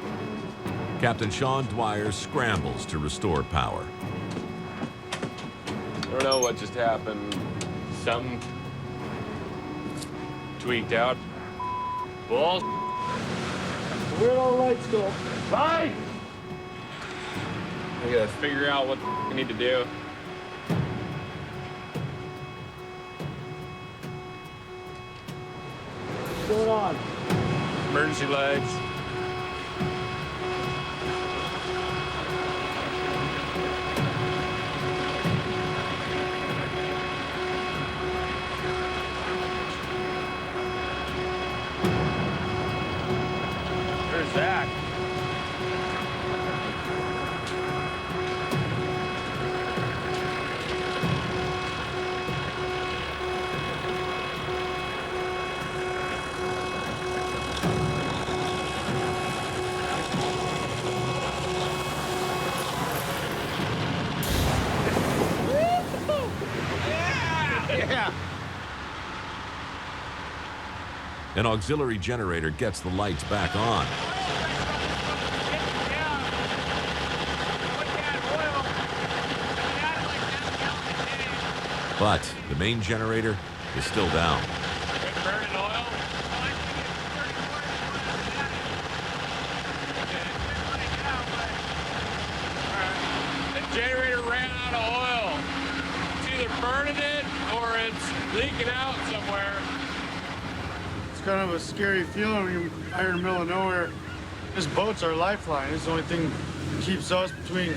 Captain Sean Dwyer scrambles to restore power. I don't know what just happened. Something tweaked out. Balls. Where'd all the lights go? Bye! We gotta figure out what we need to do. What's going on? Emergency legs. Where's Zach? Yeah! An auxiliary generator gets the lights back on. But the main generator is still down. Burning oil? The generator ran out of oil. It's either burning it or it's leaking out somewhere. It's kind of a scary feeling when you're out in the middle of nowhere. This boat's our lifeline. It's the only thing that keeps us between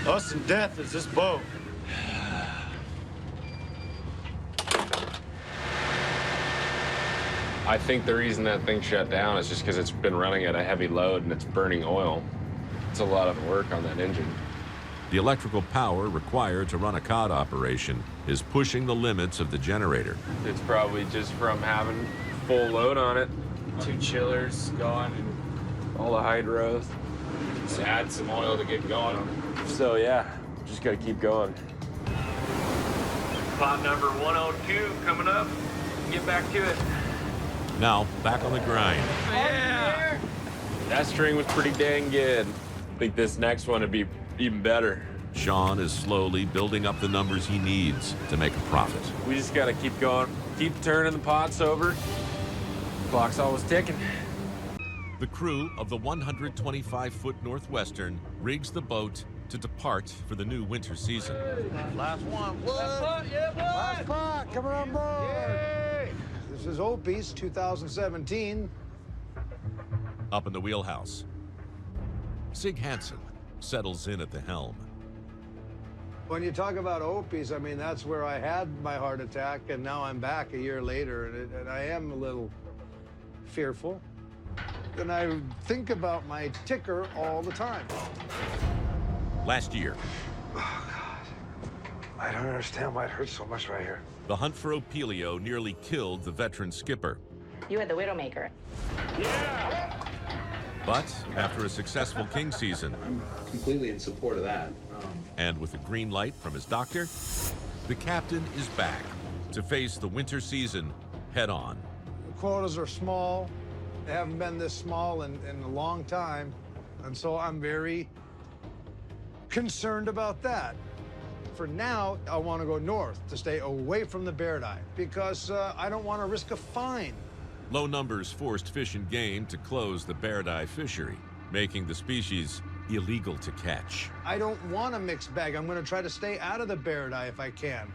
us and death is this boat. I think the reason that thing shut down is just because it's been running at a heavy load and it's burning oil. It's a lot of work on that engine. The electrical power required to run a cod operation is pushing the limits of the generator. It's probably just from having full load on it. 2 chillers going and all the hydros. Just add some oil to get going. So yeah, just gotta keep going. Pot number 102 coming up. Get back to it. Now, back on the grind. Yeah! That string was pretty dang good. I think this next one would be even better. Sean is slowly building up the numbers he needs to make a profit. We just gotta keep going, keep turning the pots over. Clock's always ticking. The crew of the 125-foot Northwestern rigs the boat to depart for the new winter season. Last one. Last spot, yeah, boy. Last spot, coming on board. Yay. This is Opie's 2017. Up in the wheelhouse, Sig Hansen settles in at the helm. When you talk about Opie's, I mean, that's where I had my heart attack, and now I'm back a year later, and I am a little fearful. And I think about my ticker all the time. Last year, Oh, God. I don't understand why it hurts so much right here. the hunt for Opilio nearly killed the veteran skipper. You had the Widowmaker. But after a successful king season, I'm completely in support of that. and with a green light from his doctor, the captain is back to face the winter season head on. The quotas are small. They haven't been this small in a long time. And so I'm very concerned about that. For now, I want to go north to stay away from the bear dive because I don't want to risk a fine. Low numbers forced Fish and Game to close the bear dive fishery, making the species illegal to catch. I don't want a mixed bag. I'm going to try to stay out of the bear dive if I can.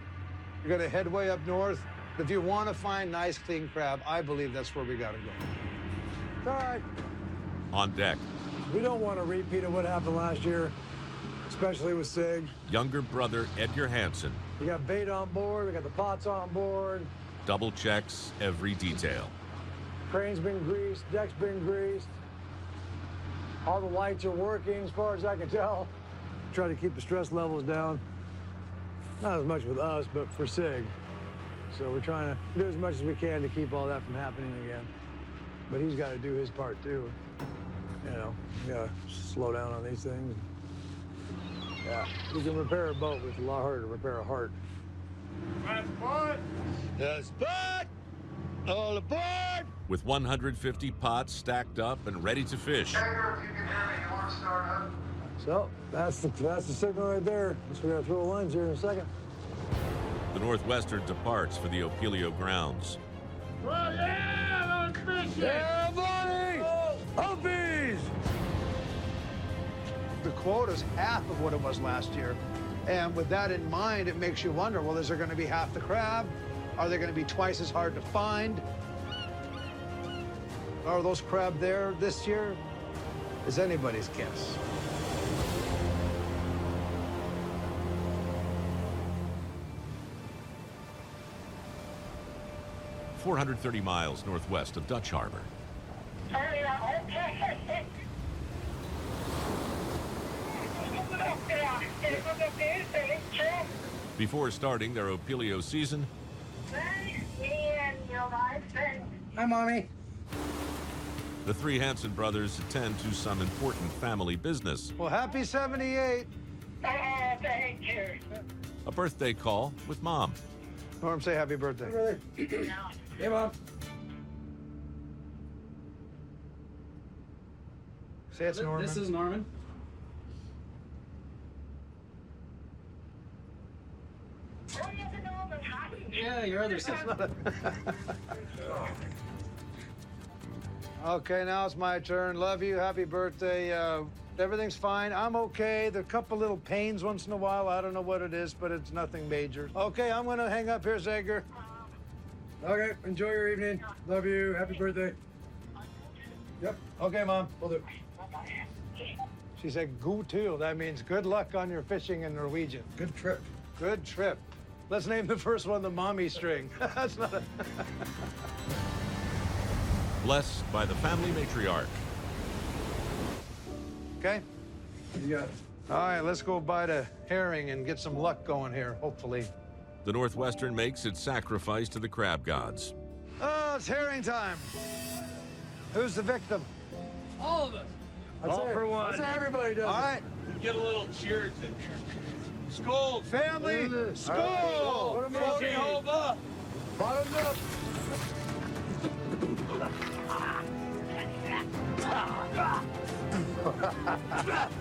You're going to head way up north. If you want to find nice, clean crab, I believe that's where we got to go. All right. On deck, We don't want a repeat of what happened last year, especially with Sig. younger brother Edgar Hansen We got bait on board, we got the pots on board, double checks every detail. crane's been greased, deck's been greased. All the lights are working as far as I can tell. Try to keep the stress levels down. Not as much with us, but for Sig. So we're trying to do as much as we can to keep all that from happening again. But he's got to do his part too. You know, you got to slow down on these things. Yeah, you can repair a boat, but it's a lot harder to repair a heart. Last spot. Last spot. All aboard. With 150 pots stacked up and ready to fish, So that's the signal right there. So we're gonna throw a lens here in a second. the Northwestern departs for the Opilio grounds. Well, yeah, those fishes. Yeah, buddy! Opie's! The quota's half of what it was last year. And with that in mind, it makes you wonder, well, is there going to be half the crab? Are they going to be twice as hard to find? Are those crab there this year? Is anybody's guess. .430 miles northwest of Dutch Harbor. Before starting their Opilio season, Hi, Mommy. the three Hansen brothers attend to some important family business. Well, happy 78. Thank you. A birthday call with Mom. Norm, say happy birthday. Hey, Mom. Say it's Norman. This is Norman. Yeah, your other sister. Okay, now it's my turn. Love you. Happy birthday. Everything's fine. I'm okay. There are a couple little pains once in a while. I don't know what it is, but it's nothing major. Okay, I'm going to hang up here, Edgar. Okay, enjoy your evening. Love you. Happy birthday. Yep. Okay, Mom. Will do. She said, "God tur." That means good luck on your fishing in Norwegian. Good trip. Good trip. Let's name the first one the mommy string. That's not a... Blessed by the family matriarch. Okay? You got it. All right, let's go bite a herring and get some luck going here, hopefully. The Northwestern makes its sacrifice to the crab gods. Oh, it's herring time. Who's the victim? All of us. All for one. That's how everybody does. All right. Get a little cheers in here. Skull. Family, skull. Put 'em in. Okay, hold up. Bottoms up.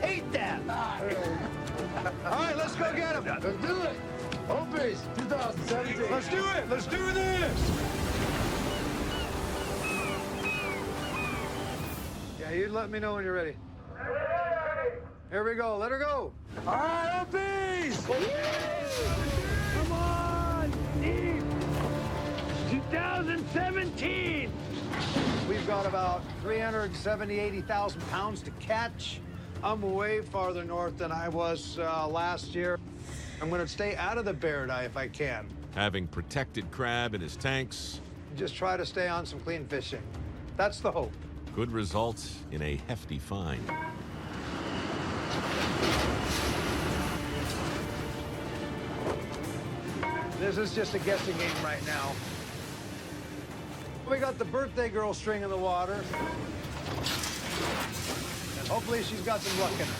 Hate that. All right, let's go get him. Let's do it. Opie's 2017. Let's do it. Let's do this. Yeah, you let me know when you're ready. Here we go. Let her go. All right, Opie's. Come on, Steve. 2017. We've got about 80,000 pounds to catch. I'm way farther north than I was last year. I'm gonna stay out of the bear eye if I can. Having protected crab in his tanks, Just try to stay on some clean fishing. That's the hope. could result in a hefty fine. This is just a guessing game right now. We got the birthday girl string in the water. And hopefully she's got some luck in her.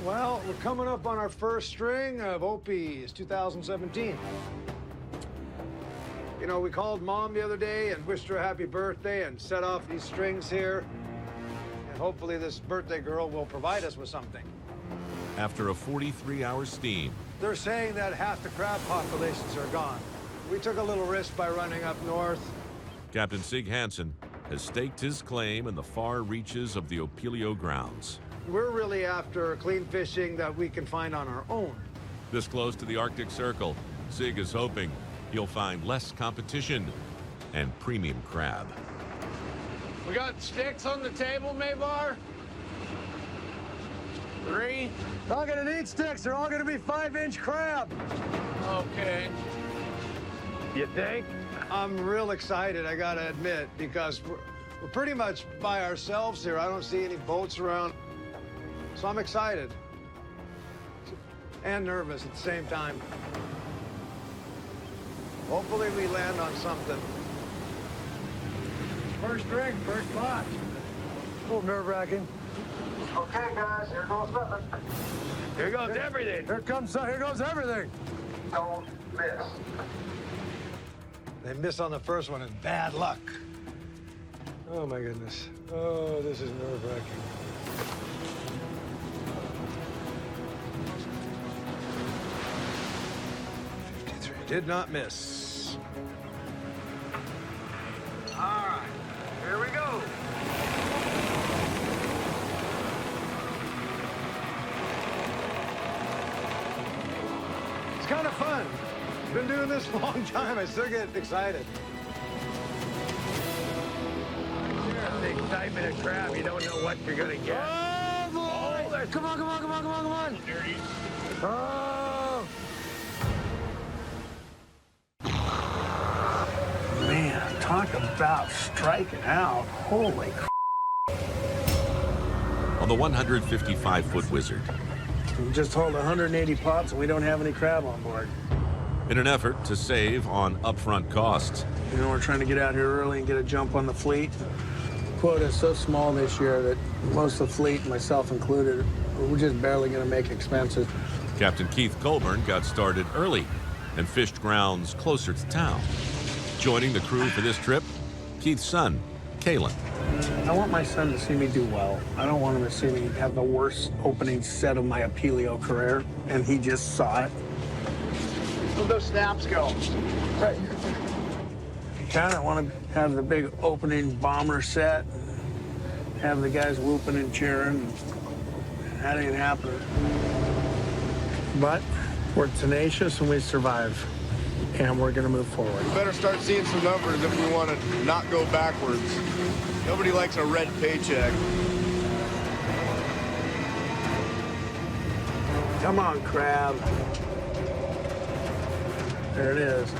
Well, we're coming up on our first string of Opie's 2017. You know, we called Mom the other day and wished her a happy birthday and set off these strings here. And hopefully this birthday girl will provide us with something. After a 43-hour steam, They're saying that half the crab populations are gone. We took a little risk by running up north. Captain Sig Hansen has staked his claim in the far reaches of the Opilio grounds. We're really after clean fishing that we can find on our own. This close to the Arctic Circle, Sig is hoping he'll find less competition and premium crab. We got sticks on the table, Maybar? 3? Not gonna need sticks. They're all gonna be 5-inch crab. Okay. You think? I'm real excited, I gotta admit, because we're pretty much by ourselves here. I don't see any boats around. So I'm excited. And nervous at the same time. Hopefully we land on something. First string, first spot. A little nerve-wracking. Okay, guys, here goes nothing. Here goes everything. Here goes everything. Don't miss. They miss on the first one is bad luck. Oh my goodness. Oh, this is nerve-wracking. Did not miss. All right, here we go. It's kind of fun. Been doing this a long time. I still get excited. The excitement of crab, you don't know what you're gonna get. Oh, boy! Come on, come on, come on, come on, come on! Oh! Man, talk about striking out. Holy On the 155-foot Wizard, We just hauled 180 pots and we don't have any crab on board. in an effort to save on upfront costs, You know, we're trying to get out here early and get a jump on the fleet. Quota is so small this year that most of the fleet, myself included, we're just barely going to make expenses. Captain Keith Colburn got started early and fished grounds closer to town. Joining the crew for this trip, Keith's son, Kalen. I want my son to see me do well. I don't want him to see me have the worst opening set of my Opilio career, and he just saw it. Where'd those snaps go? Right here. Kind of want to have the big opening bomber set, have the guys whooping and cheering. That ain't happening. But we're tenacious and we survive, and we're going to move forward. We better start seeing some numbers if we want to not go backwards. Nobody likes a red paycheck. Come on, crab. There it is.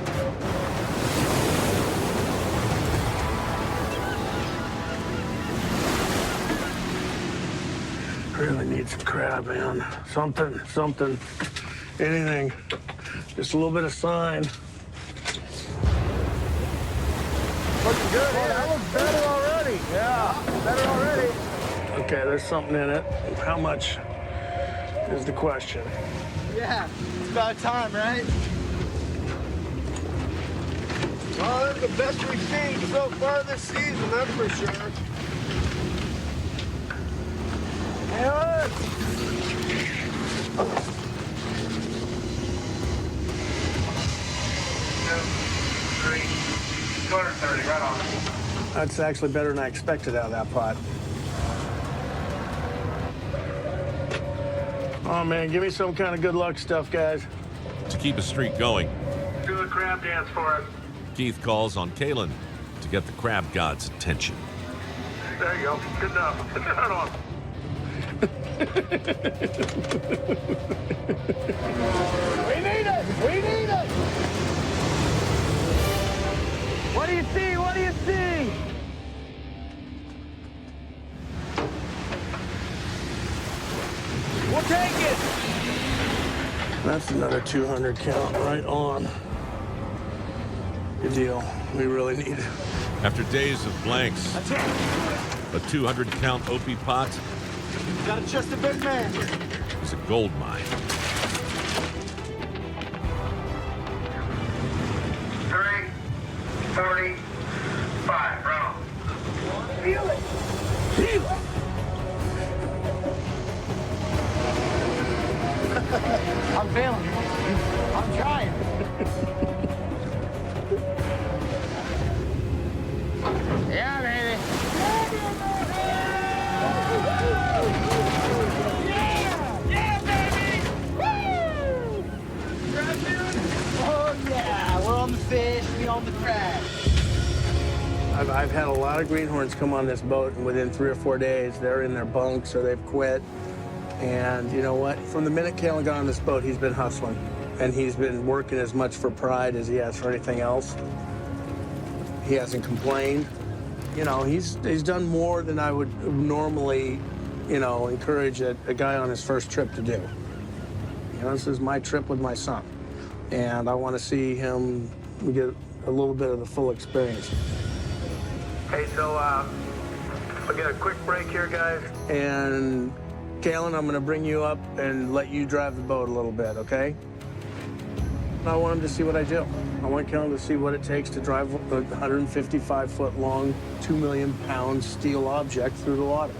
Really need some crab, man. Something, anything. Just a little bit of sign. Looking good here. That looks better already. Yeah, better already. Okay, there's something in it. How much is the question? Yeah, it's about time, right? Well, that's the best we've seen so far this season, that's for sure. Taylor! 230, right on. That's actually better than I expected out of that pot. Oh man, give me some kind of good luck stuff, guys. To keep a streak going, Do a crab dance for us. Keith calls on Kalen to get the crab god's attention. There you go. Good enough. Put your head on. We need it! We need it! What do you see? What do you see? We'll take it! That's another 200 count right on. Good deal. We really need it. After days of blanks, a 200 count OP pot Got a chest of big man. is a gold mine. 3:45, right on. Feel it! Feel it! I'm failing. I'm trying. Yeah, baby. Yeah, baby. Woo! Oh yeah, we're on the fish, we on the crab. I've had a lot of greenhorns come on this boat, and within 3 or 4 days, they're in their bunks or they've quit. And you know what? From the minute Kalen got on this boat, he's been hustling. And he's been working as much for pride as he has for anything else. He hasn't complained. You know, he's done more than I would normally, you know, encourage a guy on his first trip to do. You know, this is my trip with my son. And I want to see him get a little bit of the full experience. Hey, so we'll get a quick break here, guys. And Kalen, I'm going to bring you up and let you drive the boat a little bit, okay? I want him to see what I do. I want Kalen to see what it takes to drive a 155-foot long, 2 million pound steel object through the water.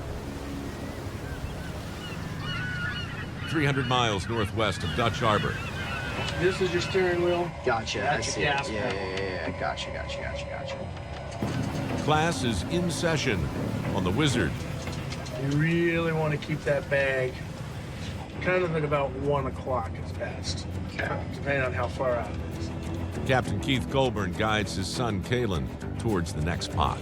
300 miles northwest of Dutch Harbor. This is your steering wheel. Gotcha. I see it. gas Yeah. Gotcha. Class is in session on the Wizard. You really want to keep that bag kind of at about 1 o'clock is best, depending on how far out it is. Captain Keith Colburn guides his son Kalen towards the next pot.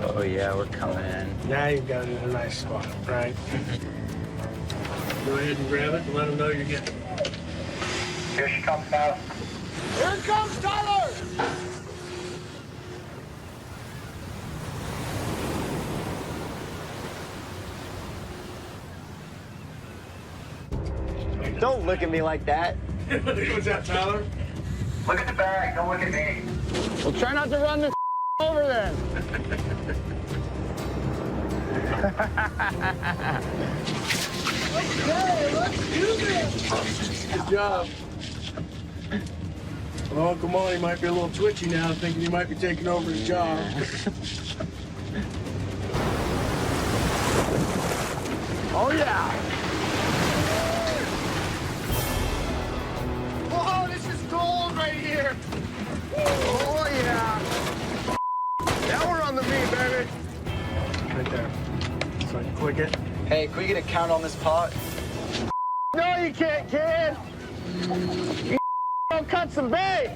Oh yeah, we're coming in. Now you've got it in a nice spot, right? Go ahead and grab it and let them know you're getting it. Here she comes, Tyler. Here comes Tyler! Don't look at me like that. What's that, Tyler? Look at the bag. Don't look at me. Well, try not to run this over then. Okay, let's do this. Good job. Well, Uncle Monty might be a little twitchy now, thinking you might be taking over his job. Oh, yeah. Whoa, this is gold right here. Oh, yeah. Now we're on the meat, baby. Right there. So I can click it. Hey, can we get a count on this pot? No, you can't, kid. You don't cut some bait.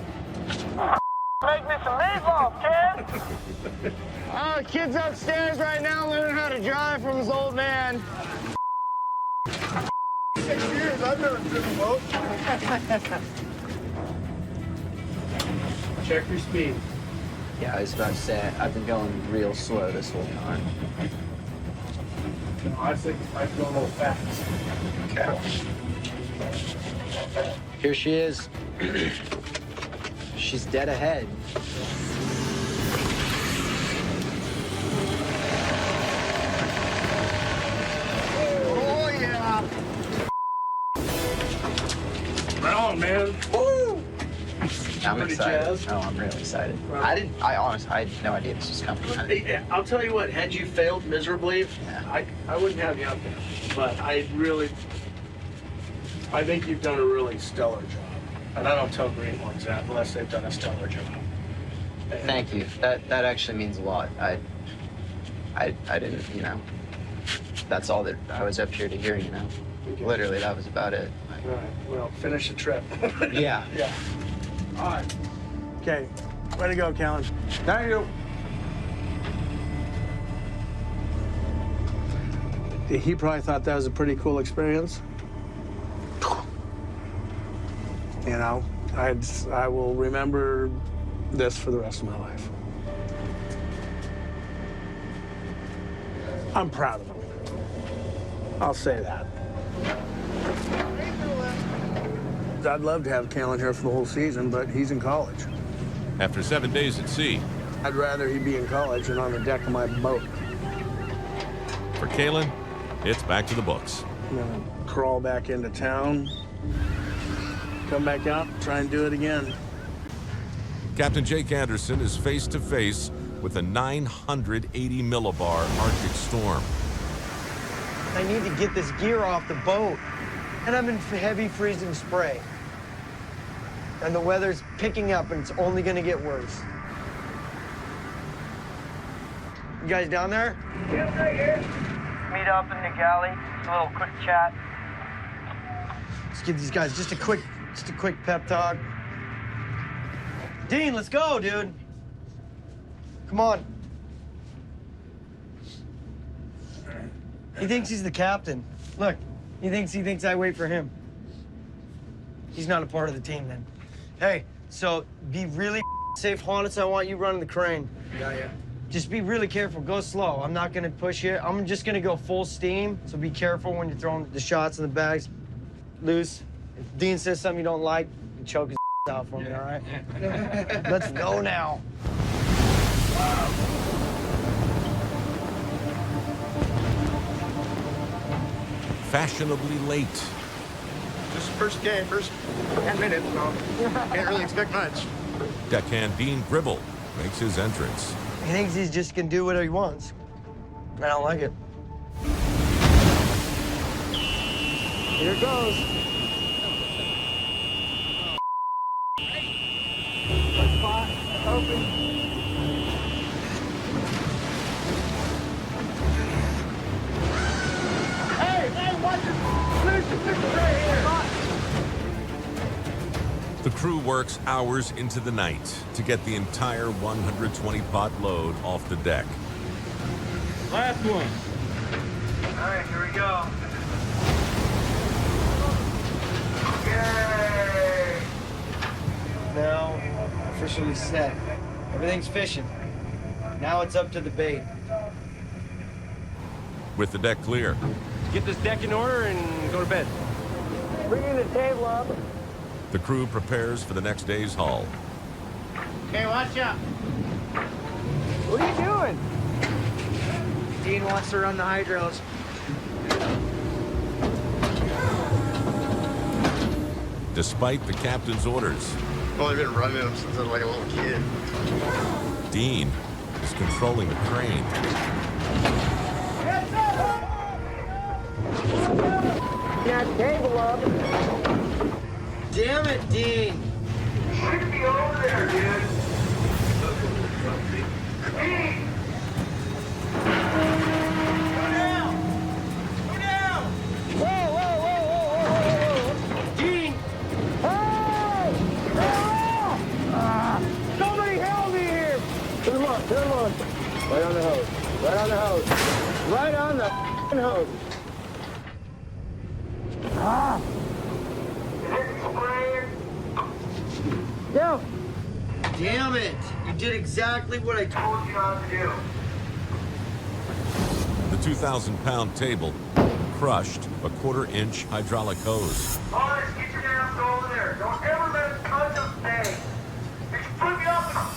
Make me some meatloaf, kid. Oh, the kid's upstairs right now learning how to drive from his old man. 6 years, I've never driven a boat. Check your speed. Yeah, I was about to say, I've been going real slow this whole time. No, I think I'd go a little fast. Okay. Here she is. She's dead ahead. Oh, yeah. Right on, man. Woo! I'm Pretty excited. jazzed. Oh, I'm really excited. Right. I honestly had no idea this was coming. Hey, I'll tell you what, had you failed miserably, I wouldn't have you out there. but I think you've done a really stellar job. And I don't tell Greenhorns that unless they've done a stellar job. Thank you. That actually means a lot. I didn't, you know, that's all that I was up here to hear, you know. Okay. Literally, that was about it. All right, well, finish the trip. Yeah. Yeah. All right. Okay, way to go, Callan. Thank you. He probably thought that was a pretty cool experience. You know, I will remember this for the rest of my life. I'm proud of him. I'll say that. I'd love to have Callan here for the whole season, but he's in college. After 7 days at sea, I'd rather he be in college than on the deck of my boat. for Callan, it's back to the books. I'm gonna crawl back into town, come back out, try and do it again. Captain Jake Anderson is face to face with a 980 millibar Arctic storm. I need to get this gear off the boat. And I'm in heavy freezing spray. And the weather's picking up and it's only gonna get worse. You guys down there? Yep, right here. Meet up in the galley, just a little quick chat. Let's give these guys just a quick pep talk. Dean, let's go, dude. Come on. He thinks he's the captain. Look, he thinks I wait for him. He's not a part of the team then. Hey, so be really safe, Honus. I want you running the crane. Got ya. Just be really careful. Go slow. I'm not gonna push you. I'm just gonna go full steam. So be careful when you're throwing the shots in the bags. Loose. If Dean says something you don't like, you choke his out for me, all right? Let's go now. Fashionably late. Just first game, first 10 minutes, so can't really expect much. Deckhand Dean Gribble makes his entrance. He thinks he's just gonna do whatever he wants. I don't like it. Here it goes. Open. The crew works hours into the night to get the entire 120-pot load off the deck. Last one. All right, here we go. Yay! Now, officially set. Everything's fishing. Now it's up to the bait. With the deck clear, Get this deck in order and go to bed. Bring the table up. the crew prepares for the next day's haul. Okay, watch out. What are you doing? Dean wants to run the hydros. Despite the captain's orders, I've only been running them since I was like a little kid. Dean is controlling the crane. That table up. Damn it, Dean. Should be over there, dude. Dean! Go down! Go down! Whoa. Dean! Hey! Somebody help me here! Turn him on. Right on the hose. Right on the hose. Right on the hose. Ah! Yeah. Damn it! You did exactly what I told you not to do. The 2,000-pound table crushed a quarter-inch hydraulic hose. Honest, get your damn over there. Don't ever let us touch us today. You should put me up.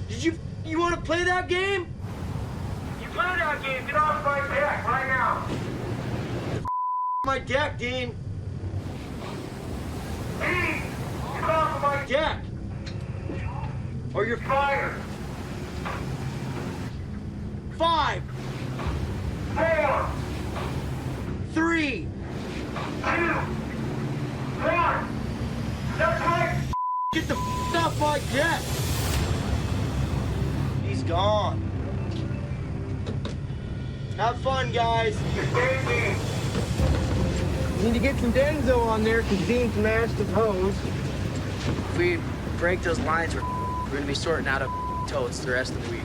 Did you want to play that game? You play that game. Get off my deck right now. My deck, Dean. Dean, get off of my Deck. Or you're fired. 5, 4, 3, 2, 1. That's right. Get the off my jet. He's gone. Have fun, guys. Need to get some Denzo on there because Dean's mashed his hose. If we break those lines, we're gonna be sorting out of totes the rest of the week.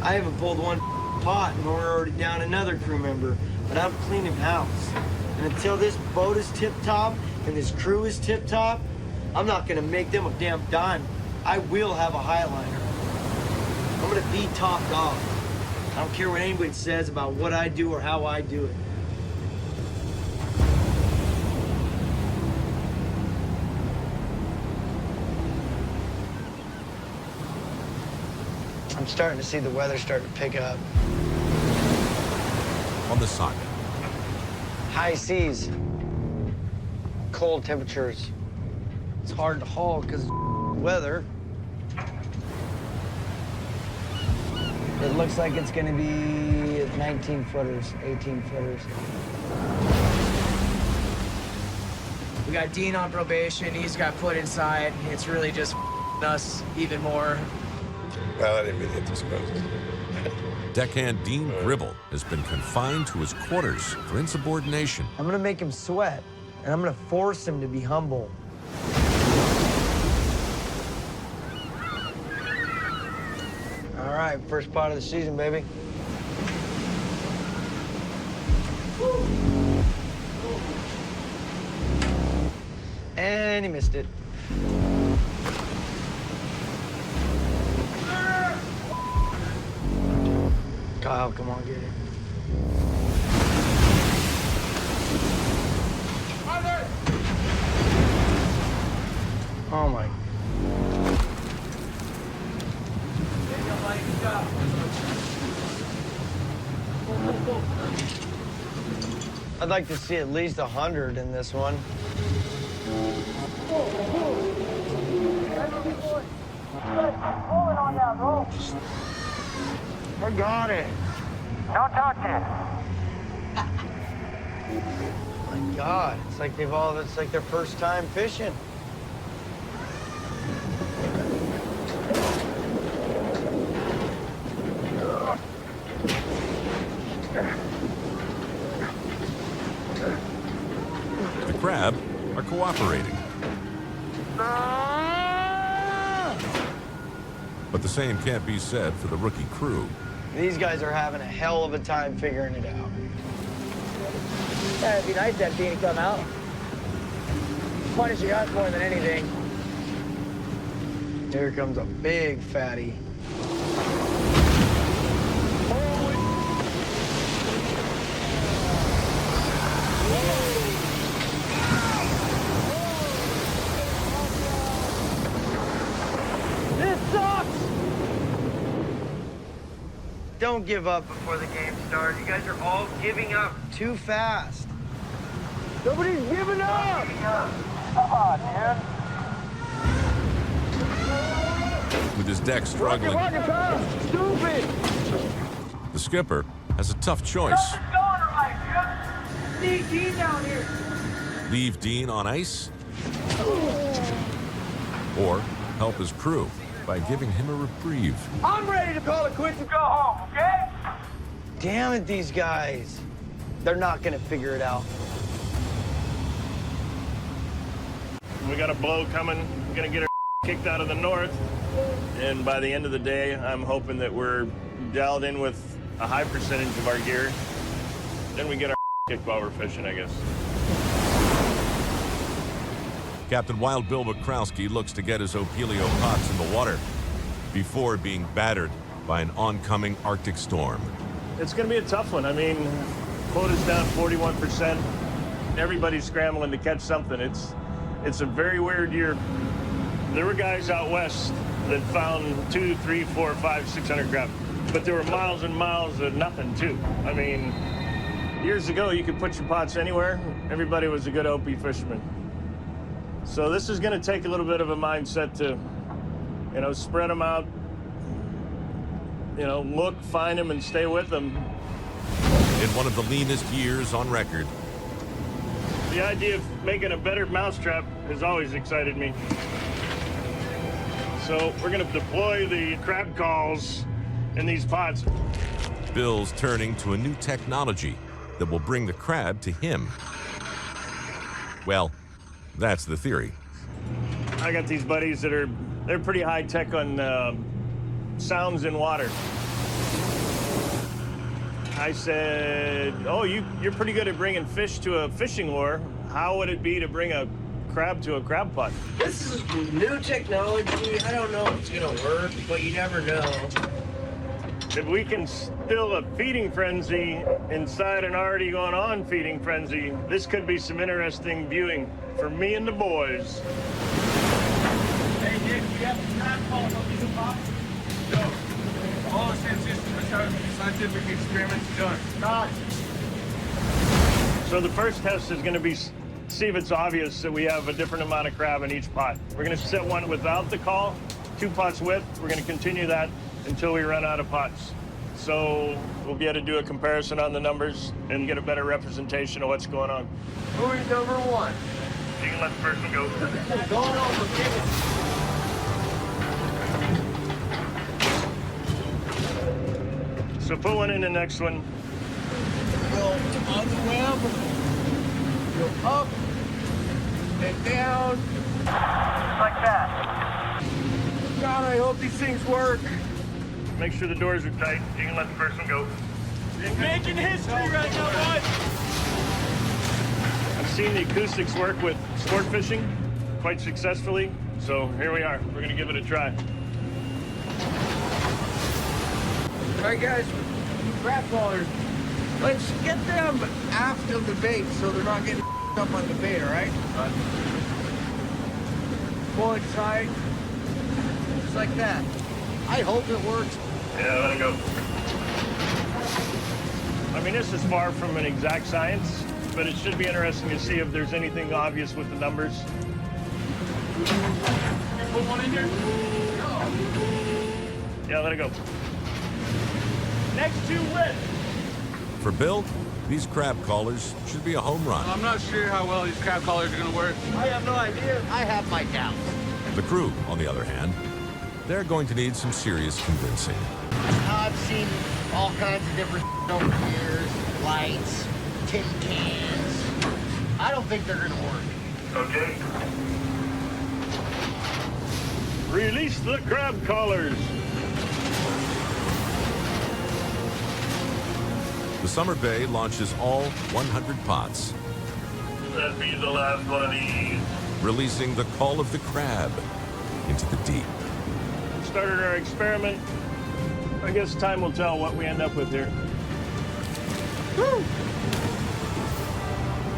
I haven't pulled one pot and we're already down another crew member, but I'm cleaning house. And until this boat is tip-top and this crew is tip-top, I'm not gonna make them a damn dime. I will have a Highliner. I'm gonna be top dog. I don't care what anybody says about what I do or how I do it. I'm starting to see the weather start to pick up. On the Saga. High seas, cold temperatures. It's hard to haul because weather. It looks like it's gonna be 19 footers, 18 footers. We got Dean on probation. He's got put inside. It's really just us even more. Well, I didn't mean to hit this post. Deckhand Dean Gribble has been confined to his quarters for insubordination. I'm gonna make him sweat, and I'm gonna force him to be humble. All right, first pot of the season, baby. And he missed it. Kyle, come on, get it. Oh my. I'd like to see at least 100 in this one. I got it. Don't touch it. Oh my God, it's like it's like their first time fishing. The crab are cooperating. But the same can't be said for the rookie crew. These guys are having a hell of a time figuring it out. Yeah, it'd be nice to have Dean come out. Punish us more than anything. Here comes a big fatty. This sucks! Don't give up before the game starts. You guys are all giving up too fast. Nobody's giving up! Come on, man. With his deck struggling, Stupid! the skipper has a tough choice. Need Dean down here. Leave Dean on ice or help his crew by giving him a reprieve. I'm ready to call it quits and go home, okay? Damn it, these guys. They're not gonna figure it out. We got a blow coming. We're gonna get our kicked out of the north. And by the end of the day, I'm hoping that we're dialed in with a high percentage of our gear. Then we get our kicked while we're fishing, I guess. Captain Wild Bill Bukrowski looks to get his Opilio pots in the water before being battered by an oncoming Arctic storm. It's going to be a tough one. I mean, quota's down 41%. Everybody's scrambling to catch something. It's a very weird year. There were guys out west that found 200, 300, 400, 500, 600 grub, but there were miles and miles of nothing too. I mean, years ago you could put your pots anywhere. Everybody was a good Opie fisherman. So this is going to take a little bit of a mindset to, spread them out, look, find them, and stay with them. In one of the leanest years on record, The idea of making a better mousetrap has always excited me. So we're gonna deploy the crab calls in these pots. Bill's turning to a new technology that will bring the crab to him. Well, that's the theory. I got these buddies that they're pretty high tech on sounds in water. I said, oh, you're pretty good at bringing fish to a fishing lure. How would it be to bring a crab to a crab pot? This is new technology. I don't know if it's gonna work, but you never know. If we can still a feeding frenzy inside an already going on feeding frenzy, this could be some interesting viewing for me and the boys. Hey, Nick, do you have a crab calls on these pots? No. All that's how scientific experiments done. Not. So the first test is going to be see if it's obvious that we have a different amount of crab in each pot. We're going to set one without the call, 2 pots with. We're going to continue that until we run out of pots. So we'll be able to do a comparison on the numbers and get a better representation of what's going on. Who is number 1? You can let the person go. Going over, give it. So put one in the next one. Go on the web, go up and down. Like that. God, I hope these things work. Make sure the doors are tight. You can let the person go. Making history right now, bud. I've seen the acoustics work with sport fishing quite successfully. So here we are. We're going to give it a try. All right, guys, crab callers. Let's get them after the bait so they're not getting up on the bait, all right? Pull it tight, just like that. I hope it works. Yeah, let it go. I mean, this is far from an exact science, but it should be interesting to see if there's anything obvious with the numbers. Put one in here? Yeah, let it go. Next 2 win. For Bill, these crab callers should be a home run. I'm not sure how well these crab callers are gonna work. I have no idea. I have my doubts. The crew, on the other hand, they're going to need some serious convincing. I've seen all kinds of different over the years, lights, tin cans. I don't think they're gonna work. Okay. Release the crab callers. The Summer Bay launches all 100 pots, That'd be the last one of these. releasing the call of the crab into the deep. Started our experiment. I guess time will tell what we end up with here. Woo!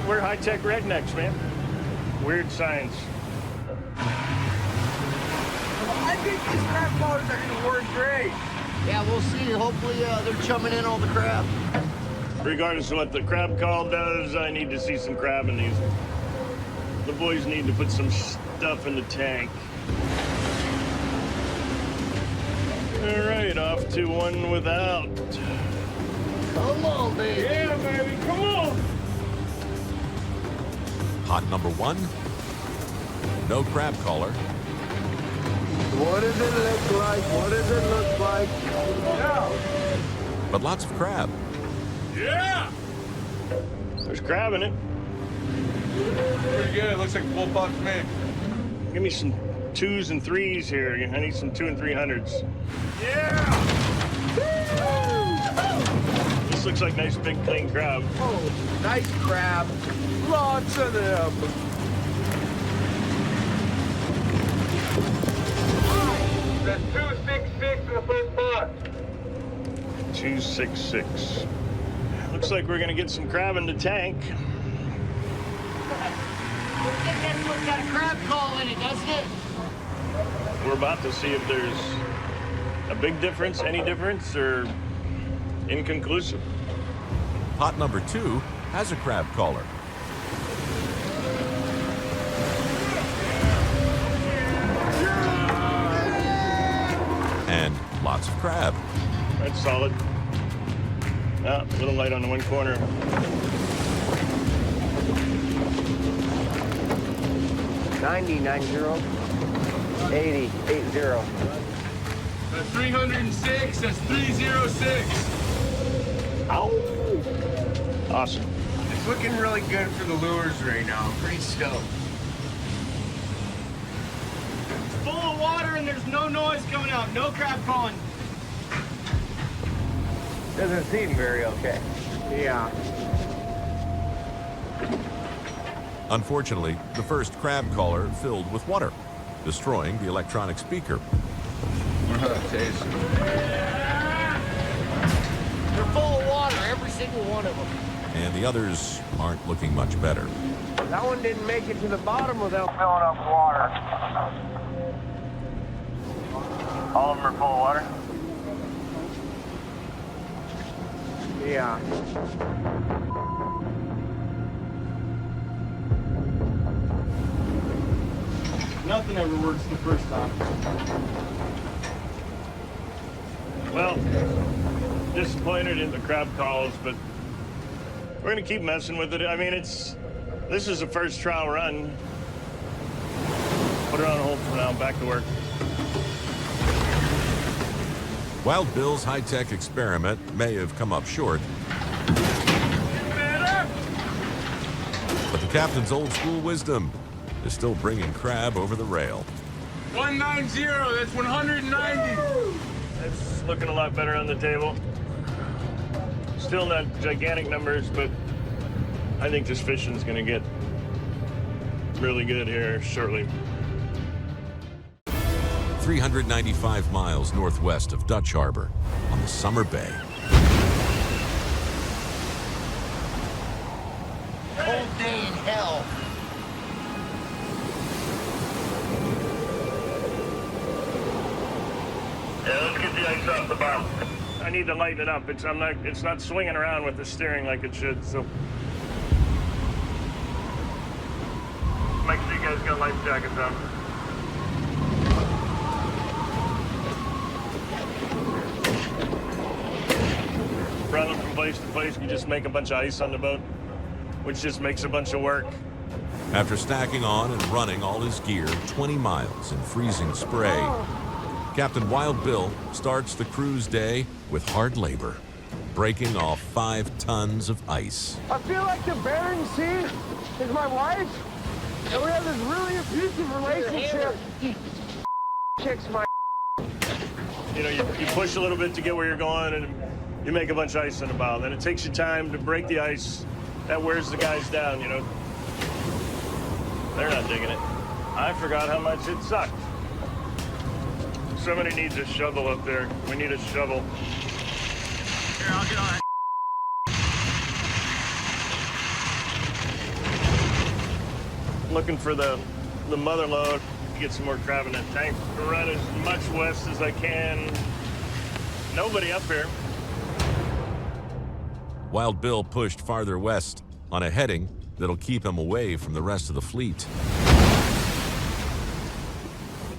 We're high-tech rednecks, man. Weird science. I think these crab callers are gonna work great. Yeah, we'll see. Hopefully they're chumming in all the crab. Regardless of what the crab call does, I need to see some crab in these. The boys need to put some stuff in the tank. All right, off to one without. Come on, baby. Yeah, baby, come on. Pot number 1, no crab caller. What does it look like? What does it look like? But lots of crab. Yeah. There's crab in it. Pretty good. Looks like a full pot to me. Give me some 2s and 3s here. I need some 2 and 300s. Yeah. This looks like nice big clean crab. Oh, nice crab. Lots of them. That's 266 in the first pot. 266. Looks like we're gonna get some crab in the tank. I think that's what's got a crab call in it, doesn't it? We're about to see if there's a big difference, any difference, or inconclusive. Pot number 2 has a crab caller. And lots of crab. That's solid. Ah, a little light on the one corner. 90, 90. 80, 80. That's 306, that's 306. Ow. Awesome. It's looking really good for the lures right now. I'm pretty stoked. It's full of water and there's no noise coming out. No crab calling. Doesn't seem very okay. Yeah. Unfortunately, the first crab caller filled with water, destroying the electronic speaker. They're full of water, every single one of them. And the others aren't looking much better. That one didn't make it to the bottom without filling up water. All of them are full of water? Yeah. Nothing ever works the first time. Well, disappointed in the crab calls, but we're gonna keep messing with it. I mean, this is the first trial run. Put it on hold for now, back to work. Wild Bill's high-tech experiment may have come up short, but the captain's old-school wisdom is still bringing crab over the rail. 190, that's 190. It's looking a lot better on the table. Still not gigantic numbers, but I think this fishing's gonna get really good here shortly. 395 miles northwest of Dutch Harbor on the Summer Bay. Cold day in hell. Yeah, let's get the ice off the bottom. I need to lighten it up. It's not swinging around with the steering like it should, so. Make sure you guys got life jackets on. Running from place to place, you just make a bunch of ice on the boat, which just makes a bunch of work. After stacking on and running all his gear 20 miles in freezing spray, Captain Wild Bill starts the cruise day with hard labor, breaking off 5 tons of ice. I feel like the Bering Sea is my wife, and we have this really abusive relationship. Kicks my. You know, you push a little bit to get where you're going, and you make a bunch of ice in the bow. Then it takes you time to break the ice. That wears the guys down, you know. They're not digging it. I forgot how much it sucked. Somebody needs a shovel up there. We need a shovel. Here, I'll get on it. Looking for the mother load. Get some more crab in that tank. Run as much west as I can. Nobody up here. Wild Bill pushed farther west on a heading that'll keep him away from the rest of the fleet.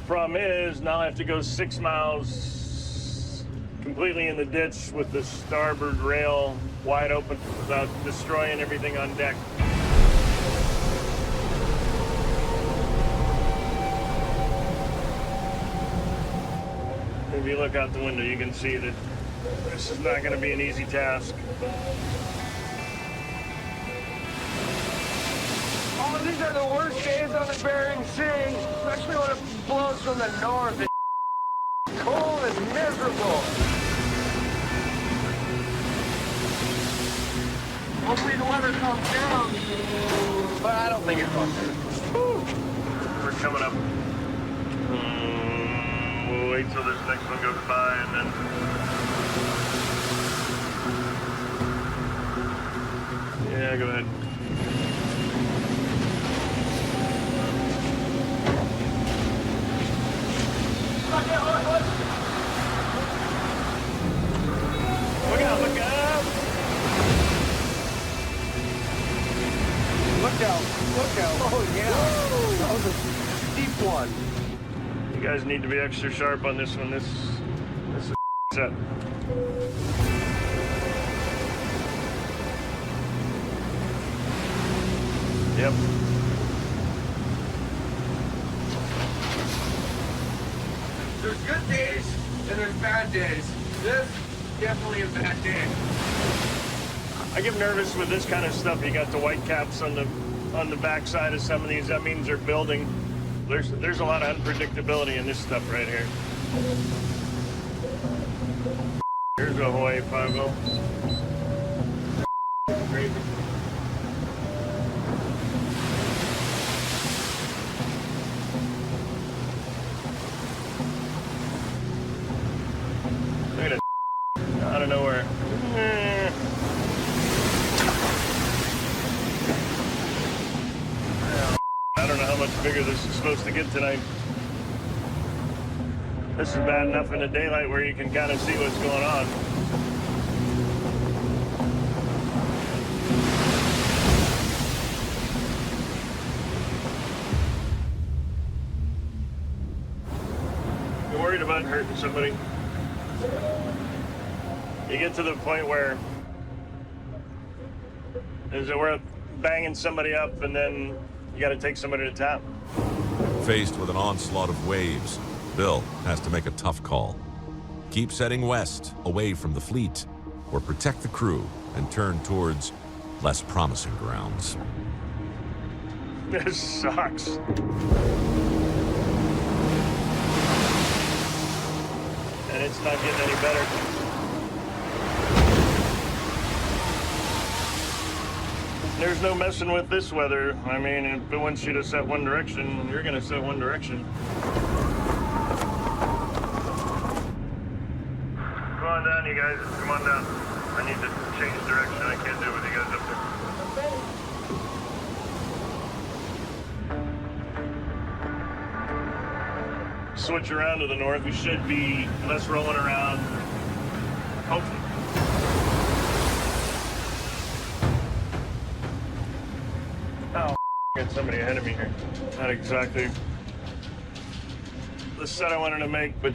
Problem is, now I have to go 6 miles completely in the ditch with the starboard rail wide open without destroying everything on deck. If you look out the window, you can see that this is not going to be an easy task. Oh, these are the worst days on the Bering Sea, especially when it blows from the north. It's cold and miserable. Hopefully the weather comes down, but I don't think it will. We're coming up. We'll wait till this next one goes by and then. Yeah, go ahead. Look out! Look out! Look out! Look out! Look out! Oh yeah! Whoa. That was a deep one. You guys need to be extra sharp on this one. This is set. Yep. good days and there's bad days. This definitely a bad day. I get nervous with this kind of stuff. You got the white caps on the backside of some of these. That means they're building. There's a lot of unpredictability in this stuff right here. Here's a Hawaii 5-0. Crazy. Look at it. Out of nowhere. I don't know how much bigger this is supposed to get tonight. This is bad enough in the daylight where you can kind of see what's going on. You're worried about hurting somebody. You get to the point where is it worth banging somebody up and then you got to take somebody to town? Faced with an onslaught of waves, Bill has to make a tough call. Keep heading west, away from the fleet, or protect the crew and turn towards less promising grounds. This sucks. And it's not getting any better. There's no messing with this weather. I mean, if it wants you to set one direction, you're going to set one direction. Come on down, you guys. Come on down. I need to change direction. I can't do it with you guys up there. Switch around to the north. We should be less rolling around. Hopefully. Oh, got somebody ahead of me here. Not exactly the set I wanted to make, but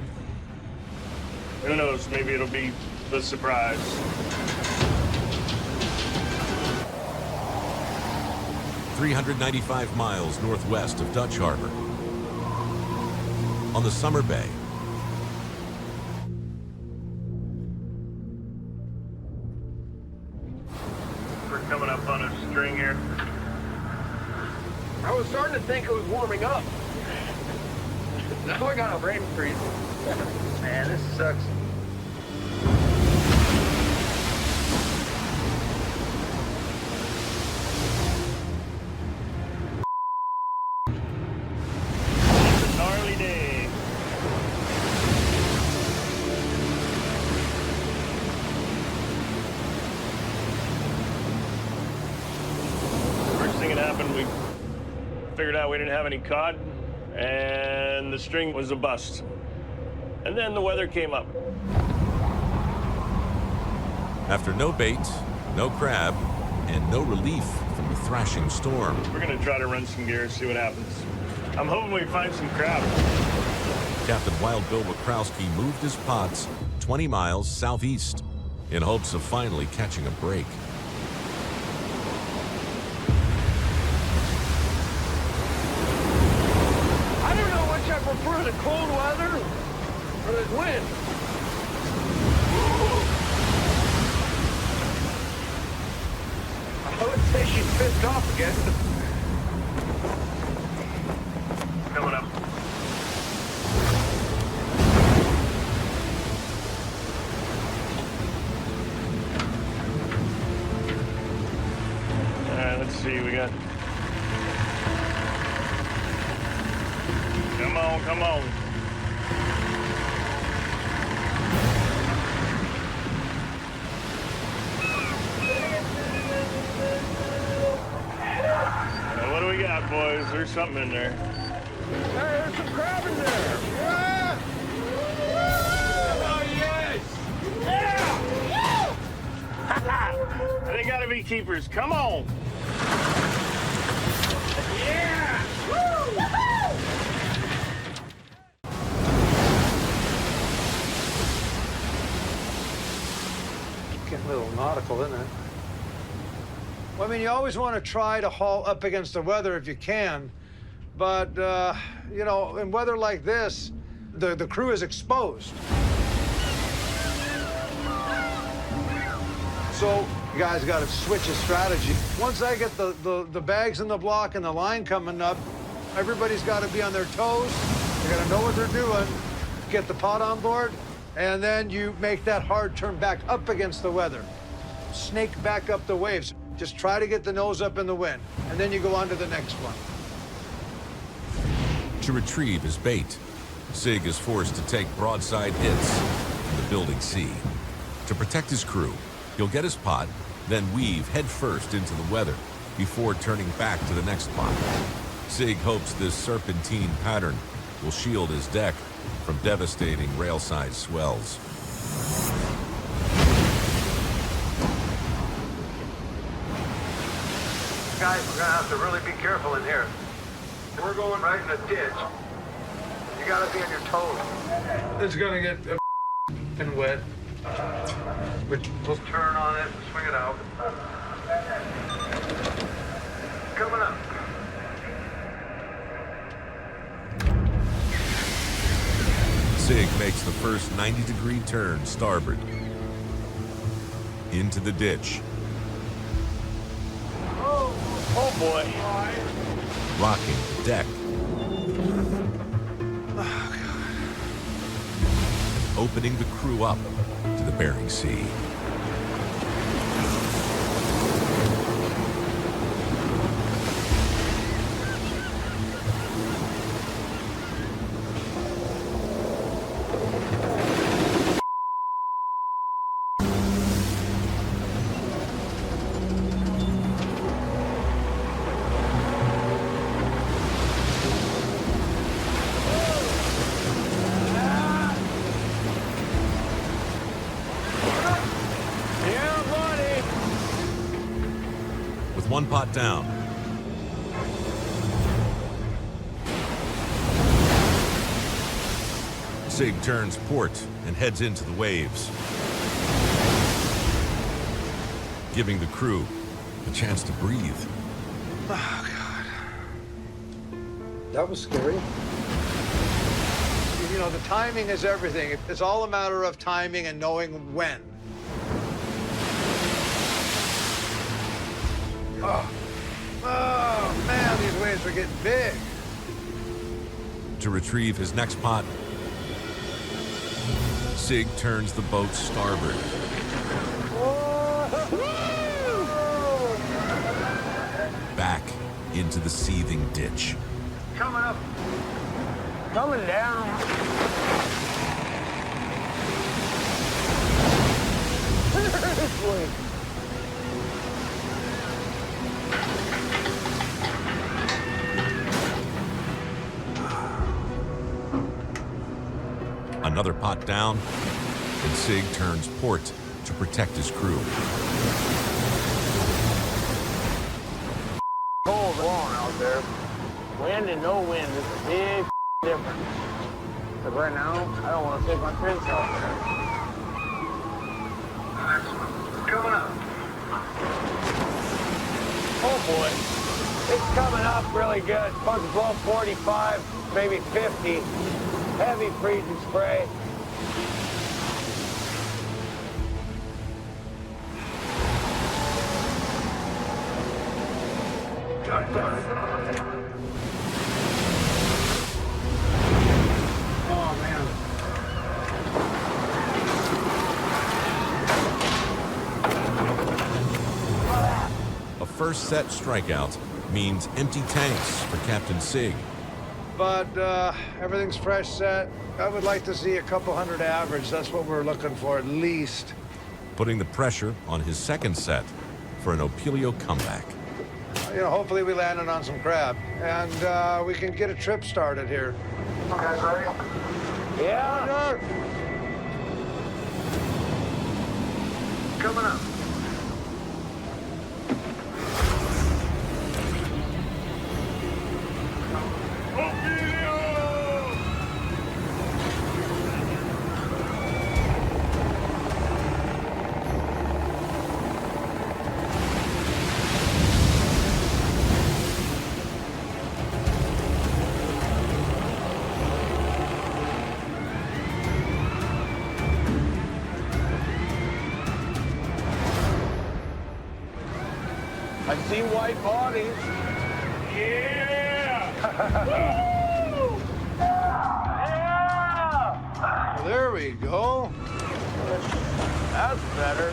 who knows? Maybe it'll be the surprise. "395 miles northwest of Dutch Harbor. On the Summer Bay. We're coming up on a string here. I was starting to think it was warming up. Now I got a brain freeze. Man, this sucks. It's a gnarly day. First thing that happened, we figured out we didn't have any cod, and the string was a bust. And then the weather came up. After no bait, no crab, and no relief from the thrashing storm. We're gonna try to run some gears, see what happens. I'm hoping we find some crab. Captain Wild Bill Wakrowski moved his pots 20 miles southeast in hopes of finally catching a break. I don't know which I prefer, the cold weather or the wind. I would say she's pissed off again. Coming up. All right, let's see, we got... Come on, come on. What do we got, boys? There's something in there. Hey, there's some crab in there. Yeah! Oh, yes! Yeah! They gotta be keepers. Come on! Yeah! Getting a little nautical, isn't it? Well, I mean, you always want to try to haul up against the weather if you can, but, you know, in weather like this, the crew is exposed. So you guys got to switch a strategy. Once I get the bags in the block and the line coming up, everybody's got to be on their toes. They're going to know what they're doing. Get the pot on board, and then you make that hard turn back up against the weather. Snake back up the waves. Just try to get the nose up in the wind, and then you go on to the next one. To retrieve his bait, Sig is forced to take broadside hits in the building sea. To protect his crew, he'll get his pot, then weave headfirst into the weather before turning back to the next pot. Sig hopes this serpentine pattern will shield his deck from devastating railside swells. Guys, we're gonna have to really be careful in here. We're going right in a ditch. You gotta be on your toes. It's gonna get and wet. We'll turn on it and swing it out. Coming up. Sig makes the first 90-degree turn starboard into the ditch. Oh boy. Rocking the deck. Opening the crew up to the Bering Sea. One pot down. Sig turns port and heads into the waves, giving the crew a chance to breathe. Oh, God. That was scary. You know, the timing is everything. It's all a matter of timing and knowing when. Oh, man, these waves are getting big. To retrieve his next pot, Sig turns the boat starboard. Back into the seething ditch. Coming up. Coming down. Another pot down, and Sig turns port to protect his crew. Cold blowing out there. Wind and no wind is a big difference. But right now, I don't want to take my fins out there. Coming up. Oh boy. It's coming up really good. Supposed to blow 45, maybe 50. Heavy freezing spray. Oh, man. A first set strikeout means empty tanks for Captain Sig. But everything's fresh set. I would like to see a couple hundred average. That's what we're looking for, at least. Putting the pressure on his second set for an Opilio comeback. You know, hopefully we landed on some crab, and we can get a trip started here. You guys ready? Yeah. Coming up. I see white bodies. Yeah! Woo! Yeah! There we go. That's better.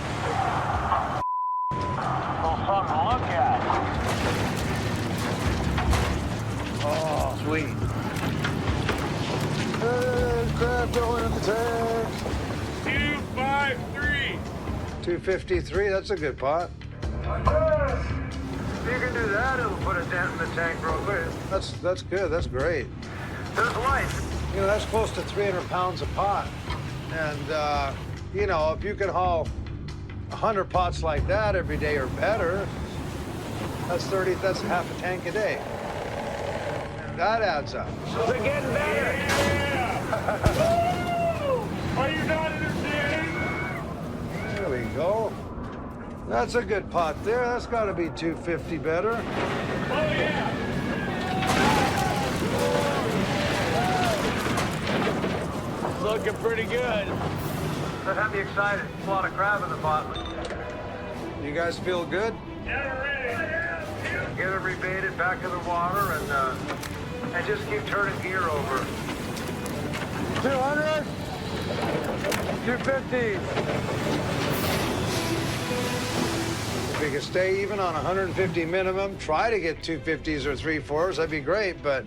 Oh, something to look at. Oh, sweet. There's crab going in the tank. 253. 253, that's a good pot. If you can do that, it'll put a dent in the tank real quick. That's good, that's great. There's life. You know, that's close to 300 pounds a pot. And, you know, if you can haul 100 pots like that every day or better, that's half a tank a day. That adds up. They're getting better. Yeah! Woo! Are you not entertaining? There we go. That's a good pot there. That's got to be 250 better. Oh, yeah. It's looking pretty good. That had me excited. A lot of crab in the pot. You guys feel good? Yeah, ready. Get it rebaited back in the water and just keep turning gear over. 200, 250. If we could stay even on 150 minimum, try to get 250s or 3/4s, that'd be great. But,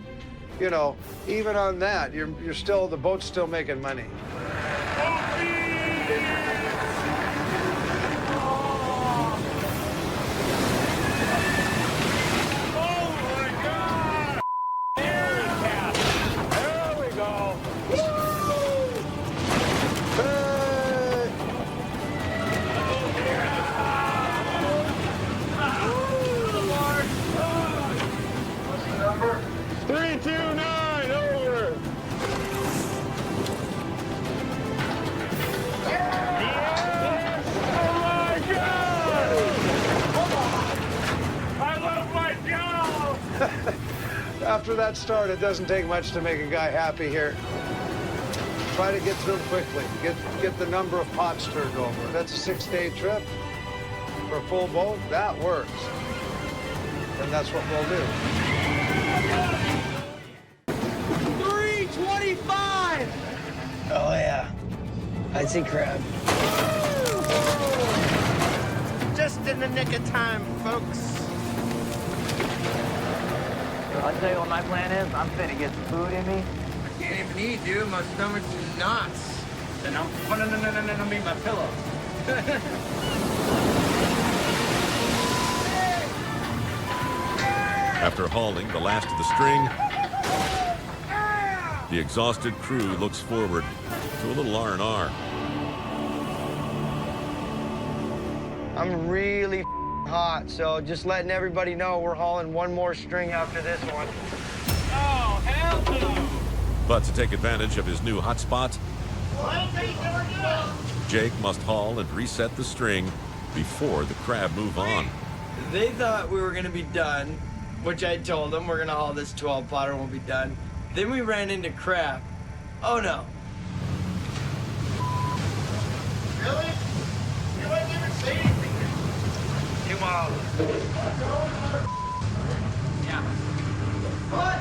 you know, even on that, you're still, the boat's still making money. After that start, it doesn't take much to make a guy happy here. Try to get through quickly. Get the number of pots turned over. That's a 6-day trip for a full boat. That works. And that's what we'll do. 325! Oh, yeah. I see crab. Just in the nick of time, folks. I'll tell you what my plan is. I'm finna get some food in me. I can't even eat, dude. My stomach's in knots. And I'm... Oh, no, mean my pillow. After hauling the last of the string, the exhausted crew looks forward to a little R&R. I'm really hot, so just letting everybody know we're hauling one more string after this one. Oh, hell no! But to take advantage of his new hotspot, Jake must haul and reset the string before the crab move on. They thought we were gonna be done, which I told them we're gonna haul this 12-potter and we'll be done. Then we ran into crab. Oh no. Really? You wouldn't even say anything. You wild. Yeah. What?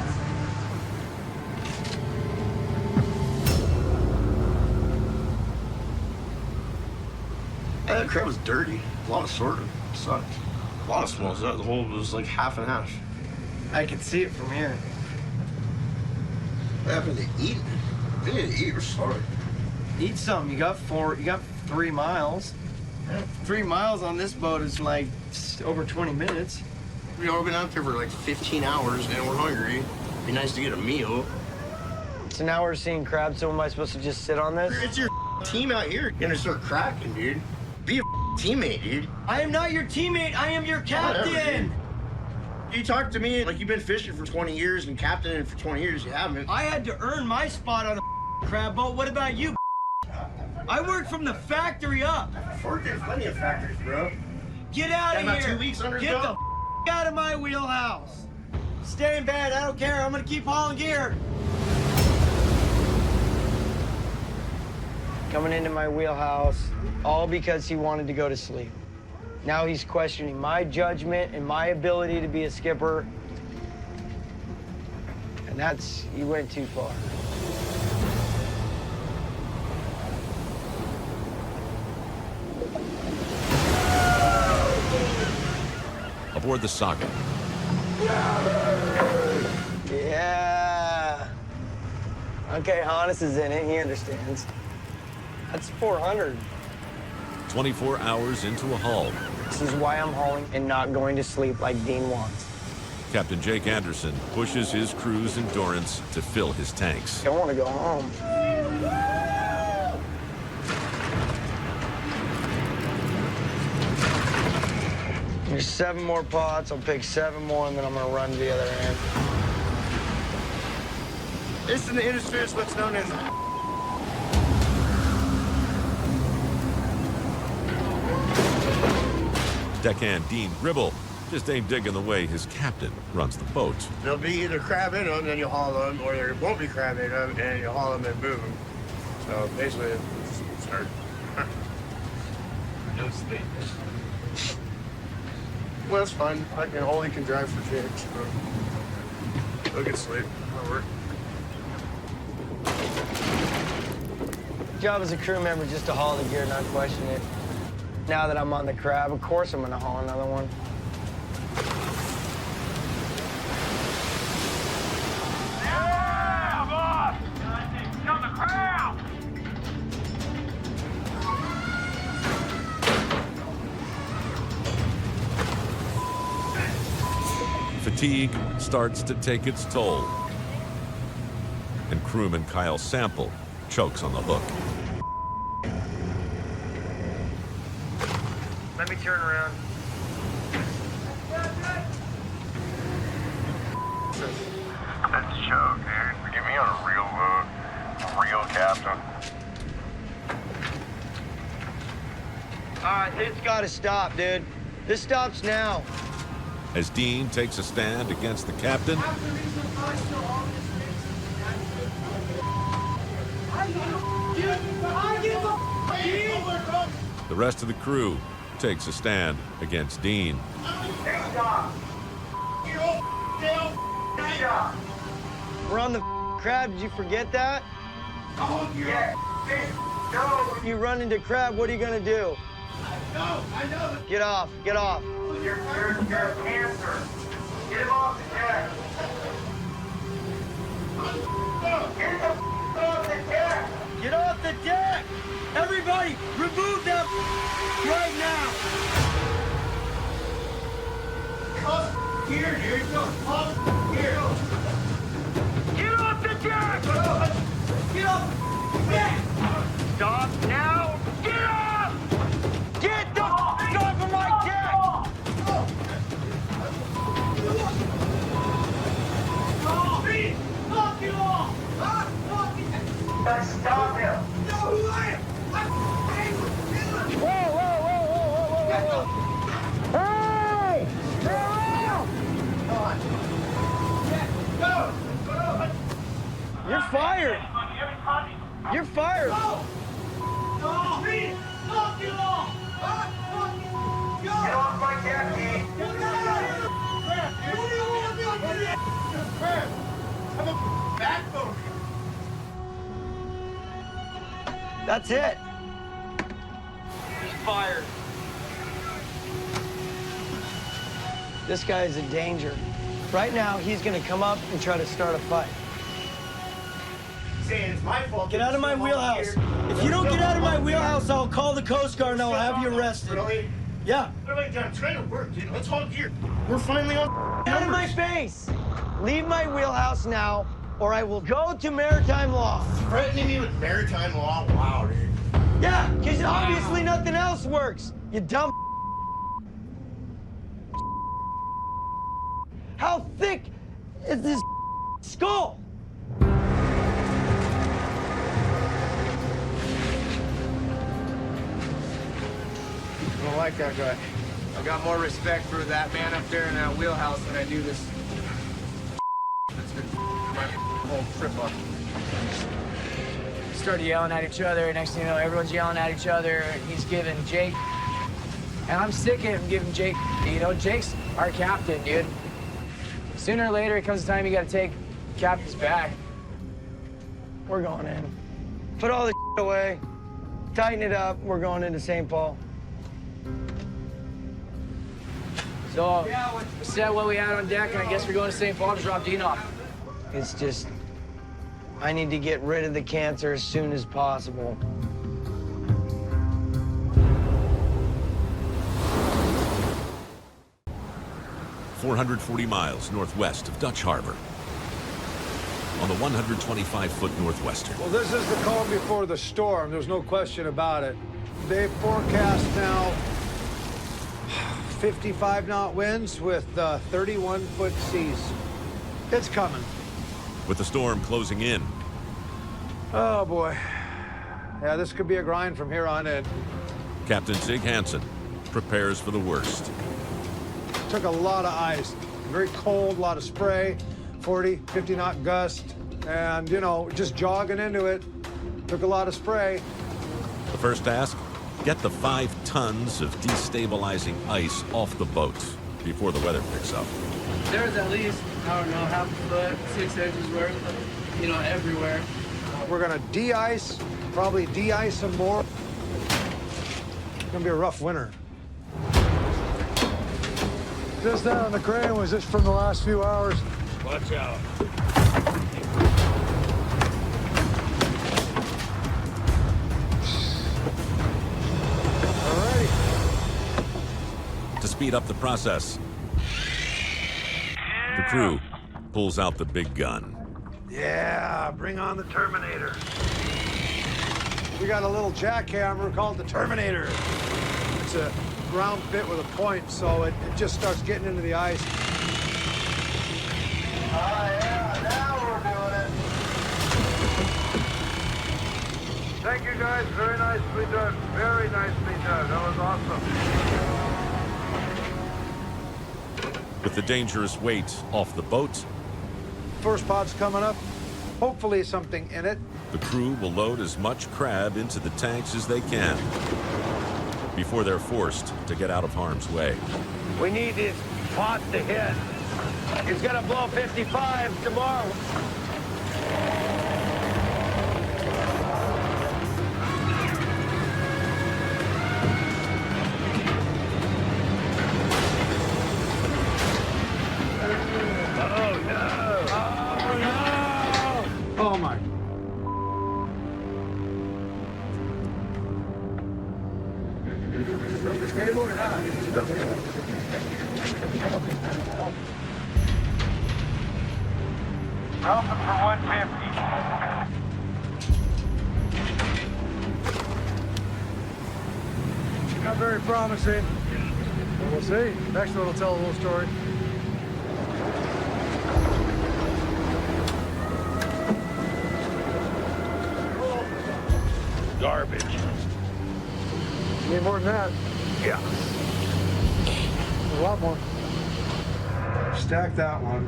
That crab was dirty. A lot of sorting. Sucked. A lot of smells. The whole was like half and half. I can see it from here. What happened to eat? They didn't eat. We're sorry. Eat something. You got 3 miles. 3 miles on this boat is like over 20 minutes. We've been out there for like 15 hours and we're hungry. Be nice to get a meal. So now we're seeing crab, so am I supposed to just sit on this? It's your team out here. You're gonna start cracking, dude. Be a teammate, dude. I am not your teammate. I am your captain. Whatever, dude. You talk to me like you've been fishing for 20 years and captaining for 20 years. You haven't. I had to earn my spot on a crab boat. What about you? I worked from the factory up. Ford did plenty of factories, bro. Get out of Got here. about 2 weeks under his Get belt. the out of my wheelhouse. Stay in bed. I don't care. I'm gonna keep hauling gear. Coming into my wheelhouse, all because he wanted to go to sleep. Now he's questioning my judgment and my ability to be a skipper. And he went too far. Aboard the Saga. Yeah. Okay, Hannes is in it. He understands. That's 400. 24 hours into a hull. This is why I'm hauling and not going to sleep like Dean wants. Captain Jake Anderson pushes his crew's endurance to fill his tanks. I want to go home. There's 7 more pots. I'll pick 7 more, and then I'm going to run to the other end. This in the industry is what's known as Deckhand Dean Gribble just ain't digging the way his captain runs the boat. there'll be either crab in them, then you haul them, or there won't be crab in them, and you haul them and move them. So basically, it's hard. No sleep. Well, it's fun. I can only drive for Jake, so he'll get sleep. That'll work. Job as a crew member just to haul the gear, not question it. Now that I'm on the crab, of course I'm gonna haul another one. Yeah, boss! Come the crowd! Fatigue starts to take its toll. And crewman Kyle Sample chokes on the hook. Let me turn around. That's a joke, dude. Get me on a real boat. A real captain. All right, it's gotta stop, dude. This stops now. As Dean takes a stand against the captain, the rest of the crew takes a stand against Dean. We're on the crab. Did you forget that? You run into crab, what are you gonna do? I know. Get off, get off. You're cancer. Get him off the deck. Get the off the deck. Get off the deck! Everybody, remove them right now! Come here, dude. Come here. Get off the deck! Get off the deck! Stop now! Get off! Get the off of my deck! Knock it off! Stop him! You know who I am! Hey! You're fired! You're fired! Get off my deck, Dean! I'm a backbone! That's it. He's fired. This guy is a danger. Right now, he's gonna come up and try to start a fight. Saying it's my fault. Get out of my wheelhouse. If you don't get out of my wheelhouse, I'll call the Coast Guard and I'll have you arrested. Really? Yeah. I'm trying to work, dude. Let's haul gear. We're finally on. Out of my face. Leave my wheelhouse now, or I will go to maritime law. Threatening me with maritime law? Wow, dude. Yeah, because obviously nothing else works. You dumb. How thick is this skull? I don't like that guy. I've got more respect for that man up there in that wheelhouse than I do this. That's been my whole trip up. Started yelling at each other. Next thing you know, everyone's yelling at each other. He's giving Jake And I'm sick of him giving Jake, you know, Jake's our captain, dude. Sooner or later, it comes the time you gotta take captain's back. We're going in. Put all the away, tighten it up, we're going into St. Paul. So, we said what we had on deck, and I guess we're going to St. Paul to drop Dean off. It's just, I need to get rid of the cancer as soon as possible. .440 miles northwest of Dutch Harbor on the 125-foot Northwestern. Well, this is the calm before the storm. There's no question about it. They forecast now 55-knot winds with 31-foot seas. It's coming. With the storm closing in. Oh, boy. Yeah, this could be a grind from here on in. Captain Sig Hansen prepares for the worst. Took a lot of ice. Very cold, a lot of spray, 40, 50-knot gust, and, you know, just jogging into it. Took a lot of spray. The first task, get the 5 tons of destabilizing ice off the boat before the weather picks up. There's at least, I don't know, half a foot, 6 inches worth, you know, everywhere. We're gonna de-ice, probably de-ice some more. It's gonna be a rough winter. This down on the crane was just from the last few hours. Watch out. To speed up the process, the crew pulls out the big gun. Yeah, bring on the Terminator. We got a little jackhammer called the Terminator. It's a round bit with a point, so it just starts getting into the ice. Yeah, now we're doing it. Thank you guys, very nicely done. Very nicely done, that was awesome. With the dangerous weight off the boat, First pod's coming up. Hopefully something in it. the crew will load as much crab into the tanks as they can before they're forced to get out of harm's way. We need this pot to hit. It's gonna blow 55 tomorrow. Oh my. Open for 150. Not very promising. We'll see. Next one will tell a little story. Garbage. Need more than that. Yeah. A lot more. Stack that one.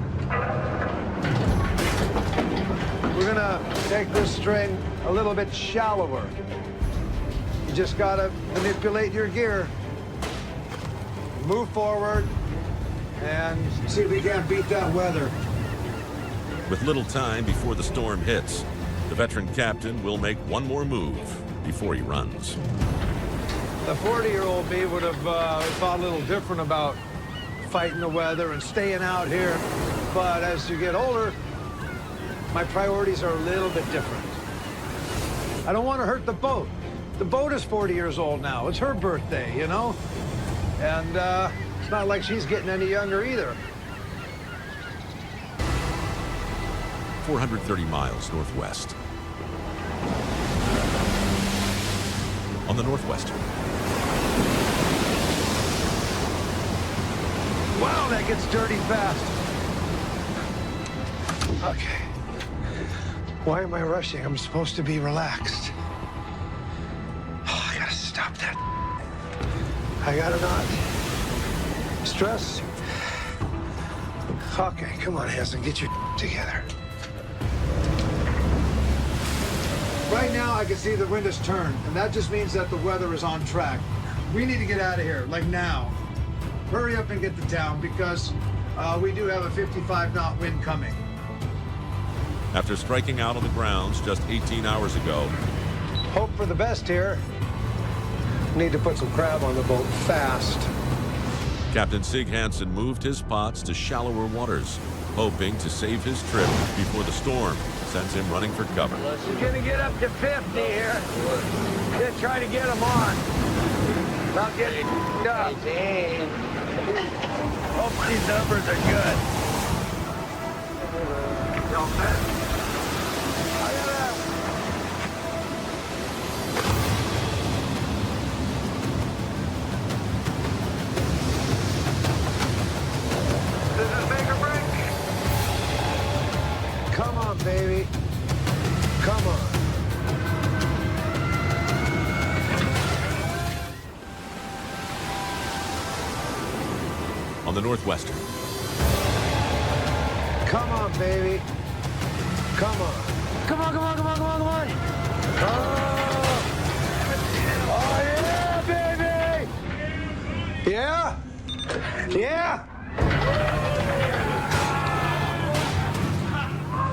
We're gonna take this string a little bit shallower. You just gotta manipulate your gear. Move forward and see if we can't beat that weather. With little time before the storm hits, the veteran captain will make one more move before he runs. The 40-year-old me would have thought a little different about fighting the weather and staying out here. But as you get older, my priorities are a little bit different. I don't want to hurt the boat. The boat is 40 years old now. It's her birthday, you know? And it's not like she's getting any younger either. 430 miles northwest. On the Northwestern. Wow, that gets dirty fast. Okay. Why am I rushing? I'm supposed to be relaxed. Oh, I gotta stop that. I gotta not stress. Okay, come on, Hansen, get your together. Right now, I can see the wind has turned, and that just means that the weather is on track. We need to get out of here, like now. Hurry up and get to town because we do have a 55-knot wind coming. After striking out on the grounds just 18 hours ago, Hope for the best here. Need to put some crab on the boat fast. Captain Sig Hansen moved his pots to shallower waters, hoping to save his trip before the storm sends him running for cover. We're gonna get up to 50 here. Just try to get them on. Not getting up. Hope these numbers are good. Come on, baby. Come on. On the Northwestern, Come on, baby. Come on. Come on, come on, come on, come on, come on. Oh, yeah, baby! Yeah? Yeah?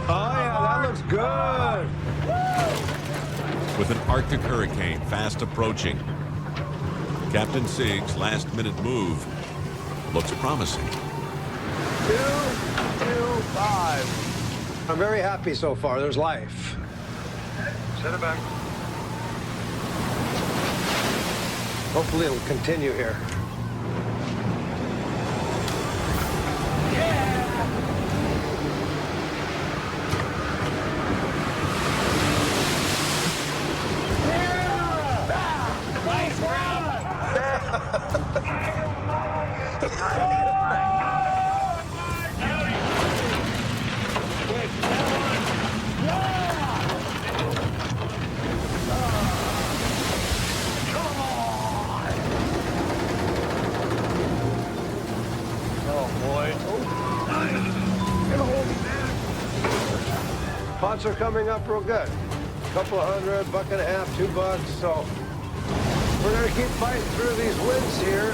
Oh, yeah, that looks good. with an Arctic hurricane fast approaching, Captain Sig's last-minute move looks promising. 225. I'm very happy so far. There's life. Set it back. Hopefully it'll continue here. Pots are coming up real good. Couple of hundred, buck and a half, $2. So we're gonna keep fighting through these winds here.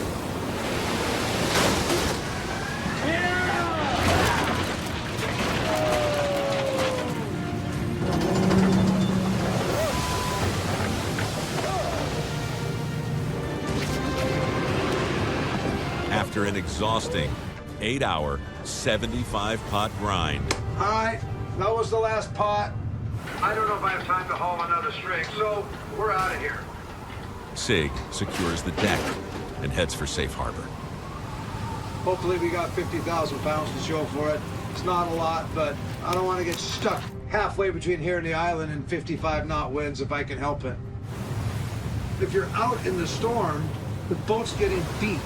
After an exhausting 8-hour, 75-pot grind. All right, that was the last pot. I don't know if I have time to haul another string, so we're out of here. Sig secures the deck and heads for safe harbor. Hopefully we got 50,000 pounds to show for it. It's not a lot, but I don't want to get stuck halfway between here and the island in 55-knot winds if I can help it. If you're out in the storm, the boat's getting beat,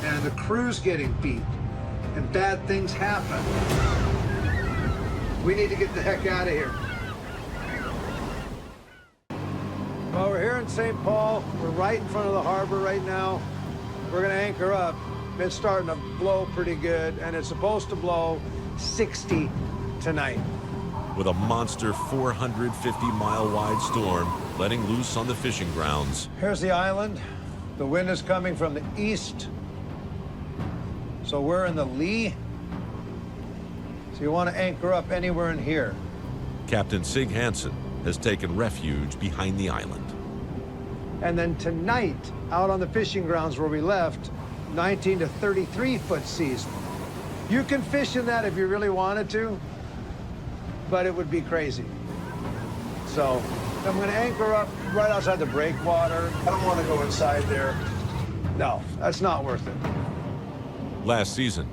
and the crew's getting beat, and bad things happen. We need to get the heck out of here. Well, we're here in St. Paul. We're right in front of the harbor right now. We're gonna anchor up. It's starting to blow pretty good, and it's supposed to blow 60 tonight. With a monster 450-mile wide storm letting loose on the fishing grounds. Here's the island. The wind is coming from the east. So we're in the lee. So you want to anchor up anywhere in here. Captain Sig Hansen has taken refuge behind the island. And then tonight, out on the fishing grounds where we left, 19 to 33-foot seas. You can fish in that if you really wanted to, but it would be crazy. So I'm going to anchor up right outside the breakwater. I don't want to go inside there. No, that's not worth it. Last season,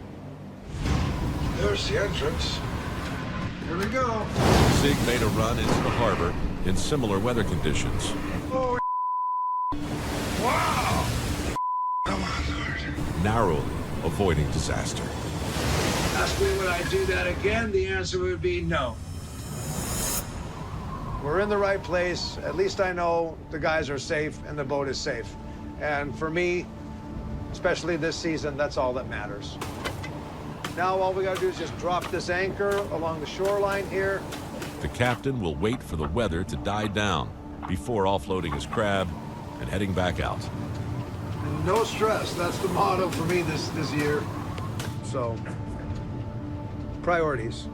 There's the entrance. Here we go. Sig made a run into the harbor in similar weather conditions. Oh, wow. Come on, Lord. Narrowly avoiding disaster. Ask me would I do that again? The answer would be no. We're in the right place. At least I know the guys are safe and the boat is safe. And for me, especially this season, that's all that matters. Now all we gotta do is just drop this anchor along the shoreline here. The captain will wait for the weather to die down before offloading his crab and heading back out. No stress. That's the motto for me this year. So, priorities,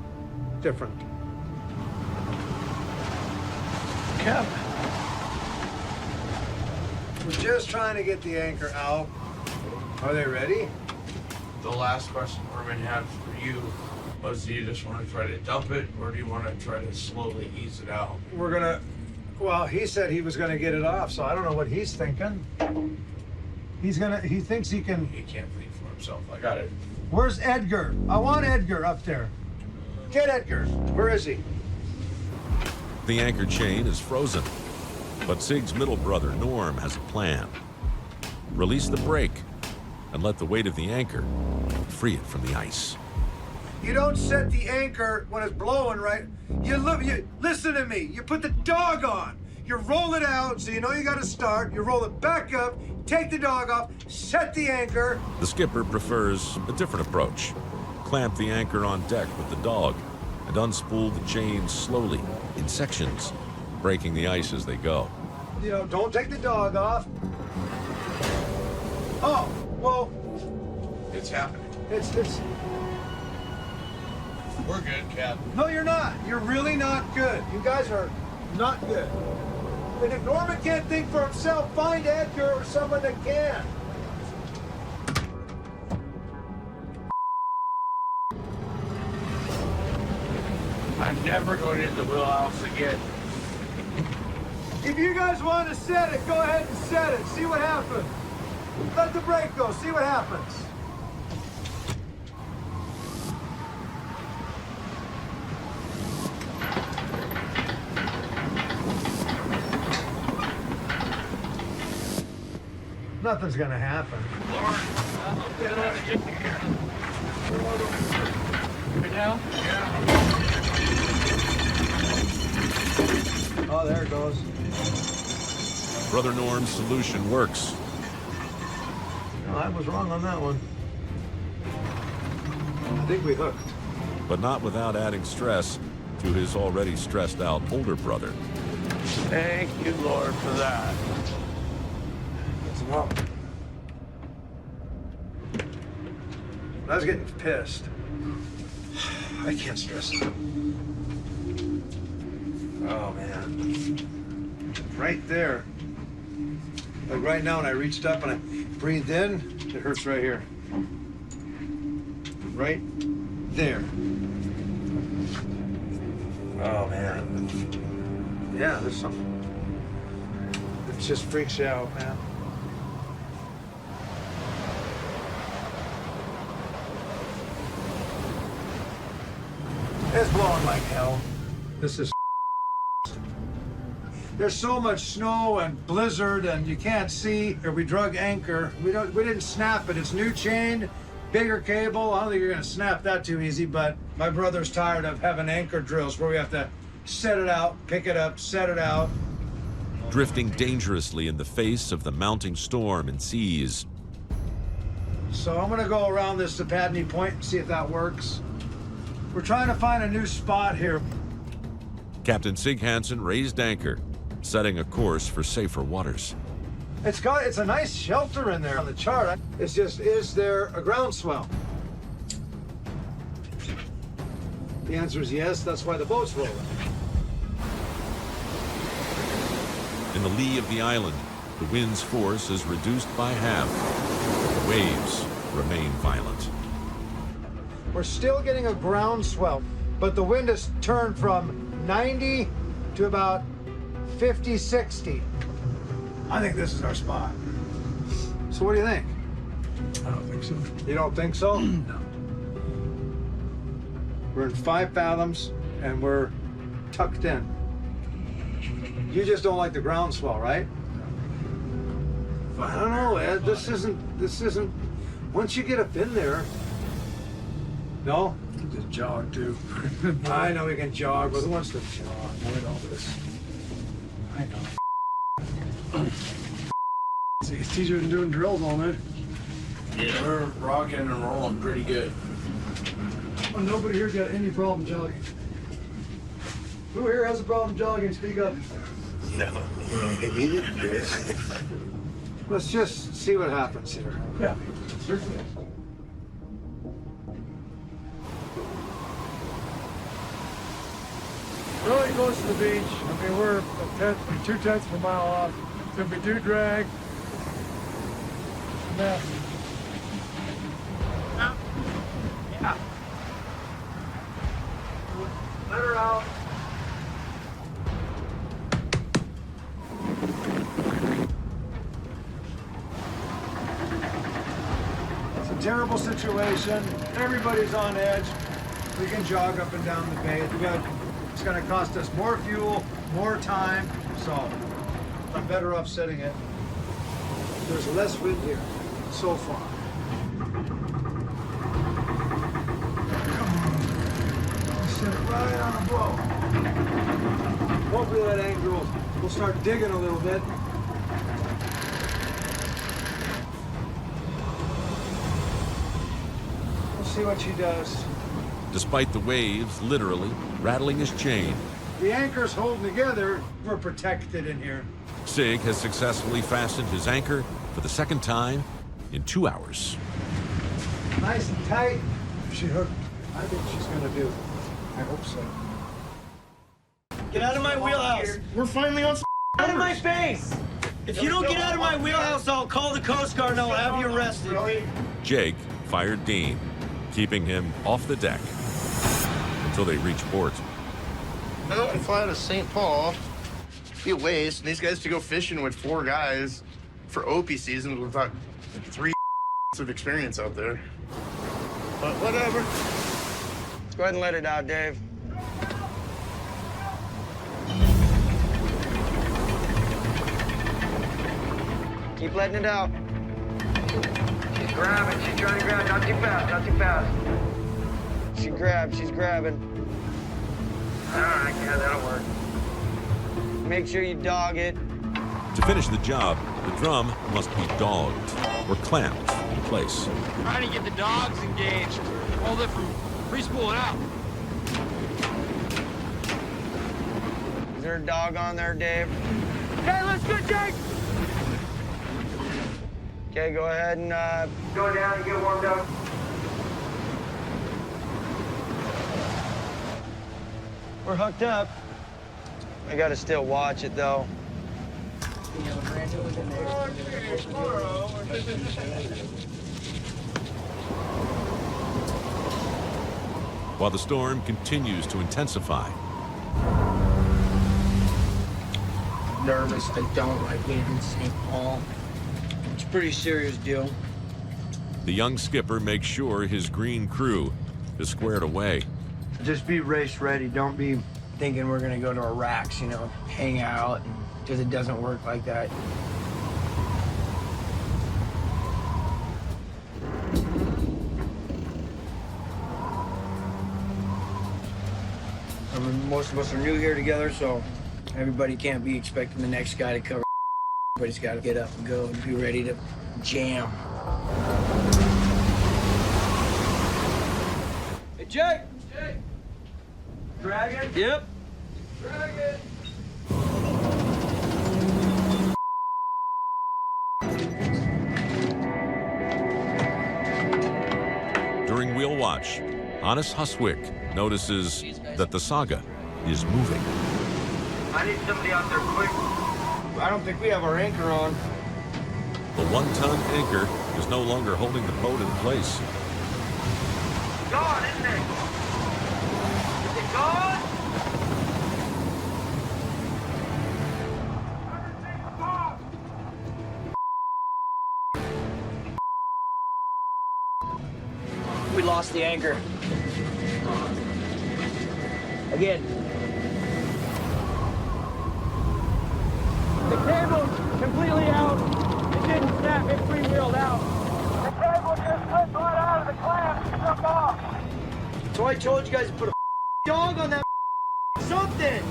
different. Cap. We're just trying to get the anchor out. Are they ready? The last question Norman had for you was, do you just want to try to dump it, or do you want to try to slowly ease it out? We're gonna, well, he said he was gonna get it off, so I don't know what he's thinking. He thinks he can. He can't think for himself. I got it. Where's Edgar? I want Edgar up there. Get Edgar. Where is he? The anchor chain is frozen, but Sig's middle brother, Norm, has a plan. Release the brake and let the weight of the anchor free it from the ice. You don't set the anchor when it's blowing, right? You listen to me. You put the dog on. You roll it out so you know you got to start. You roll it back up, take the dog off, set the anchor. The skipper prefers a different approach. Clamp the anchor on deck with the dog and unspool the chain slowly in sections, breaking the ice as they go. You know, don't take the dog off. Oh, well. It's happening. It's. We're good, Cap. No, you're not. You're really not good. You guys are not good. And if Norman can't think for himself, find Edgar or someone that can. I'm never going into the wheelhouse again. If you guys want to set it, go ahead and set it. See what happens. Let the brake go. See what happens. Nothing's gonna happen. Right now? Yeah. Oh, there it goes. Brother Norm's solution works. No, I was wrong on that one. I think we hooked. But not without adding stress to his already stressed out older brother. Thank you, Lord, for that. Well, I was getting pissed. I can't stress it. Oh, man. Right there. Like right now when I reached up and I breathed in, it hurts right here. Right there. Oh, man. Yeah, there's something. It just freaks you out, man. It's blowing like hell. This is. There's so much snow and blizzard, and you can't see. Or we drug anchor. We didn't snap it. It's new chain, bigger cable. I don't think you're gonna snap that too easy. But my brother's tired of having anchor drills where we have to set it out, pick it up, set it out. Drifting dangerously in the face of the mounting storm and seas. So I'm gonna go around this Sapadney Point and see if that works. We're trying to find a new spot here. Captain Sig Hansen raised anchor, setting a course for safer waters. It's a nice shelter in there on the chart. It's just, is there a groundswell? The answer is yes, that's why the boat's rolling. In the lee of the island, the wind's force is reduced by half. The waves remain violent. We're still getting a groundswell, but the wind has turned from 90 to about 50, 60. I think this is our spot. So what do you think? I don't think so. You don't think so? No. We're in 5 fathoms and we're tucked in. You just don't like the groundswell, right? I don't know, Ed. This isn't, once you get up in there, no? Just jog too. I know we can jog, but who wants to jog? Avoid all this. I know. It's easier than doing drills all night. Yeah, we're rocking and rolling pretty good. Well, nobody here got any problem jogging. Who here has a problem jogging? Speak up. No. Let's just see what happens here. Yeah. Really close to the beach. I mean, we're 2/10 of a mile off. So if we do drag, mess. Yeah. Let her out. It's a terrible situation. Everybody's on edge. We can jog up and down the bay. It's going to cost us more fuel, more time, so I'm better off setting it. There's less wind here so far. Set it right on the blow. Hopefully that angle will start digging a little bit. We'll see what she does. Despite the waves literally rattling his chain, The anchor's holding together. We're protected in here. Sig has successfully fastened his anchor for the second time in 2 hours. Nice and tight. She hooked. I think she's gonna do it. I hope so. Get out of my wheelhouse. We're finally on. Out of my face. If you don't get out of my wheelhouse, I'll call the Coast Guard and I'll have you arrested. Jake fired Dean, keeping him off the deck until they reach port. Well, if I fly out of St. Paul, it'd be a waste. And these guys to go fishing with 4 guys for Opie season without 3 of experience out there. But whatever. Let's go ahead and let it out, Dave. Keep letting it out. She's grabbing. She's trying to grab. Not too fast. Not too fast. She grabbed. She's grabbing. All right. Yeah, that'll work. Make sure you dog it. To finish the job, the drum must be dogged or clamped in place. Trying to get the dogs engaged. Hold it from free-spooling out. Is there a dog on there, Dave? Okay, let's go, Jake. Okay, go ahead and Go down and get warmed up. we're hooked up. I gotta still watch it though. While the storm continues to intensify, Nervous. I don't like being in St. Paul. It's a pretty serious deal. the young skipper makes sure his green crew is squared away. Just be race ready. Don't be thinking we're gonna go to a racks, you know, hang out, because it doesn't work like that. I mean, most of us are new here together, so everybody can't be expecting the next guy to cover. Everybody's got to get up and go and be ready to jam. Hey, Jake! Jake! Dragon? Yep. Dragon! During wheel watch, Hannes Huswick notices that the Saga is moving. I need somebody out there quick. I don't think we have our anchor on. The 1-ton anchor is no longer holding the boat in place. Gone, isn't it? Is it gone? We lost the anchor. Again. The cable's completely out. It didn't snap. It freewheeled out. The cable just slipped right out of the clamp and took off. So I told you guys to put a dog on that something.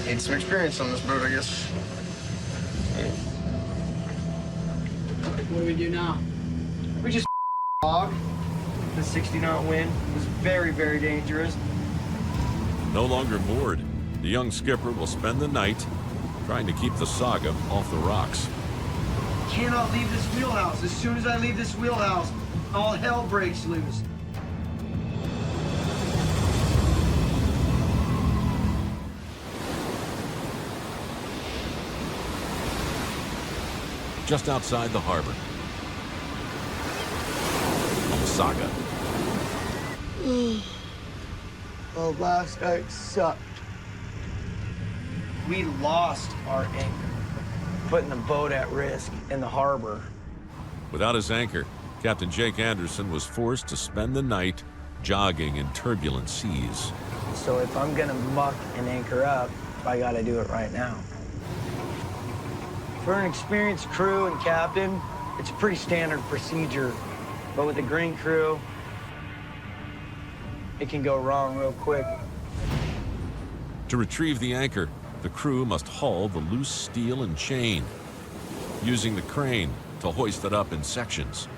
Need some experience on this boat, I guess. What do we do now? We just dog. the 60-knot wind. It was very, very dangerous. No longer moored, the young skipper will spend the night trying to keep the Saga off the rocks. Cannot leave this wheelhouse. As soon as I leave this wheelhouse, all hell breaks loose. Just outside the harbor, on the Saga. Well, last night sucked. We lost our anchor, putting the boat at risk in the harbor. Without his anchor, Captain Jake Anderson was forced to spend the night jogging in turbulent seas. So if I'm gonna muck and anchor up, I gotta do it right now. For an experienced crew and captain, it's a pretty standard procedure. But with a green crew, it can go wrong real quick. To retrieve the anchor, the crew must haul the loose steel and chain, using the crane to hoist it up in sections.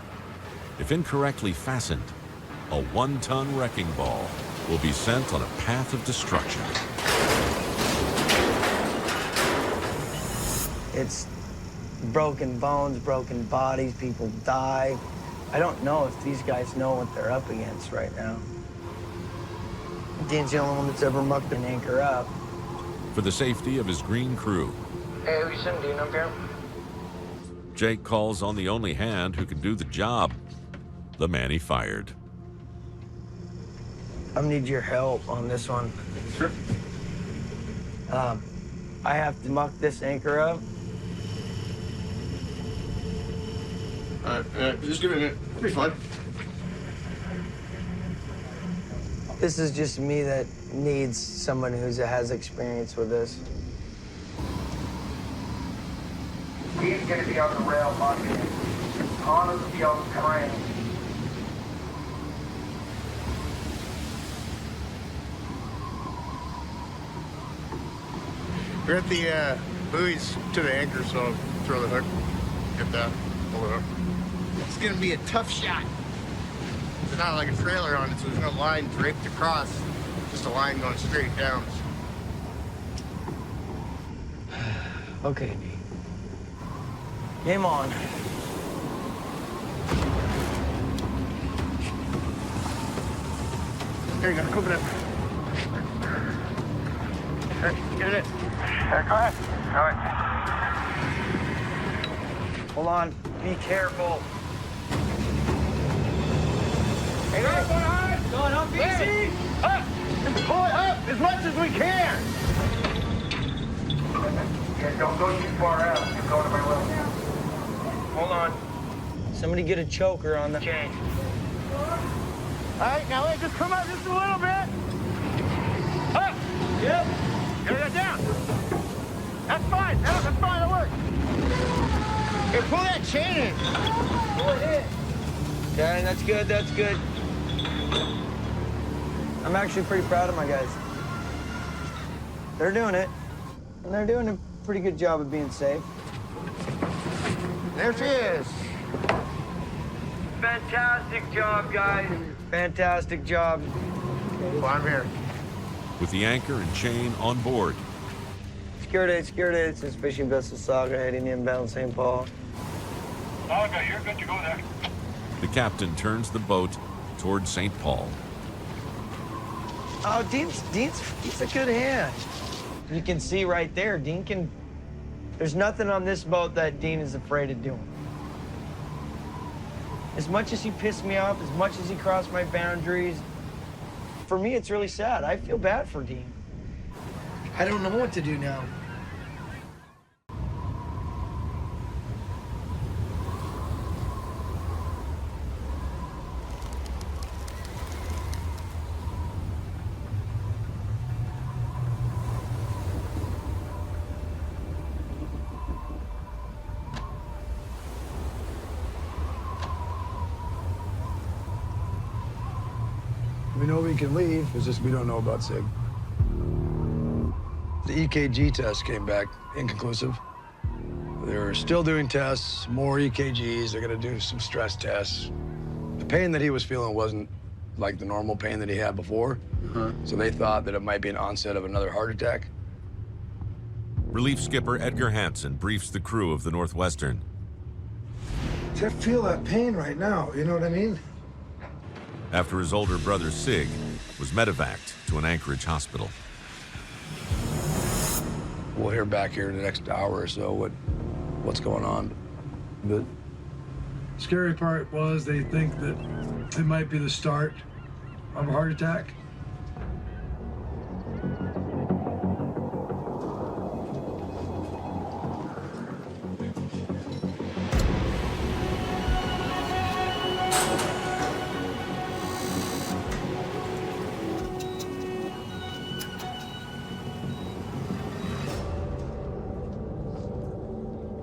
If incorrectly fastened, a 1-ton wrecking ball will be sent on a path of destruction. It's broken bones, broken bodies, people die. I don't know if these guys know what they're up against right now. Dean's the only one that's ever mucked an anchor up. For the safety of his green crew, Hey, we send Dean up here? Jake calls on the only hand who can do the job, the man he fired. I need your help on this one. Sure. I have to muck this anchor up. All right, just give me a minute. It'll be fine. This is just me that needs someone who has experience with this. He's going to be on the rail, mucking. Connor's going to be on the crane. We're at the buoys to the anchor, so I'll throw the hook. Get that. Pull it up. It's going to be a tough shot. There's not like a trailer on it, so there's no line draped across. Just a line going straight down. Okay. Game on. There you go, clip it up. Get it. Go ahead. All right. Hold on. Be careful. Hey, Going up easy. Up! Just pull it up as much as we can! Yeah, don't go too far out. You're going to my level. Hold on. Somebody get a choker on the chain. All right, now wait, just come up just a little bit. Up! Yep. Get it down. That's fine. That's fine. That works. Hey, pull that chain in. Pull it in. Okay, that's good. That's good. I'm actually pretty proud of my guys. They're doing it, and they're doing a pretty good job of being safe. There she is. Fantastic job, guys. Fantastic job. Well, I'm here. With the anchor and chain on board, Security, since fishing vessel Saga heading inbound St. Paul. Saga, you're good to go there. the captain turns the boat toward St. Paul. Oh, he's a good hand. You can see right there, Dean can, there's nothing on this boat that Dean is afraid of doing. As much as he pissed me off, as much as he crossed my boundaries, for me, it's really sad. I feel bad for Dean. I don't know what to do now. We know we can leave, it's just we don't know about Sig. The EKG test came back inconclusive. They're still doing tests, more EKGs, they're gonna do some stress tests. The pain that he was feeling wasn't like the normal pain that he had before. So they thought that it might be an onset of another heart attack. Relief skipper Edgar Hansen briefs the crew of the Northwestern. I feel that pain right now, you know what I mean? After his older brother Sig was medevaced to an Anchorage hospital. We'll hear back here in the next hour or so what's going on. But Scary part was they think that it might be the start of a heart attack.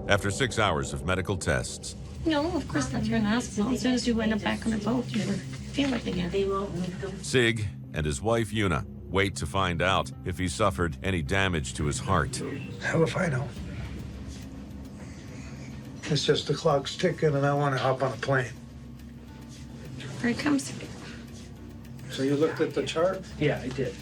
After 6 hours of medical tests, No, of course not. You're in the hospital. As soon as you went back on the boat, you were feeling again. Sig and his wife Una wait to find out if he suffered any damage to his heart. Hell if I know. It's just the clock's ticking and I want to hop on a plane. Here it comes. So you looked at the chart? Yeah, I did.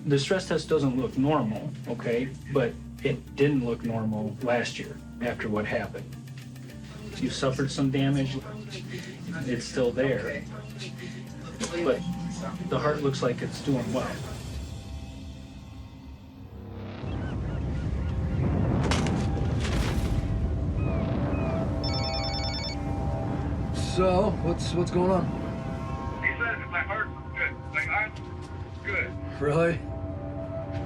The stress test doesn't look normal, okay? But it didn't look normal last year after what happened. You suffered some damage. It's still there. But the heart looks like it's doing well. So, what's going on? He said that my heart was good. Like, I'm good. Really?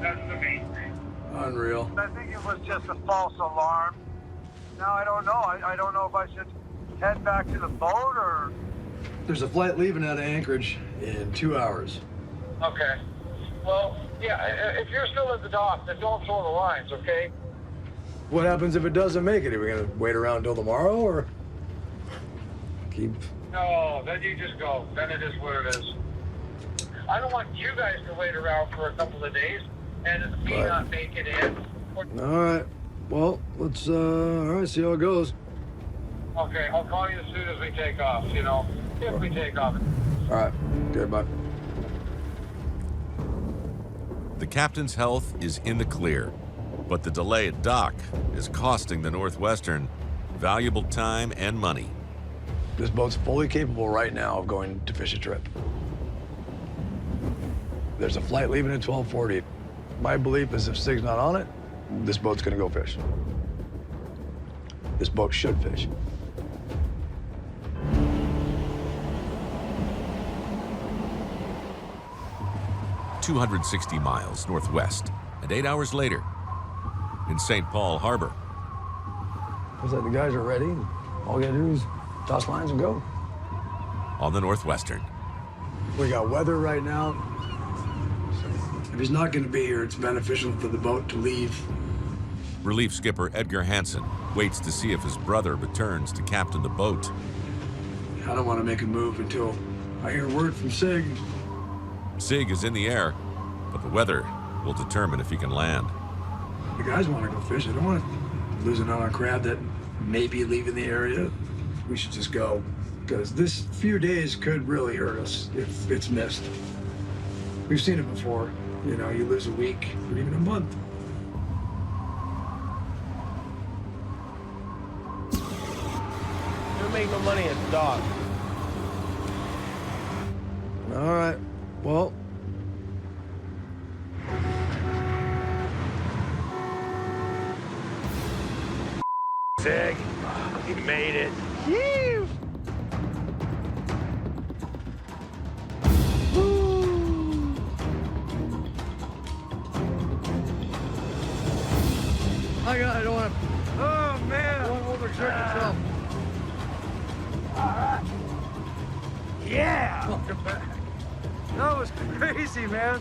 That's the main thing. Unreal. I think it was just a false alarm. Now I don't know. I don't know if I should head back to the boat or... There's a flight leaving out of Anchorage in 2 hours. Okay. Well, yeah, if you're still at the dock, then don't throw the lines, okay? What happens if it doesn't make it? Are we gonna wait around until tomorrow or keep? No, then you just go. Then it is what it is. I don't want you guys to wait around for a couple of days and me not make it in. All right. Well, let's all right, see how it goes. Okay, I'll call you as soon as we take off, you know, if we take off. All right. Okay, bye. The captain's health is in the clear, but the delay at dock is costing the Northwestern valuable time and money. This boat's fully capable right now of going to fish a trip. There's a flight leaving at 12:40. My belief is if Sig's not on it, this boat's gonna go fish. This boat should fish. "260 miles northwest, and 8 hours later, in St. Paul Harbor. Looks like the guys are ready. All we gotta do is toss lines and go. On the Northwestern. We got weather right now. If he's not gonna be here, it's beneficial for the boat to leave. Relief skipper Edgar Hansen waits to see if his brother returns to captain the boat. I don't want to make a move until I hear word from Sig. Sig is in the air, but the weather will determine if he can land. The guys want to go fish. They don't want to lose another crab that may be leaving the area. We should just go, because this few days could really hurt us if it's missed. We've seen it before. You know, you lose a week or even a month. You don't make no money at the dock. All right. Well. Sig, he made it. Yee! I don't want to. Oh man! I don't want to overexert yourself. Yeah! Welcome back. That was crazy, man.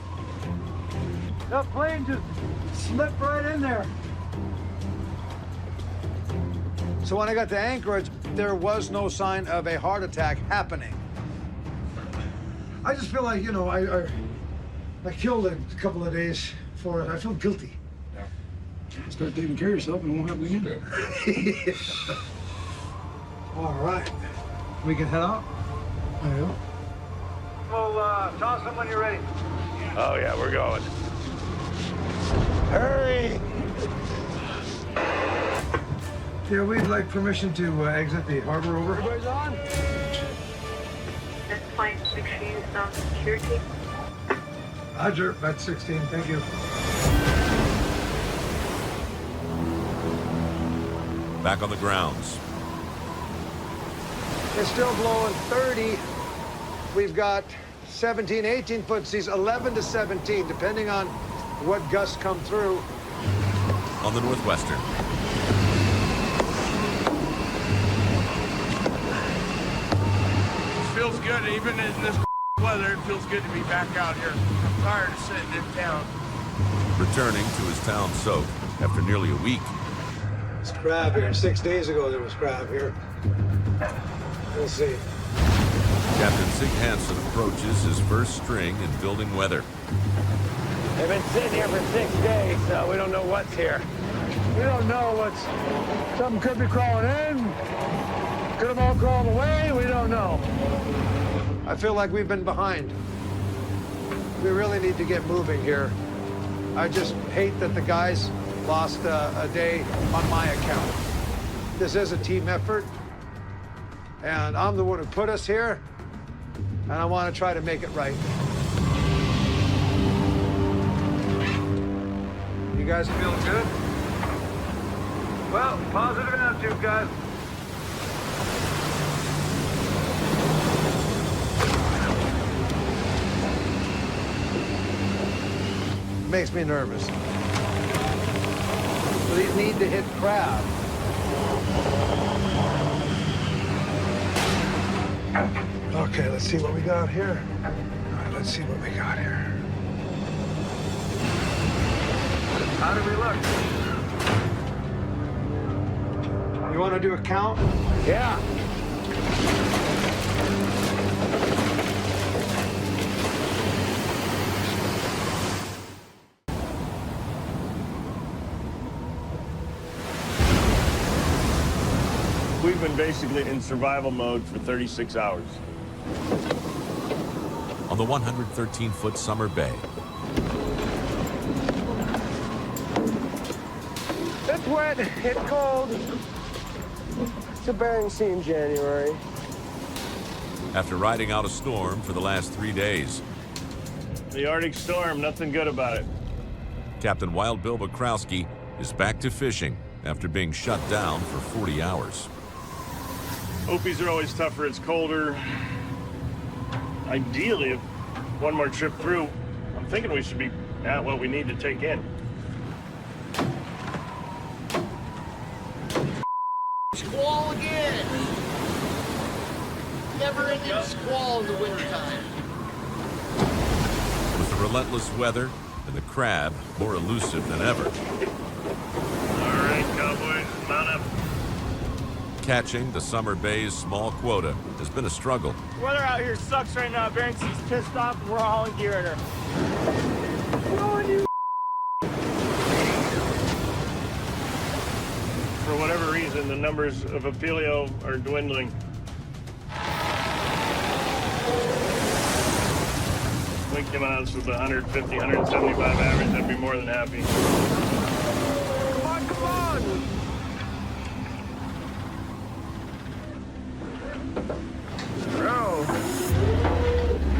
That plane just slipped right in there. So when I got to Anchorage, there was no sign of a heart attack happening. I just feel like, you know, I killed it a couple of days for it. I feel guilty. Start taking care of yourself and it won't happen again. All right. We can head out? Well, toss them when you're ready. Oh, yeah, we're going. Hurry! Yeah, we'd like permission to exit the harbor over. Everybody's on? That's flight 16, sound security. Roger, that's 16, thank you. Back on the grounds. It's still blowing 30. We've got 17, 18-foot seas, 11 to 17, depending on what gusts come through. On the Northwestern. It feels good, even in this weather, it feels good to be back out here. I'm tired of sitting in town. Returning to his town soak after nearly a week. It's crab here. 6 days ago there was crab here. We'll see. Captain Sig Hansen approaches his first string in building weather. They've been sitting here for 6 days, so we don't know what's here. We don't know what's... Something could be crawling in. Could have all crawled away. We don't know. I feel like we've been behind. We really need to get moving here. I just hate that the guys lost a day on my account. This is a team effort, and I'm the one who put us here, and I want to try to make it right. You guys feel good? Well, positive attitude, guys. Makes me nervous. We need to hit crab. Okay, let's see what we got here. All right, let's see what we got here. How do we look? You want to do a count? Yeah. We've been basically in survival mode for 36 hours. On the 113-foot summer bay. It's wet, it's cold. It's a Bering Sea in January. After riding out a storm for the last 3 days. The Arctic storm, nothing good about it. Captain Wild Bill Bakrowski is back to fishing after being shut down for 40 hours. Opies are always tougher, it's colder. Ideally, if one more trip through, I'm thinking we should be at what we need to take in. Squall again! Never-ending squall in the wintertime. With the relentless weather and the crab more elusive than ever. All right, cowboys, mount up. Catching the summer bay's small quota has been a struggle. Weather out here sucks right now. Bering Sea's pissed off and we're all in gear at her. For whatever reason, the numbers of Opilio are dwindling. We came out with 150, 175 average, I'd be more than happy. Come on, come on! Oh.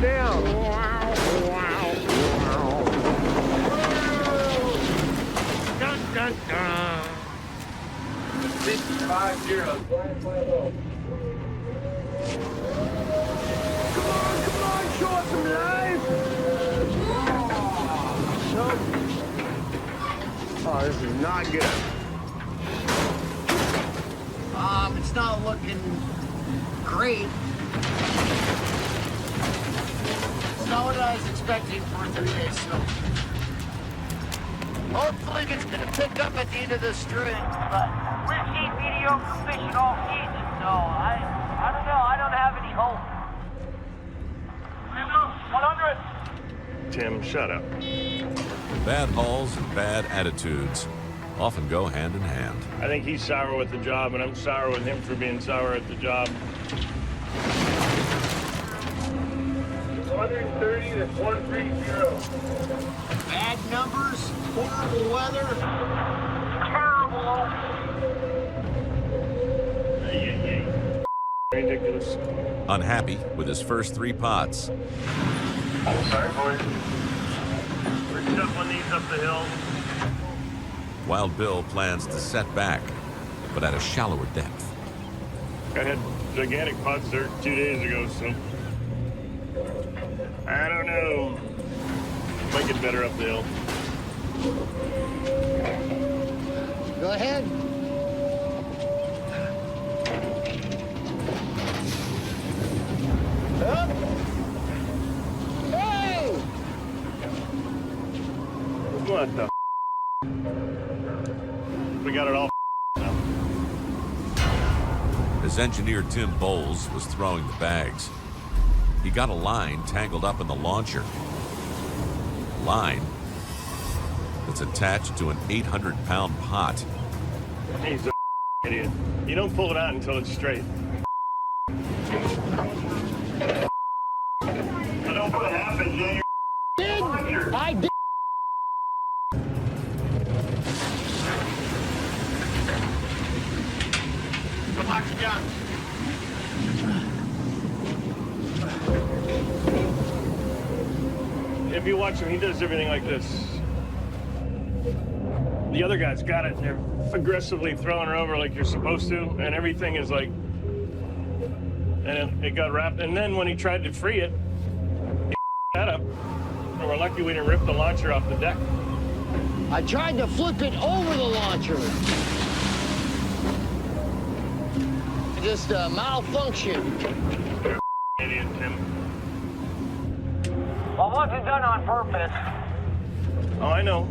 Down. Wow, wow, wow. Dun, dun, dun. 650. Come on, show us some life! Oh, this is not good. It's not looking great. It's not what I was expecting for 3 days snow. Hopefully it's gonna pick up at the end of the string, but we've seen mediocre fishing all season, so I don't know. I don't have any hope. 100. Tim, shut up. Bad hauls and bad attitudes often go hand in hand. I think he's sour with the job, and I'm sour with him for being sour at the job. 130 to 130. Bad numbers, horrible weather. Terrible. Ridiculous. Unhappy with his first 3 pots, Sorry, boys. We're shuffling these up the hill. Wild Bill plans to set back, but at a shallower depth. I had gigantic pots there 2 days ago, so I don't know. Might get better up the hill. Go ahead. Up. Hey! What the? We got it all now. As engineer Tim Bowles was throwing the bags, he got a line tangled up in the launcher. Line that's attached to an 800-pound pot. He's a idiot. You don't pull it out until it's straight. I don't know what happened, Jay. I did. Lock your gun. If you watch him, he does everything like this. The other guy's got it, and they're aggressively throwing her over like you're supposed to, and everything is like, and it got wrapped. And then when he tried to free it, he that up. And we're lucky we didn't rip the launcher off the deck. I tried to flip it over the launcher. Just malfunction. Idiot, Tim. Well, wasn't done on purpose. Oh, I know.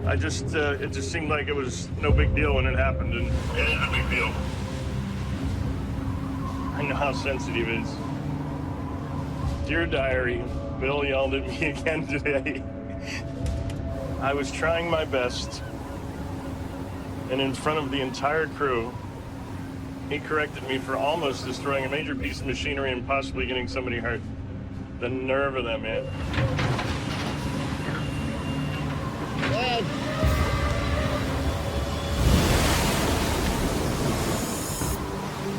I just, it just seemed like it was no big deal when it happened, and it is a big deal. I know how sensitive it is. Dear diary, Bill yelled at me again today. I was trying my best, and in front of the entire crew, he corrected me for almost destroying a major piece of machinery and possibly getting somebody hurt. The nerve of that man. Ed.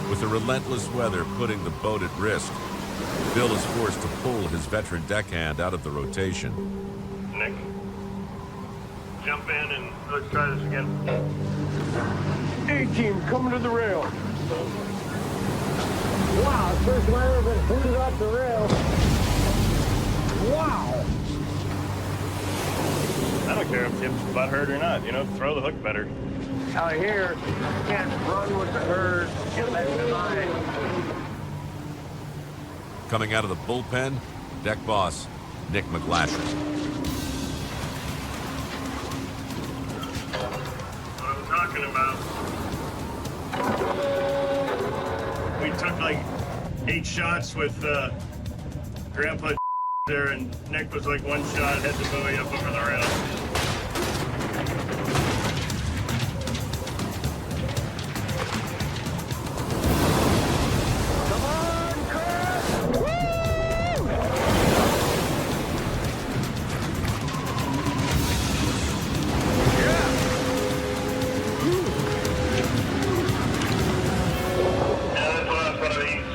With the relentless weather putting the boat at risk, Bill is forced to pull his veteran deckhand out of the rotation. Nick, jump in and let's try this again. 18 coming to the rail. Wow, first time I've ever been booted off the rail. Wow. I don't care if Tim's butt hurt or not, you know, throw the hook better. Out here, you can't run with the herd, get left behind. Coming out of the bullpen, deck boss Nick McGlasher. What I'm talking about. We took like 8 shots with Grandpa there, and Nick was like 1 shot, had the buoy up over the rail. Come on, Chris! Woo! Yeah! Yeah, that's the last one of these.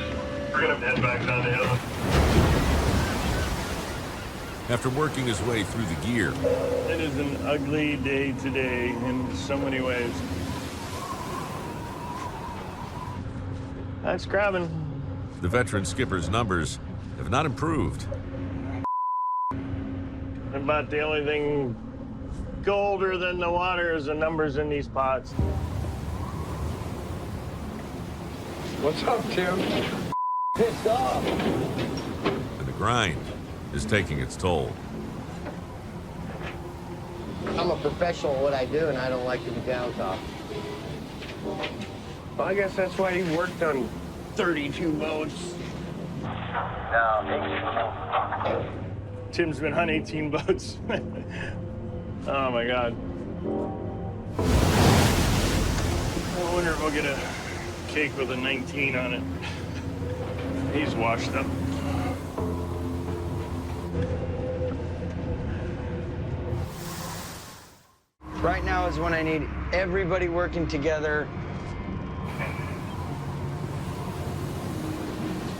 We're gonna head back down the hill. After working his way through the gear, It is an ugly day today in so many ways. That's grabbing. the veteran skipper's numbers have not improved. About the only thing colder than the water is the numbers in these pots. What's up, Tim? Pissed off. And the grind is taking its toll. I'm a professional at what I do, and I don't like to be downtop. Well, I guess that's why you worked on 32 boats. Tim's been on 18 boats. Oh my God. I wonder if we'll get a cake with a 19 on it. He's washed up. Right now is when I need everybody working together.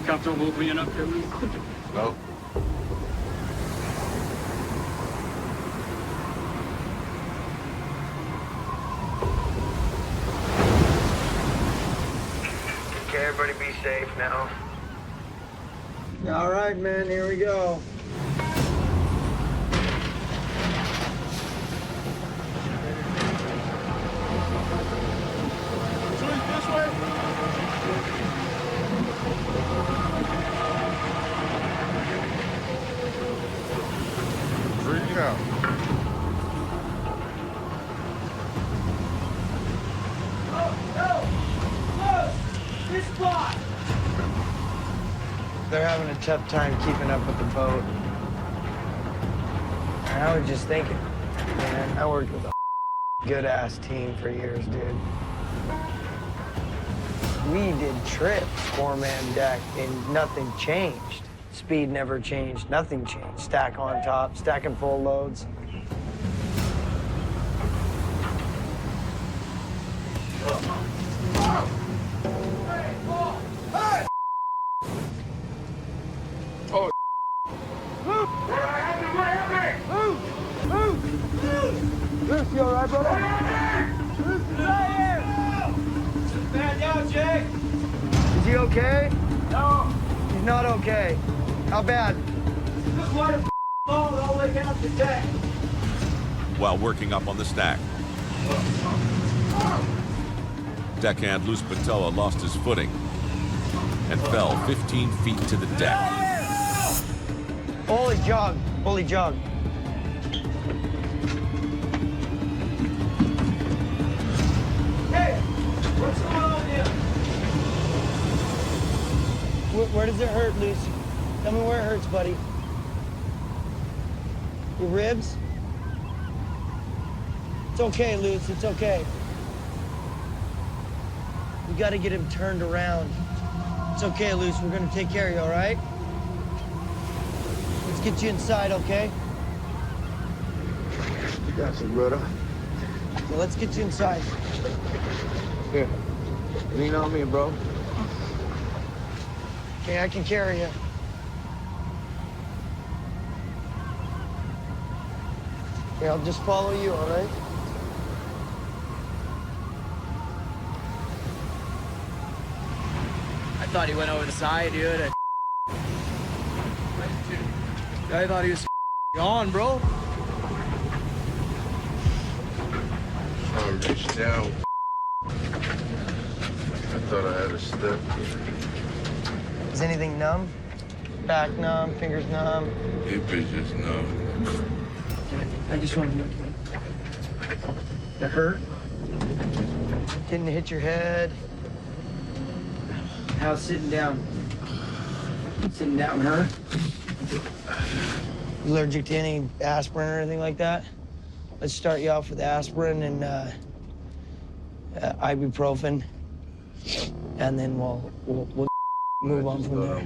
Comfortable being up there, Luke? No. Okay, everybody be safe now. All right, man, here we go. They're having a tough time keeping up with the boat. And I was just thinking, man, I worked with a good-ass team for years, dude. We did trips, four-man deck, and nothing changed. Speed never changed, nothing changed. Stack on top, stacking full loads. Oh. Luke, you all right, brother? Man down, Jake. Is he okay? No. He's not okay. How bad? Just let him fall all the way down to deck. While working up on the stack, deckhand Luis Patella lost his footing and fell 15 feet to the deck. Holy jug, holy jug. Hey, what's going on here? Where does it hurt, Luce? Tell me where it hurts, buddy. Your ribs? It's okay, Luce, it's okay. We gotta get him turned around. It's okay, Luce, we're gonna take care of you, all right? Let's get you inside, okay? You got you, brother. Well, let's get you inside. Here. Lean on me, bro. Okay, I can carry you. Here, I'll just follow you, all right? I thought he went over the side, dude. I thought he was gone, bro. I reached down. I thought I had a step. Is anything numb? Back numb, fingers numb? It bitches numb. I just want to look. That hurt? Didn't hit your head? How's sitting down? Sitting down hurt? Allergic to any aspirin or anything like that? Let's start you off with aspirin and ibuprofen, and then we'll move on from there.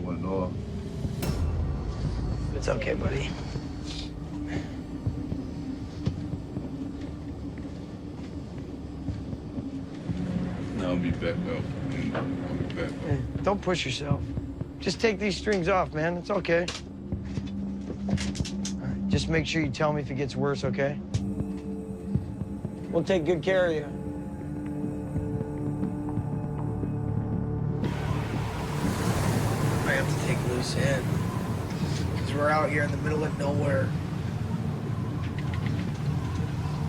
It's okay, buddy. No, I'll be back up. I'll be back. Don't push yourself. Just take these strings off, man. It's okay. All right, just make sure you tell me if it gets worse, okay? We'll take good care of you. I have to take Luce in. Because we're out here in the middle of nowhere.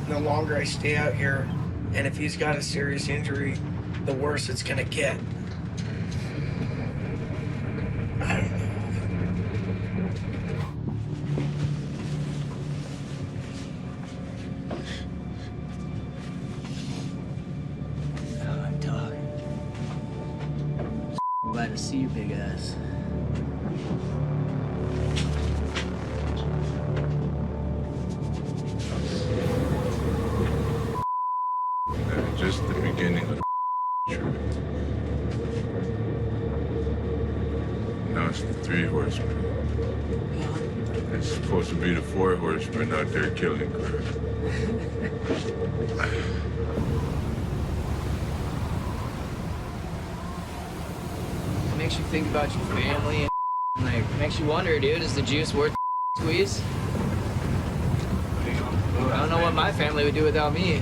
The longer I stay out here, and if he's got a serious injury, the worse it's gonna get. I don't know. I'm tired. Glad to see you, big ass. Just the beginning of the truth. Now watch the 3 horsemen. It's supposed to be the 4 horsemen out there killing crap. It makes you think about your family and like makes you wonder, dude, is the juice worth the squeeze? I don't know what my family would do without me.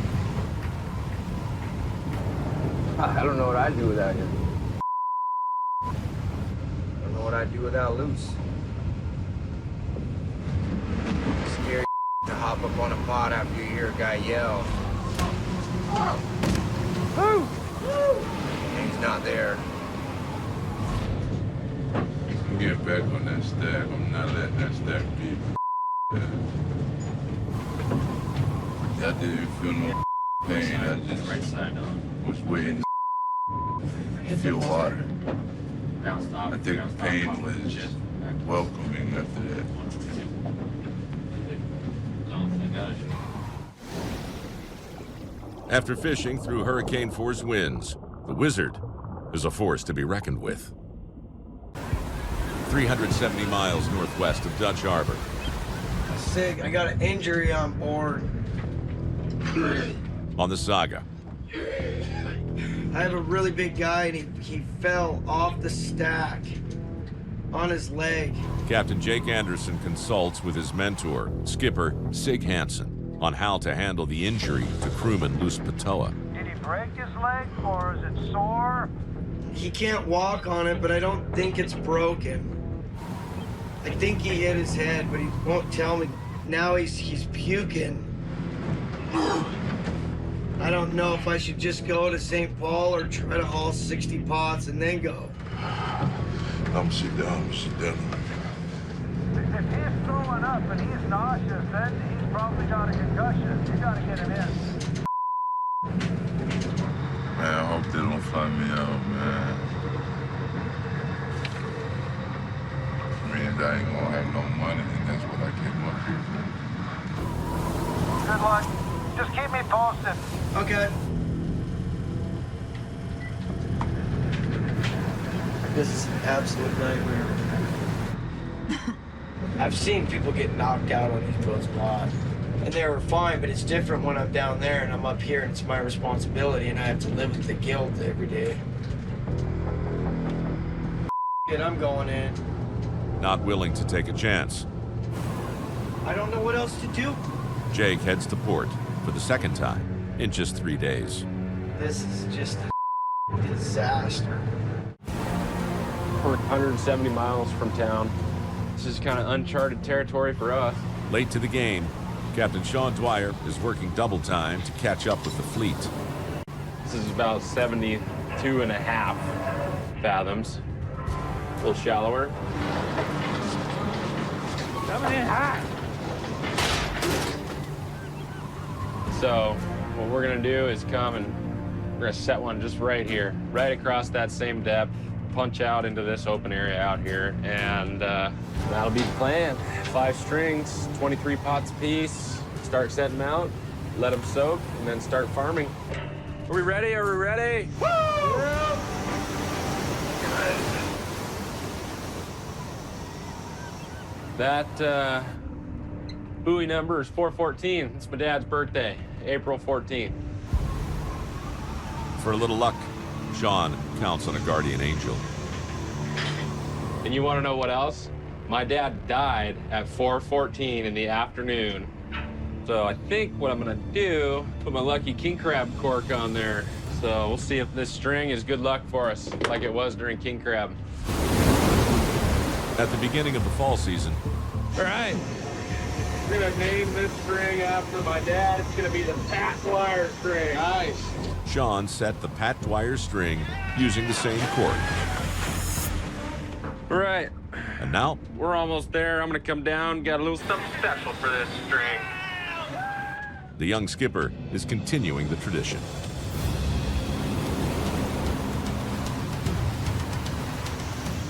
I don't know what I'd do without you. I don't know what I'd do without Luce. Scary to hop up on a pod after you hear a guy yell. And he's not there. Get back on that stack. I'm not letting that stack be. I didn't feel no pain. I just was waiting to feel water. I think the pain was welcoming after that. After fishing through hurricane-force winds, the Wizard is a force to be reckoned with. 370 miles northwest of Dutch Harbor. Sig, I got an injury on board. On the Saga. I have a really big guy and he fell off the stack on his leg. Captain Jake Anderson consults with his mentor, skipper Sig Hansen, on how to handle the injury to crewman Luce Patoa. Did he break his leg or is it sore? He can't walk on it, but I don't think it's broken. I think he hit his head, but he won't tell me. Now he's puking. I don't know if I should just go to St. Paul or try to haul 60 pots and then go. I'm sit down, sit down. If he's throwing up and he's nauseous, then he's probably got a concussion. You gotta get him in. Man, I hope they don't fly me out, man. I mean, I ain't gonna have no money, and that's what I came up here for. Good luck. Just keep me posted. Okay. This is an absolute nightmare. I've seen people get knocked out on these boats a lot. And they were fine, but it's different when I'm down there and I'm up here and it's my responsibility and I have to live with the guilt every day. And I'm going in. Not willing to take a chance, I don't know what else to do. Jake heads to port for the second time in just 3 days. This is just a disaster. We're 170 miles from town. This is kind of uncharted territory for us. Late to the game, Captain Sean Dwyer is working double time to catch up with the fleet. This is about 72 and a half fathoms. A little shallower. Coming in hot. So what we're gonna do is come and we're gonna set one just right here, right across that same depth, punch out into this open area out here, and that'll be the plan. 5 strings, 23 pots apiece, start setting them out, let them soak, and then start farming. Are we ready? Are we ready? Woo! Yeah. That buoy number is 414. It's my dad's birthday, April 14th. For a little luck, Sean counts on a guardian angel. And you want to know what else? My dad died at 4:14 in the afternoon. So I think what I'm gonna do, put my lucky king crab cork on there. So we'll see if this string is good luck for us, like it was during king crab. At the beginning of the fall season. All right, we're gonna name this string after my dad. It's gonna be the Pat Dwyer string. Nice. Sean set the Pat Dwyer string using the same cork. All right. And now? We're almost there. I'm gonna come down, got a little something special for this string. The young skipper is continuing the tradition.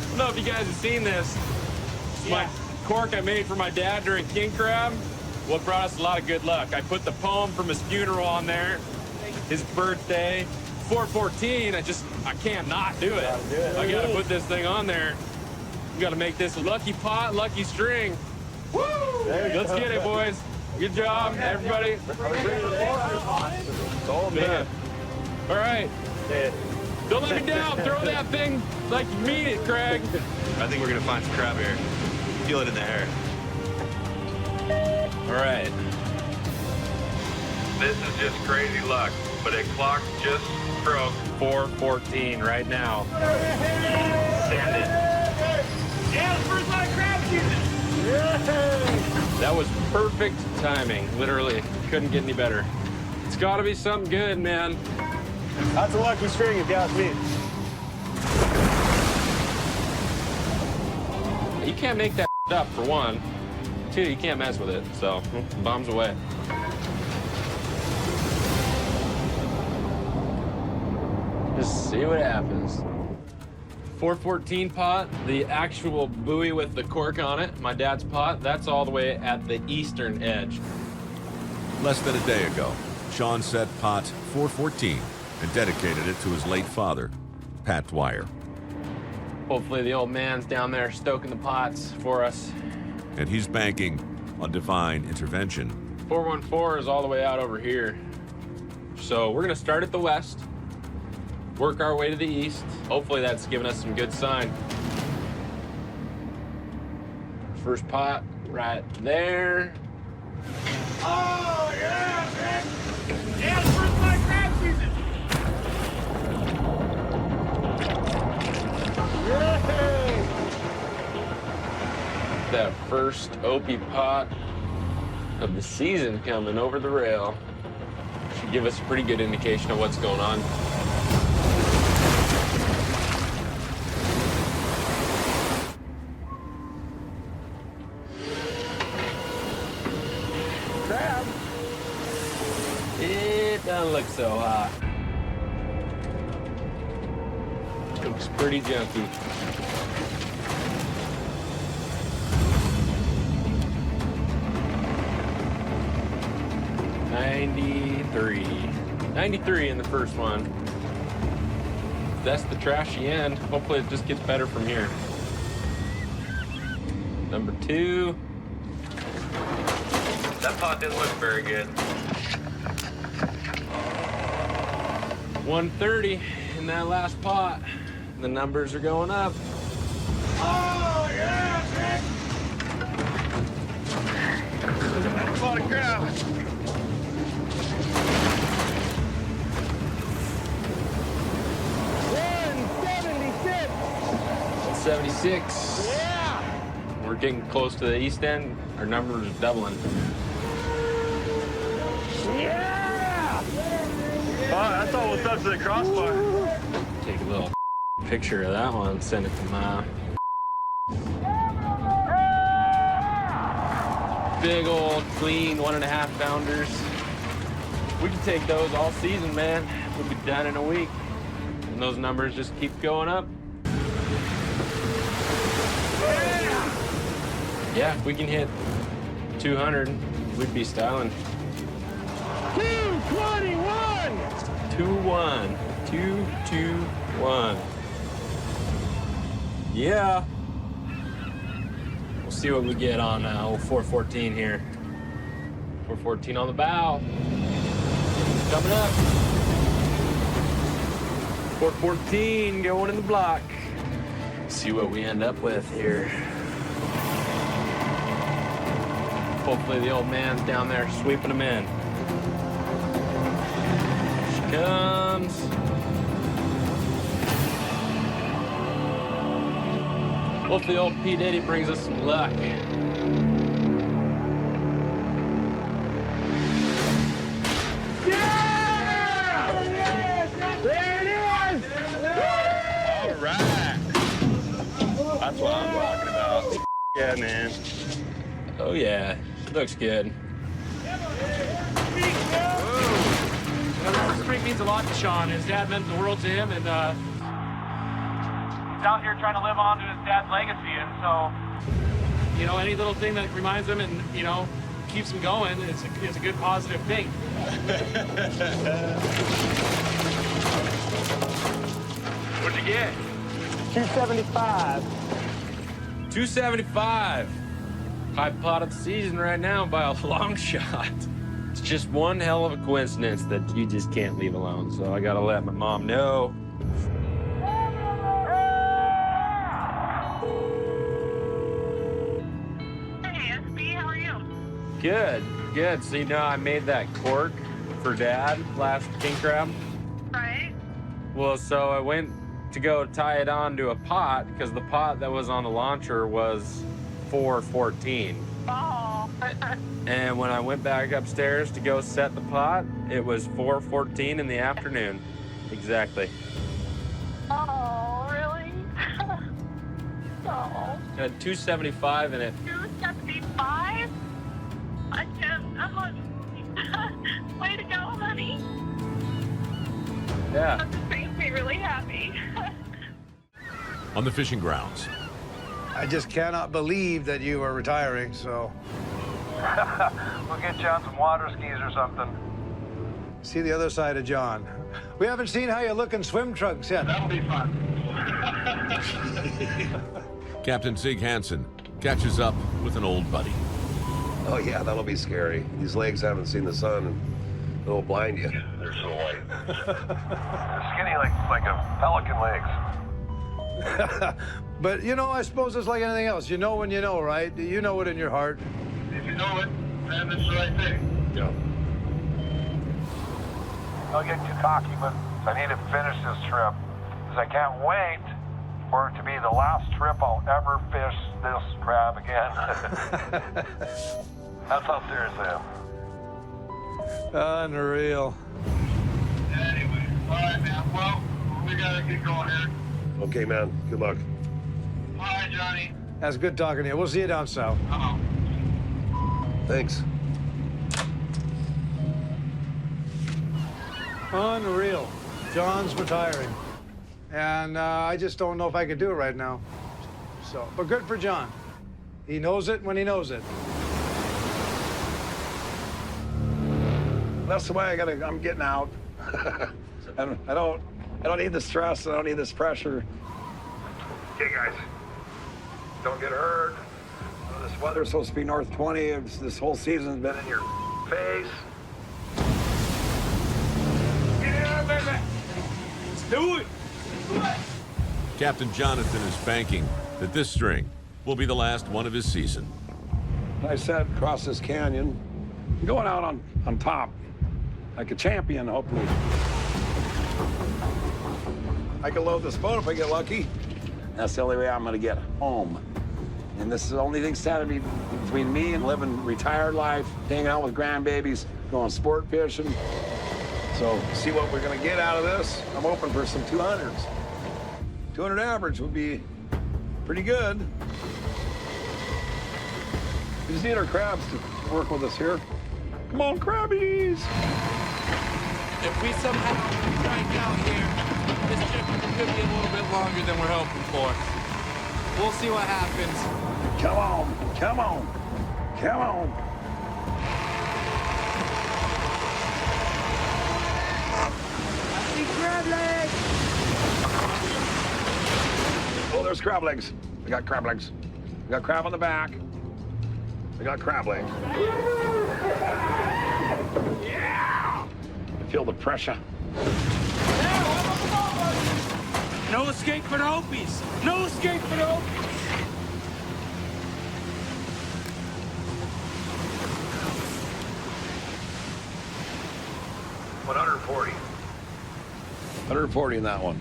I don't know if you guys have seen this. It's my cork I made for my dad during king crab. What brought us a lot of good luck. I put the poem from his funeral on there, his birthday, 414. I can't not do it. I gotta put this thing on there. We gotta make this a lucky pot, lucky string. Woo! Let's get it, boys. Good job, everybody. Oh, man. All right. Don't let me down. Throw that thing like you mean it, Craig. I think we're gonna find some crab here. Feel it in the air. All right. This is just crazy luck, but it clocked just broke 414 right now. Send it. Yeah, the first line of crab season. That was perfect timing. Literally, couldn't get any better. It's got to be something good, man. That's a lucky string, if you ask me. You can't make that up, for one. Two, you can't mess with it, so bombs away. Just see what happens. 414 pot, the actual buoy with the cork on it, my dad's pot, that's all the way at the eastern edge. Less than a day ago, Sean set pot 414 and dedicated it to his late father, Pat Dwyer. Hopefully the old man's down there stoking the pots for us. And he's banking on divine intervention. 414 is all the way out over here. So we're gonna start at the west, work our way to the east. Hopefully that's giving us some good sign. First pot right there. Oh, yeah, man. Yeah, the first line of crab season. That first Opie pot of the season coming over the rail. Should give us a pretty good indication of what's going on. Crab. It doesn't look so hot. Looks pretty junky. $93 in the first one. That's the trashy end. Hopefully it just gets better from here. Number 2. That pot didn't look very good. 130 in that last pot. The numbers are going up. Oh, yeah, man. That's a lot of crab. 76. Yeah. We're getting close to the east end. Our numbers are doubling. Yeah. Oh, that's almost up to the crossbar. Take a little picture of that one, send it to Mom. Big old clean 1.5 pounders. We can take those all season, man. We'll be done in a week. And those numbers just keep going up. Yeah, if we can hit 200, we'd be styling. 221. 2-1. 2-2-1. Yeah. We'll see what we get on old 414 here. 414 on the bow. Coming up. 414 going in the block. See what we end up with here. Hopefully the old man's down there sweeping them in. Here she comes. Hopefully old P. Diddy brings us some luck. Yeah! There it is! All right. That's what I'm talking about. Yeah, man. Oh yeah, looks good. This string means a lot to Sean. His dad meant the world to him, and he's out here trying to live on to his dad's legacy. And so, you know, any little thing that reminds him and, you know, keeps him going is a good positive thing. What'd you get? 275. 275. High pot of the season right now by a long shot. It's just one hell of a coincidence that you just can't leave alone. So I gotta let my mom know. Hey, SB, how are you? Good, good. So you know I made that cork for Dad last king crab? Right. Well, so I went to go tie it on to a pot because the pot that was on the launcher was 414. Oh. And when I went back upstairs to go set the pot, it was 4:14 in the afternoon. Exactly. Oh, really? Oh. It had 275 in it. 275? I can't. I'm on. Way to go, honey. Yeah. That just makes me really happy. On the fishing grounds, I just cannot believe that you are retiring, so. We'll get you on some water skis or something. See the other side of John. We haven't seen how you look in swim trunks yet. That'll be fun. Captain Sig Hansen catches up with an old buddy. Oh yeah, that'll be scary. These legs haven't seen the sun and it'll blind you. They're so white. They're skinny like a pelican legs. But, you know, I suppose it's like anything else. You know when you know, right? You know it in your heart. If you know it, then it's the right thing. Yeah. I'll get too cocky, but I need to finish this trip because I can't wait for it to be the last trip I'll ever fish this crab again. That's how serious I am. Unreal. Anyway, all right, man. Well, we gotta get going here. Okay, man. Good luck. All right, Johnny. That's good talking to you. We'll see you down south. Thanks. Unreal. John's retiring. And I just don't know if I could do it right now. So, but good for John. He knows it when he knows it. That's the way I'm getting out. I don't need the stress. I don't need this pressure. Okay, guys. Don't get hurt. This weather's supposed to be north 20. This whole season's been in your face. Yeah, baby. Let's do it. Captain Jonathan is banking that this string will be the last one of his season. I said across this canyon, going out on top, like a champion, hopefully. I can load this boat if I get lucky. That's the only way I'm gonna get home. And this is the only thing standing between me and living retired life, hanging out with grandbabies, going sport fishing. So see what we're gonna get out of this. I'm hoping for some 200s. 200 average would be pretty good. We just need our crabs to work with us here. Come on, crabbies! If we somehow strike out here, this trip could be a little bit longer than we're hoping for. We'll see what happens. Come on, come on, come on. I see crab legs. Oh, there's crab legs. We got crab legs. We got crab on the back. We got crab legs. Yeah! I feel the pressure. No escape for the Opies. No escape for the Opies. $140. 140 in that one.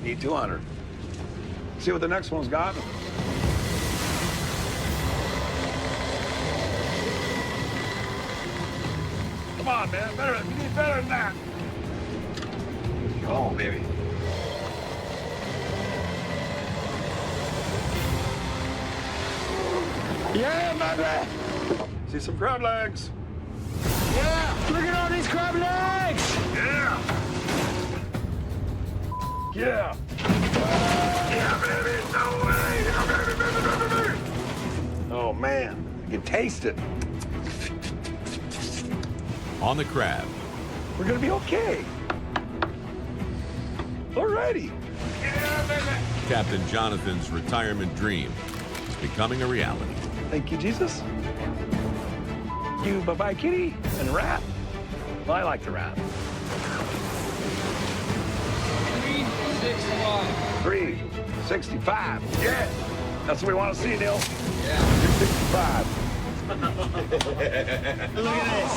Need 200. See what the next one's got. Come on, man. You need better than that. Oh, baby. Yeah, baby. See some crab legs. Yeah. Look at all these crab legs. Yeah. Yeah. Yeah, baby. No way. Yeah, baby. Oh, man. I can taste it. On the crab, We're gonna be okay. Alrighty. Captain Jonathan's retirement dream is becoming a reality. Thank you, Jesus. You, bye-bye, kitty. And rat. Well, I like the rat. 365. Yeah. That's what we want to see, Neil. Yeah. 365. Look at this.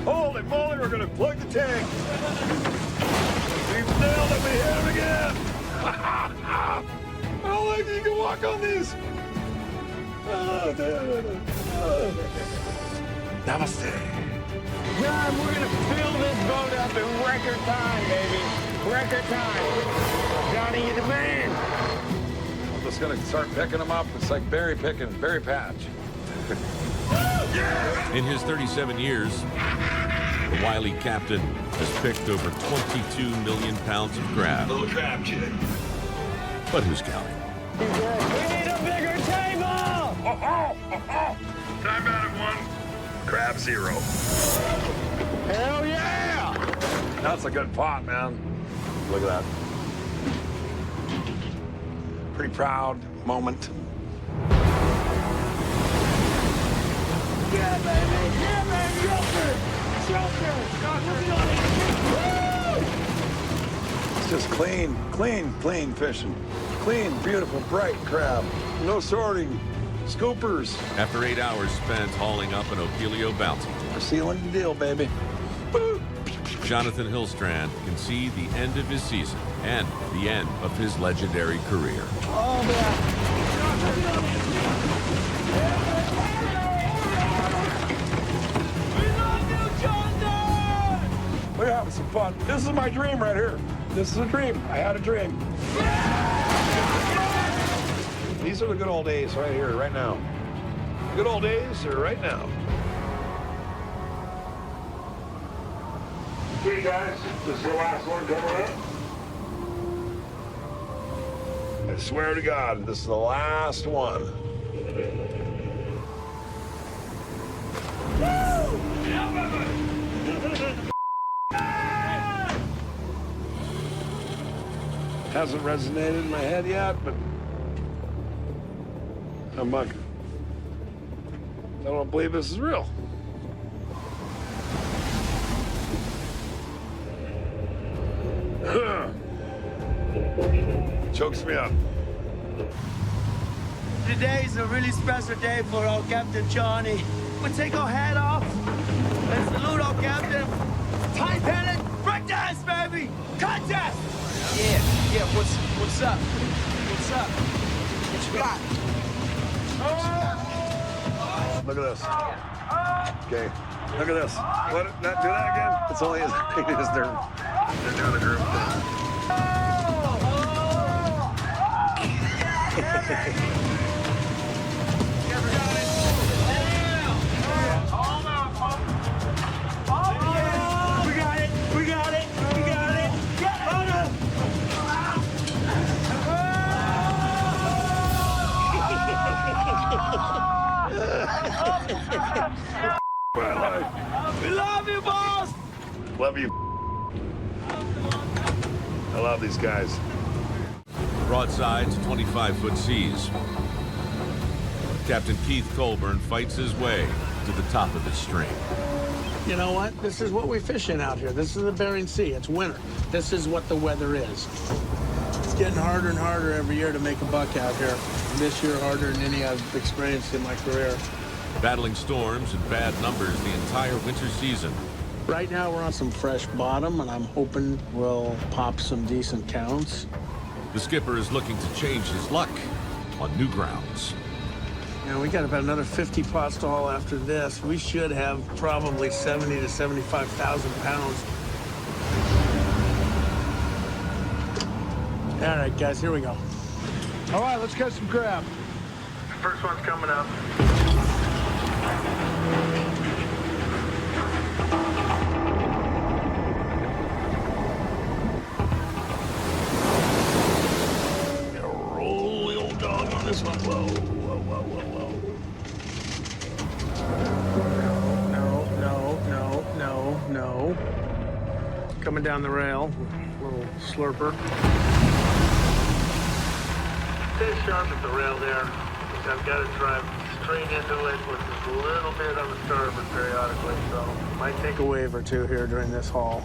Holy moly, we're gonna plug the tank. We've nailed it, we hit him again. I don't think you can walk on these. Namaste. John, we're gonna fill this boat up in record time, baby. Record time. Johnny, you're the man. I'm just gonna start picking them up. It's like berry picking, berry patch. In his 37 years, the wily captain has picked over 22 million pounds of crab. Little crab jig. But who's counting? We need a bigger table! Time out at 1. Crab 0. Hell yeah! That's a good pot, man. Look at that. Pretty proud moment. Yeah, baby. Yeah, baby. Joker. It's just clean fishing. Clean, beautiful, bright crab. No sorting. Scoopers. After 8 hours spent hauling up an Opilio bounty, We're sealing the deal, baby. Jonathan Hillstrand can see the end of his season and the end of his legendary career. We're having some fun. This is my dream right here. This is a dream. I had a dream. These are the good old days right here, right now. Good old days are right now. Okay, guys, this is the last one coming up. I swear to God, this is the last one. Hasn't resonated in my head yet, but I don't believe this is real. Chokes me up. Today's a really special day for our Captain Johnny. We take our hat off and salute our captain. Time pennant, breakdance, baby! Contest! Yeah, what's up? What's up? What you got? Look at this. Okay, look at this. What? Do that again? It's only as big as they're doing the group thing. We love you, boss! Love you. I love these guys. Broadside to 25-foot seas. Captain Keith Colburn fights his way to the top of his stream. You know what? This is what we fish in out here. This is the Bering Sea. It's winter. This is what the weather is. It's getting harder and harder every year to make a buck out here. This year harder than any I've experienced in my career. Battling storms and bad numbers the entire winter season. Right now we're on some fresh bottom, and I'm hoping we'll pop some decent counts. The skipper is looking to change his luck on new grounds. You know, we got about another 50 pots to haul after this. We should have probably 70 to 75,000 pounds. All right, guys, here we go. All right, let's catch some crab. First one's coming up. Roll the old dog on this one. Whoa, whoa, whoa, whoa, whoa. No. coming down the rail. Little slurper. Stay sharp at the rail there. I've got to drive straight into it with just a little bit on the starboard periodically, so Might take a wave or two here during this haul.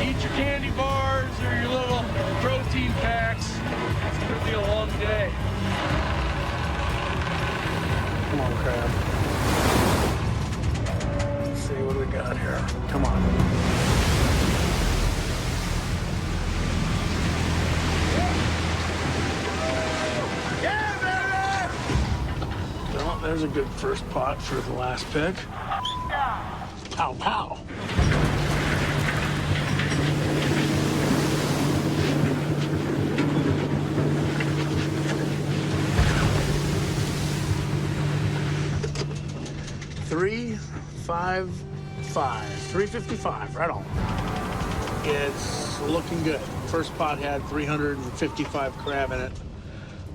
Eat your candy bars or your little protein packs. It's gonna be a long day. Come on, Crab. Let's see what we got here. Come on. Well, there's a good first pot for the last pick. Pow, pow. $355, right on. It's looking good. First pot had 355 crab in it.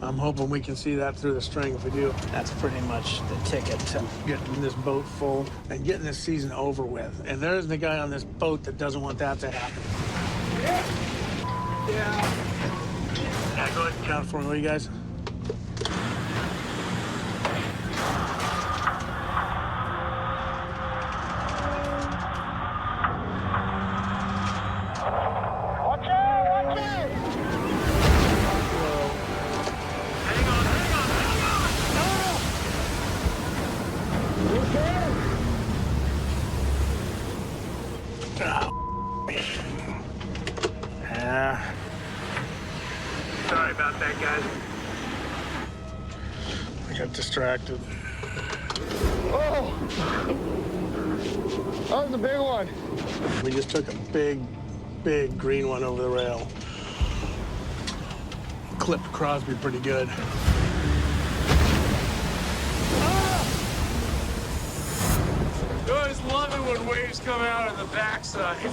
I'm hoping we can see that through the string. If we do, that's pretty much the ticket to getting this boat full and getting this season over with. And there isn't a guy on this boat that doesn't want that to happen. Yeah, go ahead and count for me, will you guys? sorry about that, guys. I got distracted. Oh! That was a big one. We just took a big green one over the rail. Clipped Crosby pretty good. I always love it when waves come out of the backside.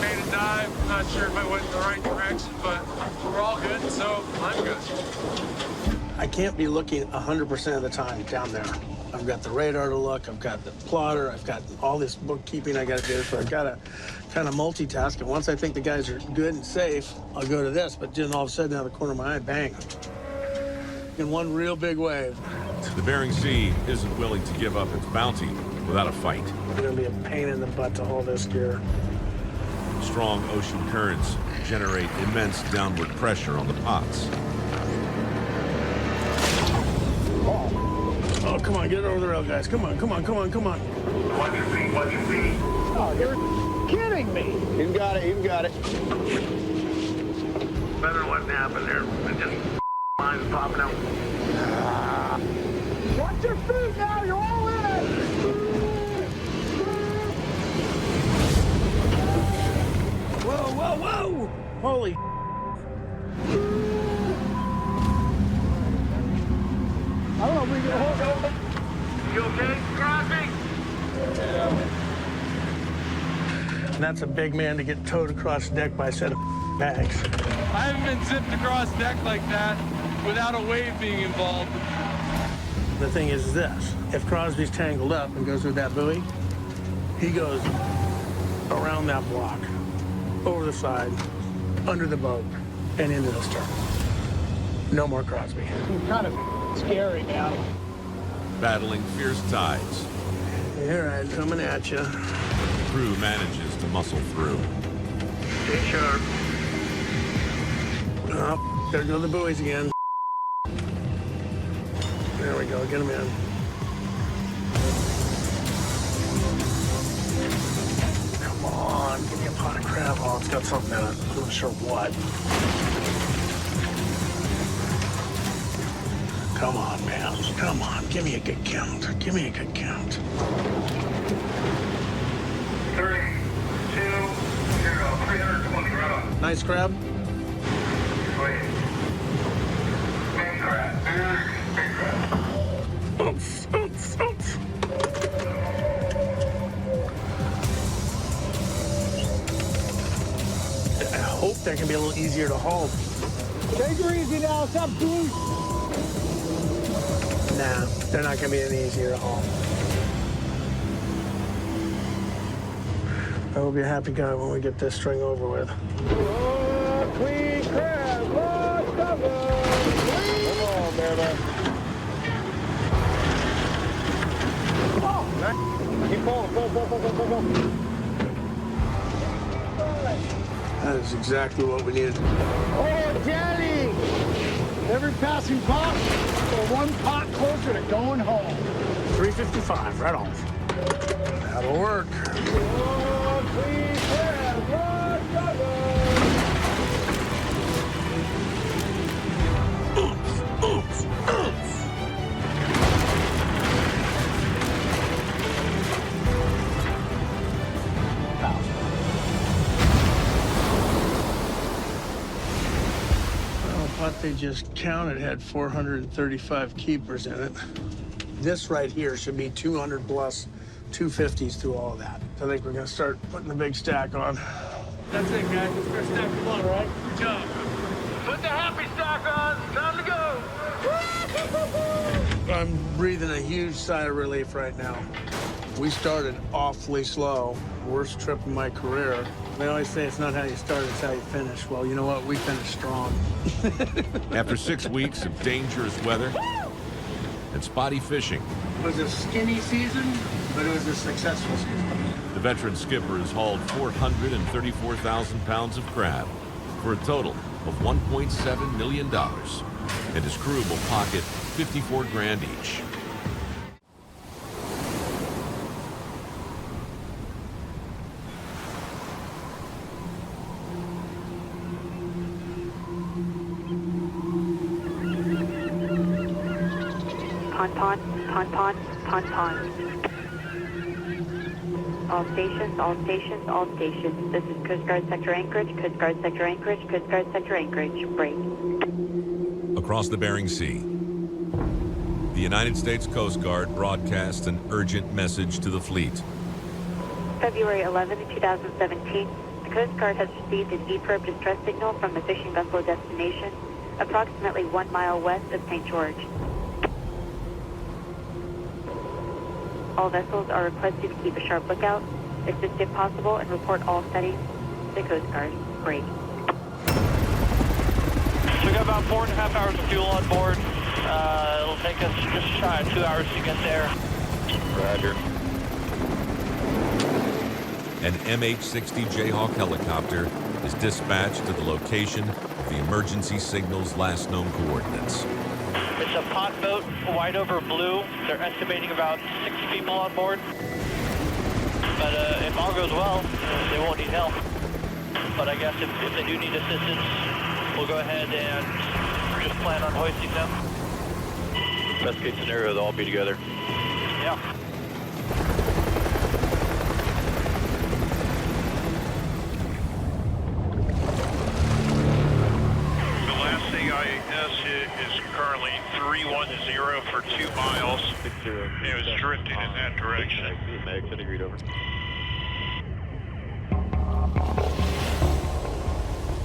Made a dive. I'm not sure if I went in the right direction, but we're all good, so I'm good. I can't be looking 100% of the time down there. I've got the radar to look, I've got the plotter, I've got all this bookkeeping I got to do, so I've got to kind of multitask. And once I think the guys are good and safe, I'll go to this. But then all of a sudden, out of the corner of my eye, bang. In one real big wave. The Bering Sea isn't willing to give up its bounty without a fight. It's going to be a pain in the butt to haul this gear. Strong ocean currents generate immense downward pressure on the pots. Oh, come on, get it over the rail, guys. Come on, come on, come on, come on. Watch your feet, watch your feet. Oh, you're kidding me. You've got it, you've got it. Better than what happened there. Just lines popping out. Watch your feet now, you're all in it. Whoa, whoa, whoa. Holy. I don't know if we can hold it. You okay, Crosby? And that's a big man to get towed across the deck by a set of bags. I haven't been zipped across deck like that without a wave being involved. The thing is this, if Crosby's tangled up and goes through that buoy, he goes around that block, over the side, under the boat, and into the stern. No more Crosby. It's kind of scary now. Battling fierce tides. All right, coming at you. The crew manages to muscle through. Stay sharp. Oh, there go the buoys again. There we go, get them in. Come on, give me a pot of crab. Oh, it's got something in it. I'm not sure what. Come on, man. Come on, give me a good count. Give me a good count. 3, 2, 0, 320, right on. Nice crab. Wait. Big crab. Big crab. Oops, oops, oops. I hope that can be a little easier to haul. Take her easy now. Stop doing. Nah, they're not gonna be any easier to haul. I will be a happy guy when we get this string over with. Oh, clean crab, Lord cover. Come on, baby. Oh, nice. Keep pulling, pull. That is exactly what we needed. Oh, Daddy! Every passing pot, we're one pot closer to going home. 355, right on. That'll work. Oh, clean crab, Lord cover. What they just counted had 435 keepers in it. This right here should be 200 plus 250s through all of that. I think we're gonna start putting the big stack on. That's it, guys. Let's start stacking them on, all right? Good job. Put the happy stack on. Time to go. I'm breathing a huge sigh of relief right now. We started awfully slow. Worst trip of my career. They always say it's not how you start, it's how you finish. Well, you know what? We finished strong. After 6 weeks of dangerous weather and spotty fishing, It was a skinny season, but it was a successful season. the veteran skipper has hauled 434,000 pounds of crab for a total of $1.7 million. And his crew will pocket 54 grand each. Pon. All stations. This is Coast Guard Sector Anchorage, Coast Guard Sector Anchorage, Coast Guard Sector Anchorage. Break. Across the Bering Sea, the United States Coast Guard broadcasts an urgent message to the fleet. February 11, 2017. The Coast Guard has received an E-probe distress signal from the fishing vessel destination, approximately 1 mile west of St. George. All vessels are requested to keep a sharp lookout, assist if possible, and report all settings to the Coast Guard. Break. So we got about 4.5 hours of fuel on board. It'll take us just shy of 2 hours to get there. Roger. An MH-60 Jayhawk helicopter is dispatched to the location of the emergency signal's last known coordinates. It's a pot boat, wide over blue. They're estimating about 6 people on board. But if all goes well, they won't need help. But I guess if they do need assistance, we'll go ahead and just plan on hoisting them. Best case scenario, they'll all be together. Yeah. The last CIS is currently 310 for 2 miles. It was drifting in that direction.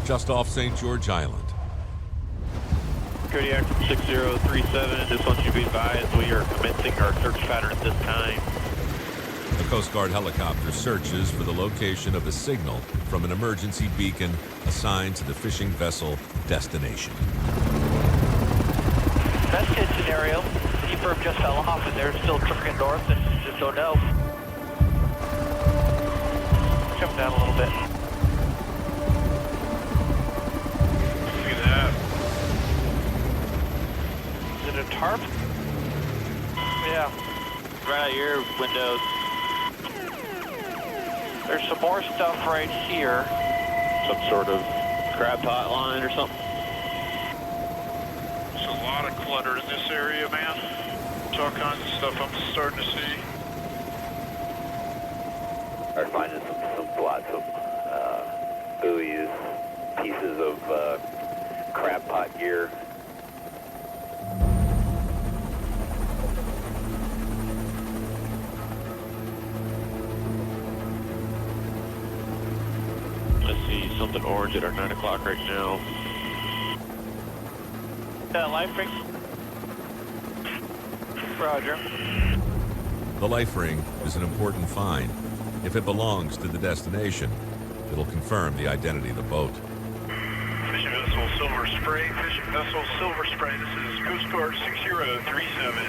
Just off St. George Island. Kodiak 6037, just want you to be advised we are commencing our search pattern at this time. The Coast Guard helicopter searches for the location of a signal from an emergency beacon assigned to the fishing vessel destination. Best case scenario, the E-probe just fell off and they're still trucking north and just don't know. Come down a little bit. Look at that. Is it a tarp? Yeah. Right out your windows. There's some more stuff right here. Some sort of crab pot line or something. There's a lot of clutter in this area, man. It's all kinds of stuff I'm starting to see. Are finding some lots of buoys, pieces of crab pot gear. I see something orange at our 9 o'clock right now. Life ring. Roger. The life ring is an important find. If it belongs to the destination, it'll confirm the identity of the boat. Fishing vessel Silver Spray. Fishing vessel Silver Spray. This is Coast Guard 6037.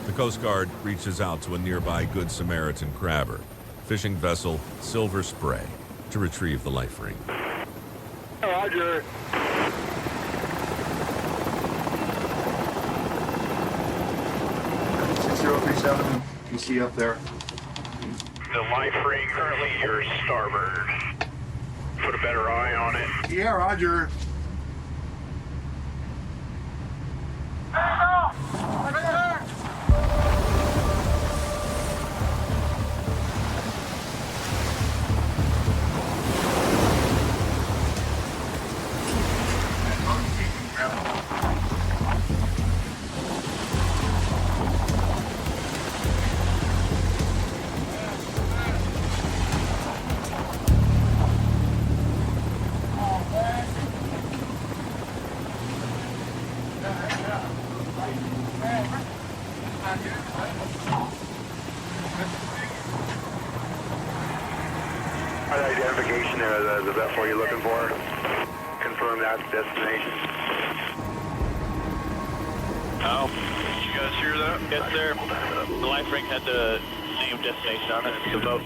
The Coast Guard reaches out to a nearby Good Samaritan crabber, fishing vessel Silver Spray, to retrieve the life ring. Roger. 6037, you see up there. The life ring currently your starboard. Put a better eye on it. Yeah, Roger. Identification of the vessel you're looking for. Confirm that's destination. Oh, did you guys hear that? Yes, sir. The life ring had the same destination on it. It's the boat.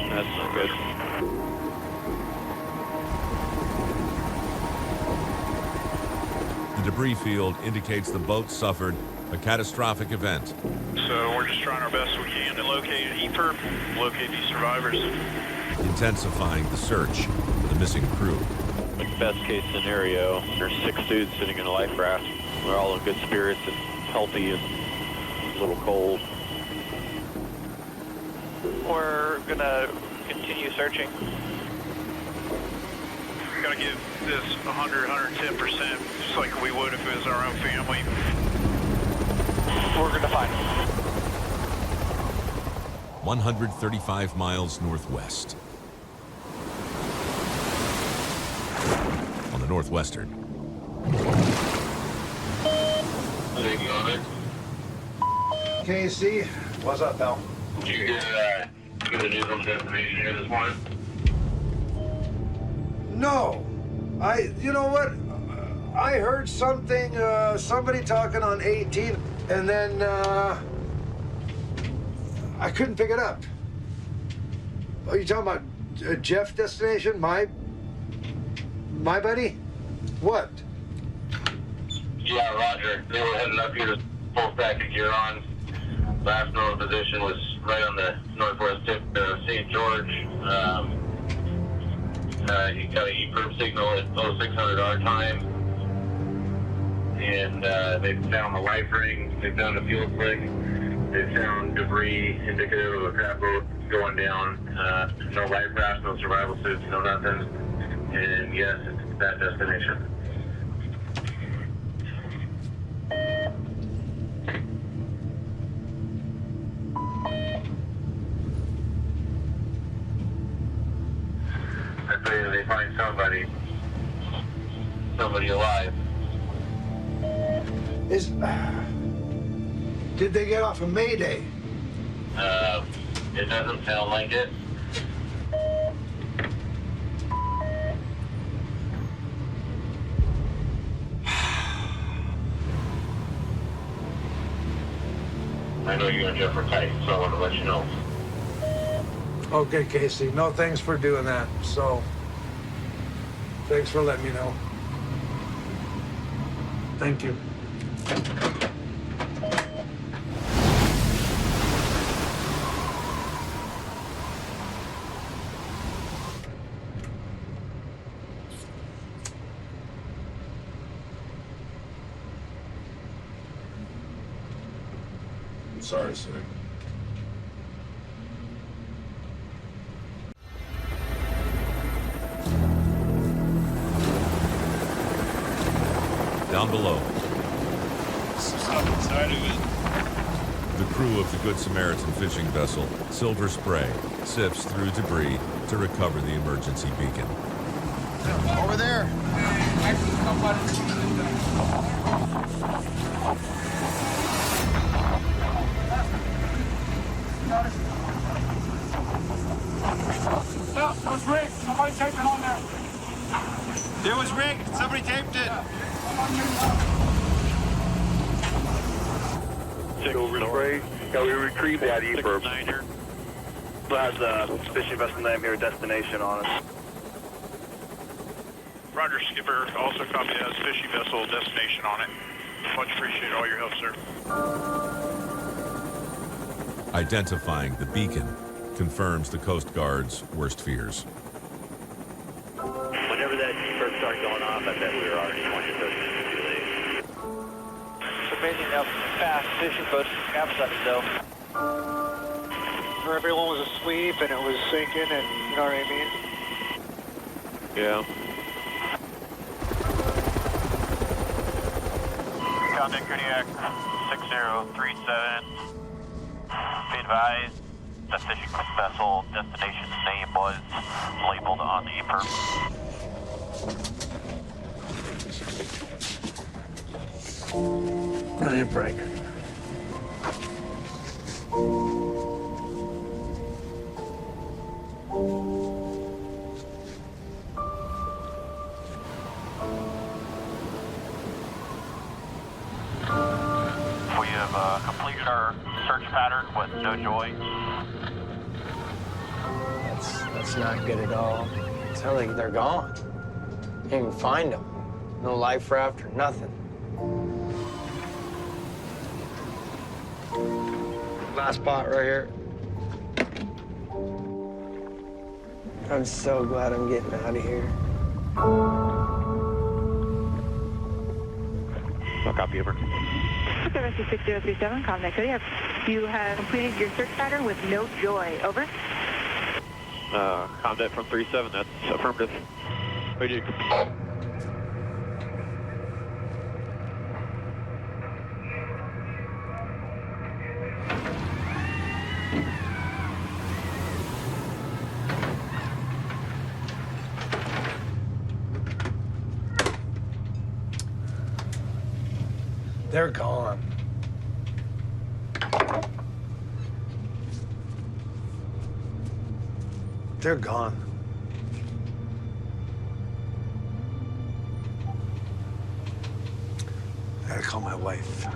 That's not good. The debris field indicates the boat suffered a catastrophic event. So we're just trying our best we can to locate an EPIRB, locate these survivors. Intensifying the search for the missing crew. Best case scenario, there's 6 dudes sitting in a life raft. They're all in good spirits and healthy and a little cold. We're gonna continue searching. We gotta give this 100, 110%, just like we would if it was our own family. We're gonna find them. 135 miles northwest. On the Northwestern. KC, what's up, pal? Did you get a news on the destination here this morning? No. You know what? I heard something, somebody talking on 18, and then, I couldn't pick it up. Oh, you talking about Jeff destination? My buddy? What? Yeah, Roger. They were heading up here to full stack of gear on. Last known position was right on the northwest tip of St. George. He got an EPIRB signal at 0600 our time. And they found the life ring, they found a fuel slick, they found debris indicative of a crab boat going down. No life raft, no survival suits, no nothing. And yes, it's that destination. I pray that they find somebody alive. Did they get off of Mayday? It doesn't sound like it. I know you and Jeff are tight, so I want to let you know. Okay, Casey. No, thanks for doing that. So, thanks for letting me know. Thank you. I'm sorry, sir. Down below, Inside of it. the crew of the Good Samaritan fishing vessel, Silver Spray, sifts through debris to recover the emergency beacon. Over there. Silver spray. Yeah, we retrieved that E-perp. Has a fishing vessel name here, destination on it. Roger, skipper. Also copy has fishing vessel destination on it. Much appreciate all your help, sir. Identifying the beacon confirms the Coast Guard's worst fears. Whenever that E-perp started going off, I bet we were already 20-30 too late. It's amazing how fast fishing boats capsize, though. Where everyone was asleep and it was sinking, and you know what I mean? Yeah. Contact Kodiak 6037. Be advised, the fishing vessel destination's name was labeled on the E-perp. Brilliant break. We have completed our search pattern with no joy. That's not good at all. It sounds like they're gone. Can't even find them. No life raft or nothing. Last spot right here. I'm so glad I'm getting out of here. No copy, over. Service 6037, contact Kodiak. You have completed your search pattern with no joy. Over. Contact from 37, that's affirmative. Radio. They're gone. They're gone. I gotta call my wife.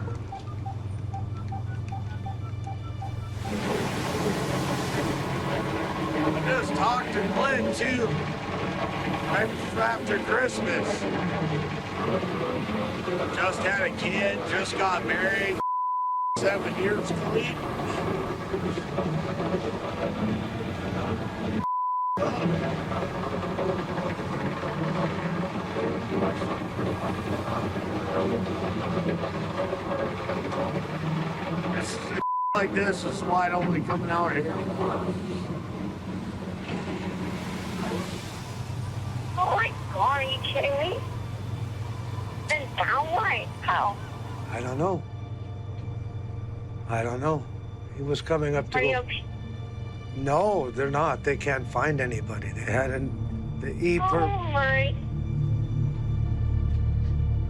I just talked to Glenn, too. Right after Christmas. Just had a kid, just got married. 7 years clean. Like this is why I don't be coming out here. Oh my God, are you kidding me? Then down what? How? I don't know. I don't know. He was coming up to Are go. you okay? No, they're not. They can't find anybody. They had the E-perp. Oh my.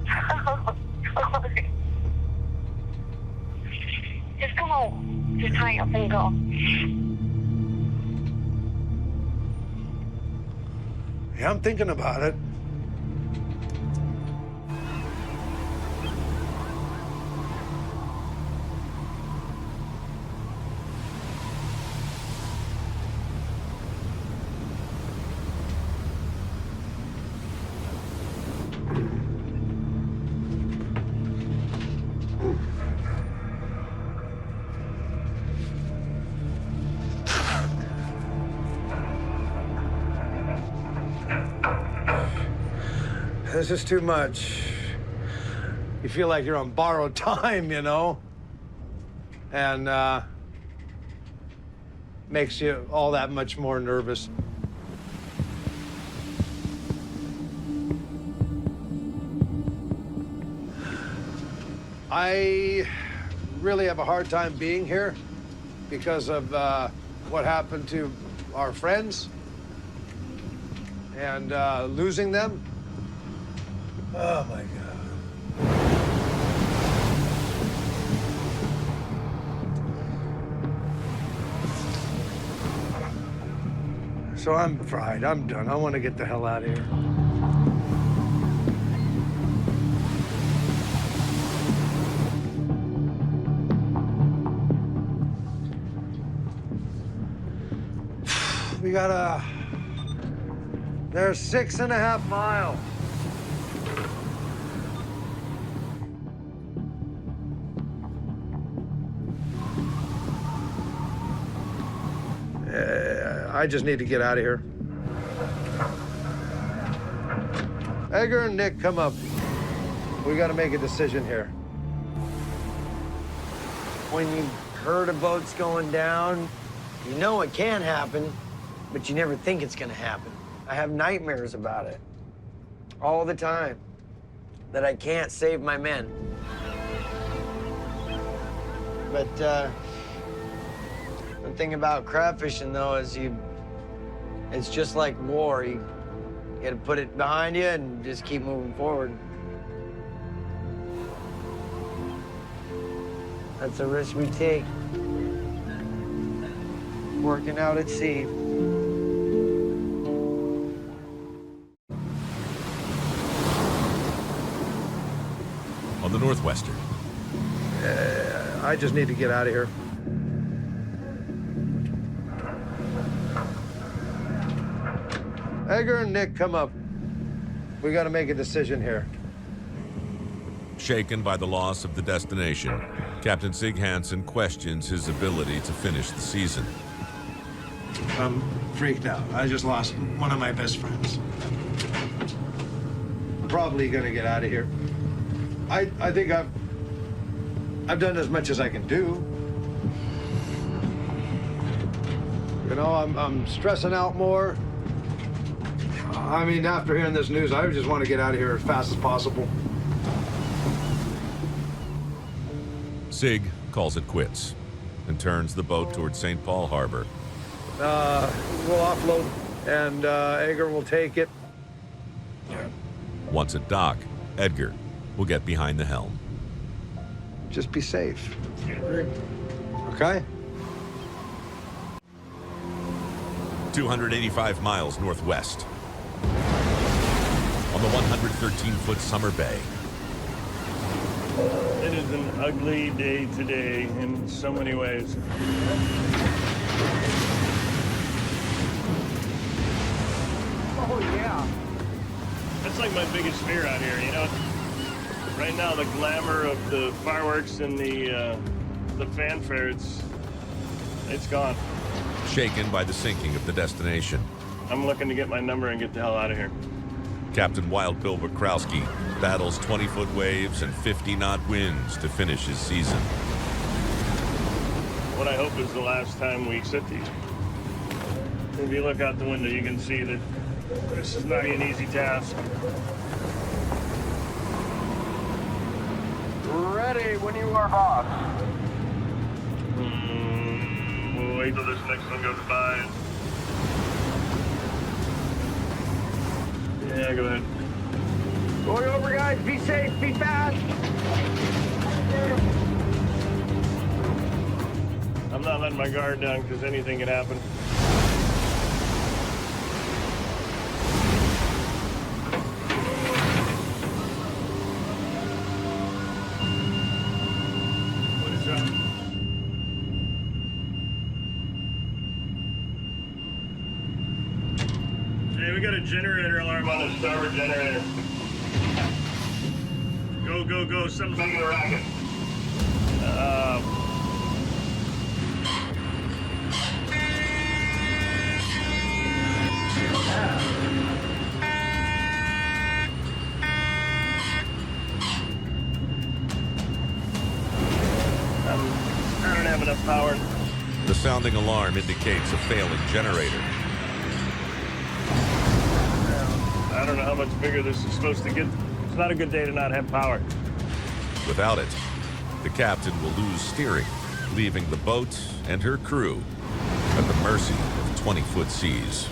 Oh, God. Just go home. Just hurry up and go. Yeah, I'm thinking about it. This is too much. You feel like you're on borrowed time, you know? And makes you all that much more nervous. I really have a hard time being here because of what happened to our friends and losing them. Oh, my God. So I'm fried. I'm done. I want to get the hell out of here. We got they're 6.5 miles. I just need to get out of here. Edgar and Nick, come up. We got to make a decision here. When you heard a boat's going down, you know it can happen, but you never think it's gonna happen. I have nightmares about it all the time, that I can't save my men. But the thing about crab fishing, though, is it's just like war. You gotta put it behind you and just keep moving forward. That's a risk we take. Working out at sea. On the Northwestern. I just need to get out of here. Edgar and Nick, come up. We got to make a decision here. Shaken by the loss of the destination, Captain Sig Hansen questions his ability to finish the season. I'm freaked out. I just lost one of my best friends. Probably gonna get out of here. I think I've done as much as I can do. You know, I'm stressing out more. I mean, after hearing this news, I just want to get out of here as fast as possible. Sig calls it quits and turns the boat towards St. Paul Harbor. We'll offload, and Edgar will take it. Once at dock, Edgar will get behind the helm. Just be safe. Okay? 285 miles northwest. On the 113-foot Summer Bay. It is an ugly day today in so many ways. Oh, yeah. That's like my biggest fear out here, you know? Right now, the glamour of the fireworks and the fanfare, it's gone. Shaken by the sinking of the destination. I'm looking to get my number and get the hell out of here. Captain Wild Bill Bukrowski battles 20-foot waves and 50-knot winds to finish his season. What I hope is the last time we sit these. If you look out the window, you can see that this is not an easy task. Ready when you are, boss. We'll wait till this next one goes by. Yeah, go ahead. Going over, guys. Be safe. Be fast. I'm not letting my guard down because anything can happen. What is up? Hey, we got a generator alarm on the starboard generator. Go, go, go. Something's making a racket. I don't have enough power. The sounding alarm indicates a failing generator. I don't know how much bigger this is supposed to get. It's not a good day to not have power. Without it, the captain will lose steering, leaving the boat and her crew at the mercy of 20-foot seas.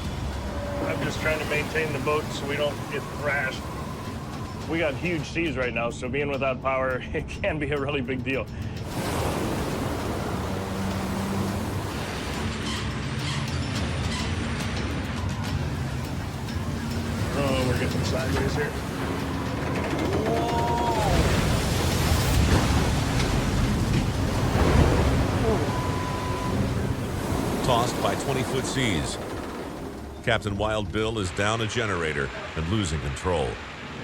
I'm just trying to maintain the boat so we don't get thrashed. We got huge seas right now, so being without power, it can be a really big deal. Oh, we're getting sideways here. Tossed by 20-foot seas, Captain Wild Bill is down a generator and losing control.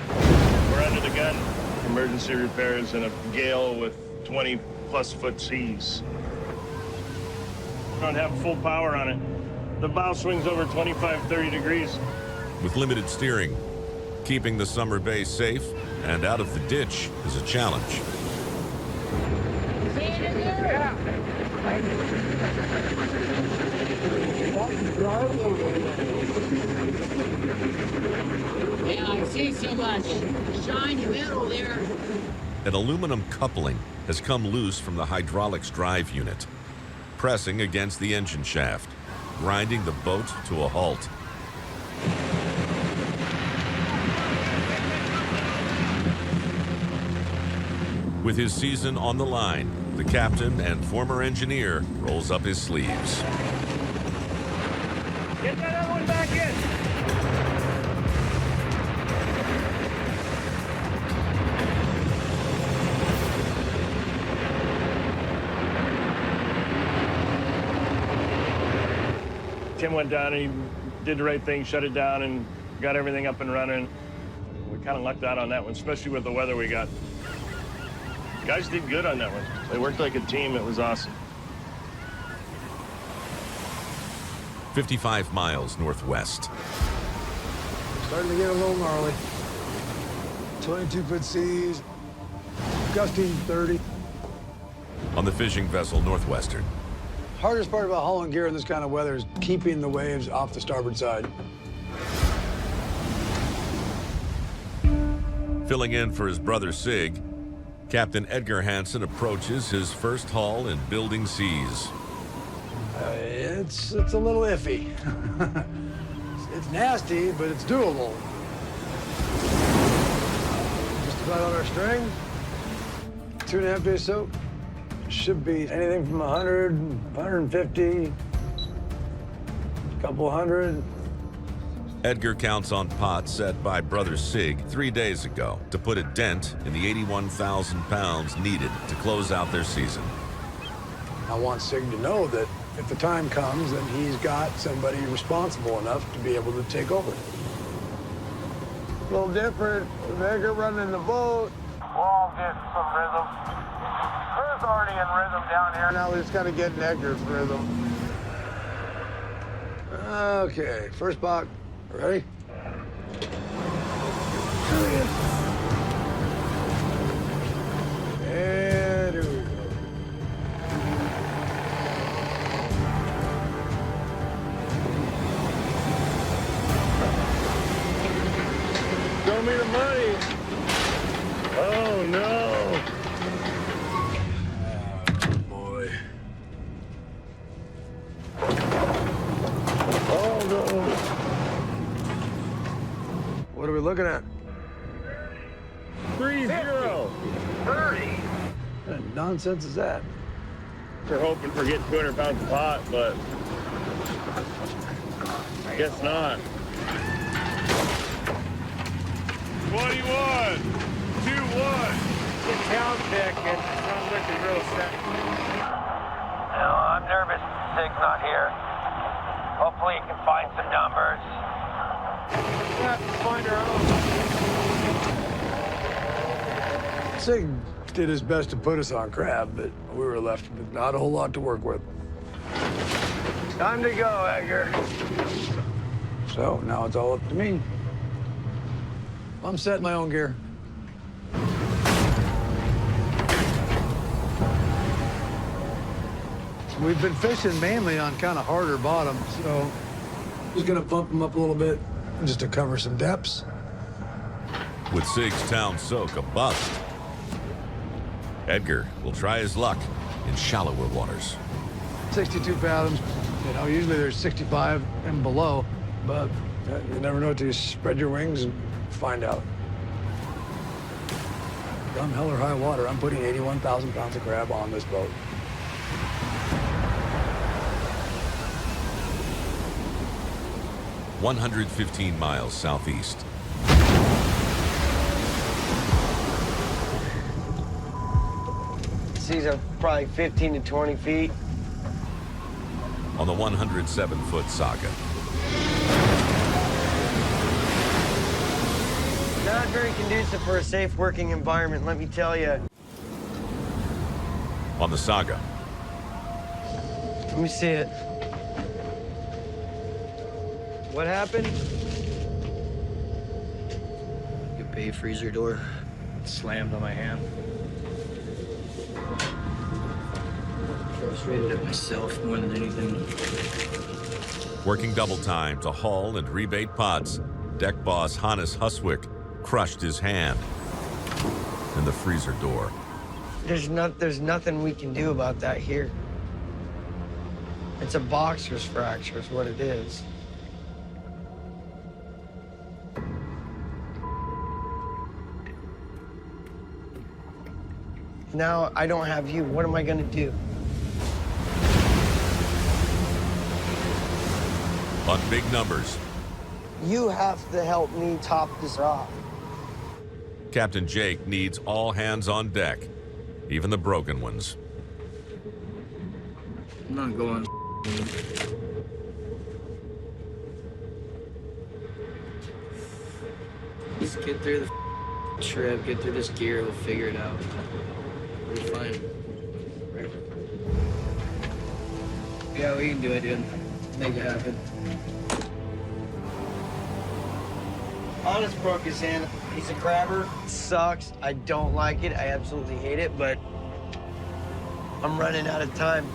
We're under the gun. Emergency repairs in a gale with 20-plus foot seas. We don't have full power on it. The bow swings over 25, 30 degrees. With limited steering, keeping the summer base safe and out of the ditch is a challenge. Yeah, I see so much shiny metal there. An aluminum coupling has come loose from the hydraulics drive unit, pressing against the engine shaft, grinding the boat to a halt. With his season on the line, the captain and former engineer rolls up his sleeves. Get that other one back in. Tim went down and he did the right thing, shut it down, and got everything up and running. We kind of lucked out on that one, especially with the weather we got. Guys did good on that one. They worked like a team. It was awesome. 55 miles northwest. Starting to get a little gnarly. 22-foot seas, gusting 30. On the fishing vessel Northwestern. Hardest part about hauling gear in this kind of weather is keeping the waves off the starboard side. Filling in for his brother Sig, Captain Edgar Hansen approaches his first haul in building seas. It's a little iffy. It's nasty, but it's doable. Just about on our string. 2.5 days soak. Should be anything from 100, 150, a couple hundred. Edgar counts on pots set by brother Sig 3 days ago to put a dent in the 81,000 pounds needed to close out their season. I want Sig to know that if the time comes, then he's got somebody responsible enough to be able to take over. A little different. With Edgar running the boat. We'll all get some rhythm. Crew's already in rhythm down here. Now we just got to get in Edgar's rhythm. Okay, first box. Ready? And here we go. Show me the money. Oh, no. Boy. Oh, no. What are we looking at? 30. 30. What nonsense is that? We're hoping for getting 200 pounds of pot, but I guess not. 21. 2-1. The town pick, it sounds like a real set. No, I'm nervous. Sig's not here. Hopefully you can find some numbers. We have to find our own. Sig did his best to put us on crab, but we were left with not a whole lot to work with. Time to go, Edgar. So now it's all up to me. I'm setting my own gear. We've been fishing mainly on kind of harder bottoms, so just gonna bump them up a little bit just to cover some depths. With Sig's town soak a bust, Edgar will try his luck in shallower waters. 62 fathoms. You know, usually there's 65 and below, but you never know till you spread your wings and find out. Come hell or high water, I'm putting 81,000 pounds of crab on this boat. "115 miles southeast. Seas are probably 15 to 20 feet. On the 107-foot Saga. Not very conducive for a safe working environment, let me tell you. On the Saga, Let me see it. What happened? Your bay freezer door slammed on my hand. Frustrated at myself more than anything. working double time to haul and rebait pots, deck boss Hannes Huswick crushed his hand in the freezer door. There's nothing we can do about that here. It's a boxer's fracture is what it is. Now I don't have you. What am I gonna do? On big numbers, You have to help me top this off. Captain Jake needs all hands on deck, even the broken ones. I'm not going. Just get through the trip, get through this gear, we'll figure it out. We'll be fine. Yeah, we can do it, dude. Make it happen. Honest broke his hand. He's a crabber. Sucks. I don't like it. I absolutely hate it, but I'm running out of time.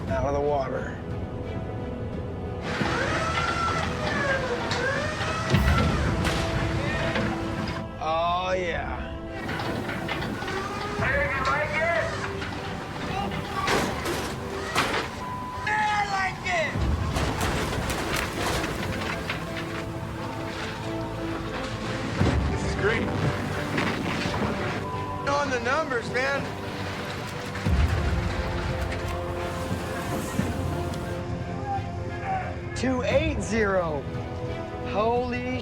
Out of the water. Oh, yeah. Hey, you like it? I like it! This is great. On the numbers, man. $280. Holy.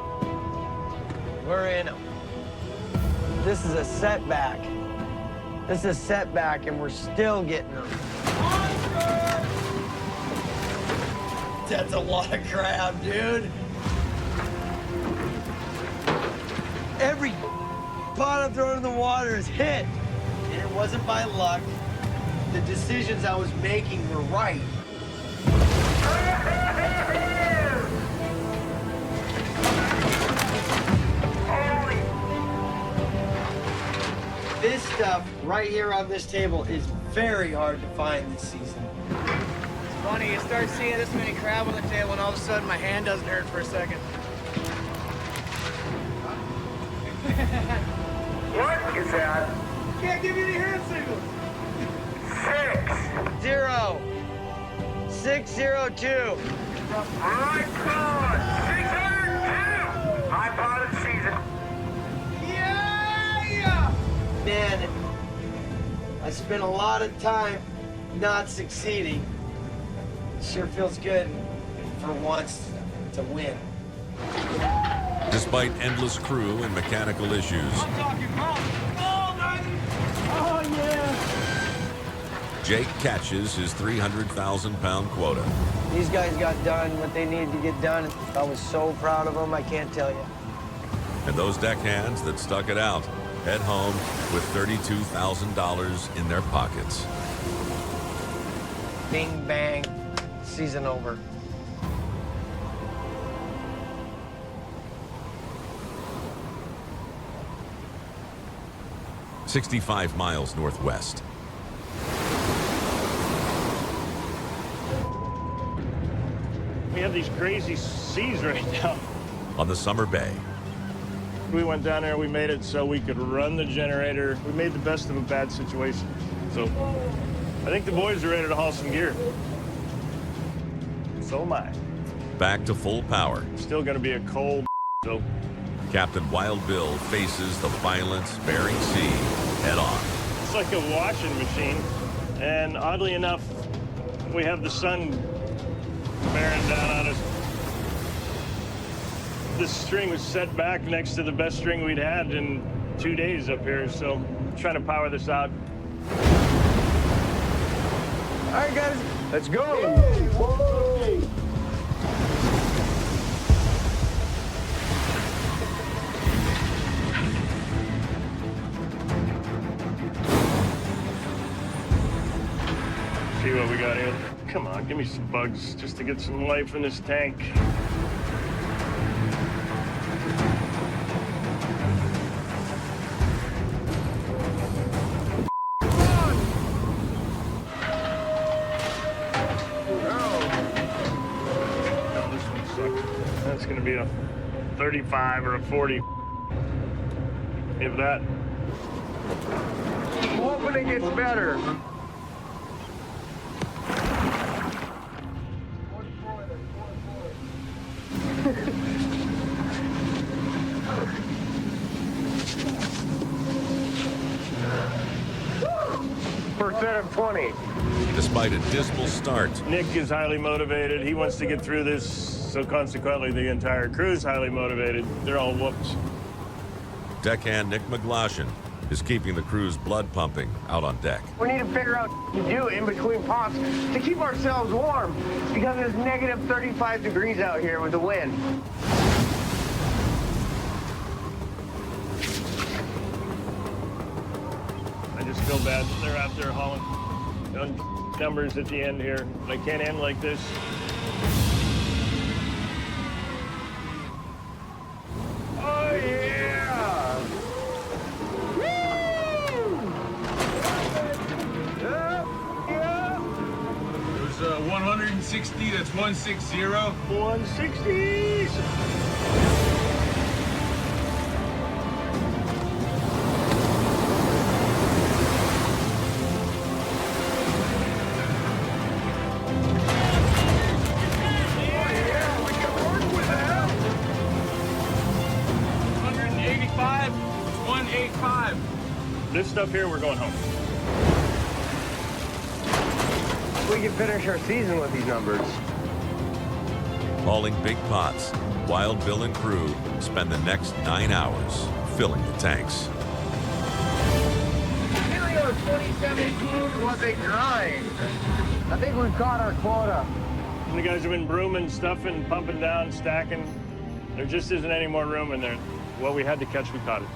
We're in them. This is a setback. This is a setback, and we're still getting them. That's a lot of crab, dude. Every pot I'm throwing in the water is hit. And it wasn't by luck. The decisions I was making were right. This stuff right here on this table is very hard to find this season. It's funny, you start seeing this many crab on the table, and all of a sudden my hand doesn't hurt for a second. What is that? Can't give you any hand signals. 0 602. Right on! 602! My pot of season. Yeah! Man, I spent a lot of time not succeeding. Sure feels good for once to win. Despite endless crew and mechanical issues, Oh, yeah! Jake catches his 300,000-pound quota. These guys got done what they needed to get done. I was so proud of them, I can't tell you. And those deckhands that stuck it out head home with $32,000 in their pockets. Bing, bang, season over. "65 miles northwest. We have these crazy seas right now. On the Summer Bay. We went down there, we made it so we could run the generator. We made the best of a bad situation. So I think the boys are ready to haul some gear. So am I. Back to full power. Still gonna be a cold, so Captain Wild Bill faces the violent Bering Sea head on. it's like a washing machine. And oddly enough, we have the sun bearing down on us. This string was set back next to the best string we'd had in 2 days up here, so I'm trying to power this out. All right, guys, let's go. See what we got here. Come on, give me some bugs just to get some life in this tank. No, this one sucks. That's gonna be a 35 or a 40. If that. I'm hoping it gets better. Percent of 20. Despite a dismal start, Nick is highly motivated. He wants to get through this, so consequently the entire crew is highly motivated. They're all whooped. deckhand Nick McGlashan is keeping the crew's blood pumping out on deck. We need to figure out what to do in between pops to keep ourselves warm because it's negative 35 degrees out here with the wind. I just feel bad. They're out there hauling numbers at the end here. They can't end like this. Oh, yeah! Woo! Yeah! There's 160, that's 160. 160s! This stuff here, we're going home. We can finish our season with these numbers. Hauling big pots, Wild Bill and crew spend the next 9 hours filling the tanks. Opilio 2017 was a grind. I think we've caught our quota. The guys have been brooming, stuffing, pumping down, stacking. There just isn't any more room in there. What we had to catch, we caught it.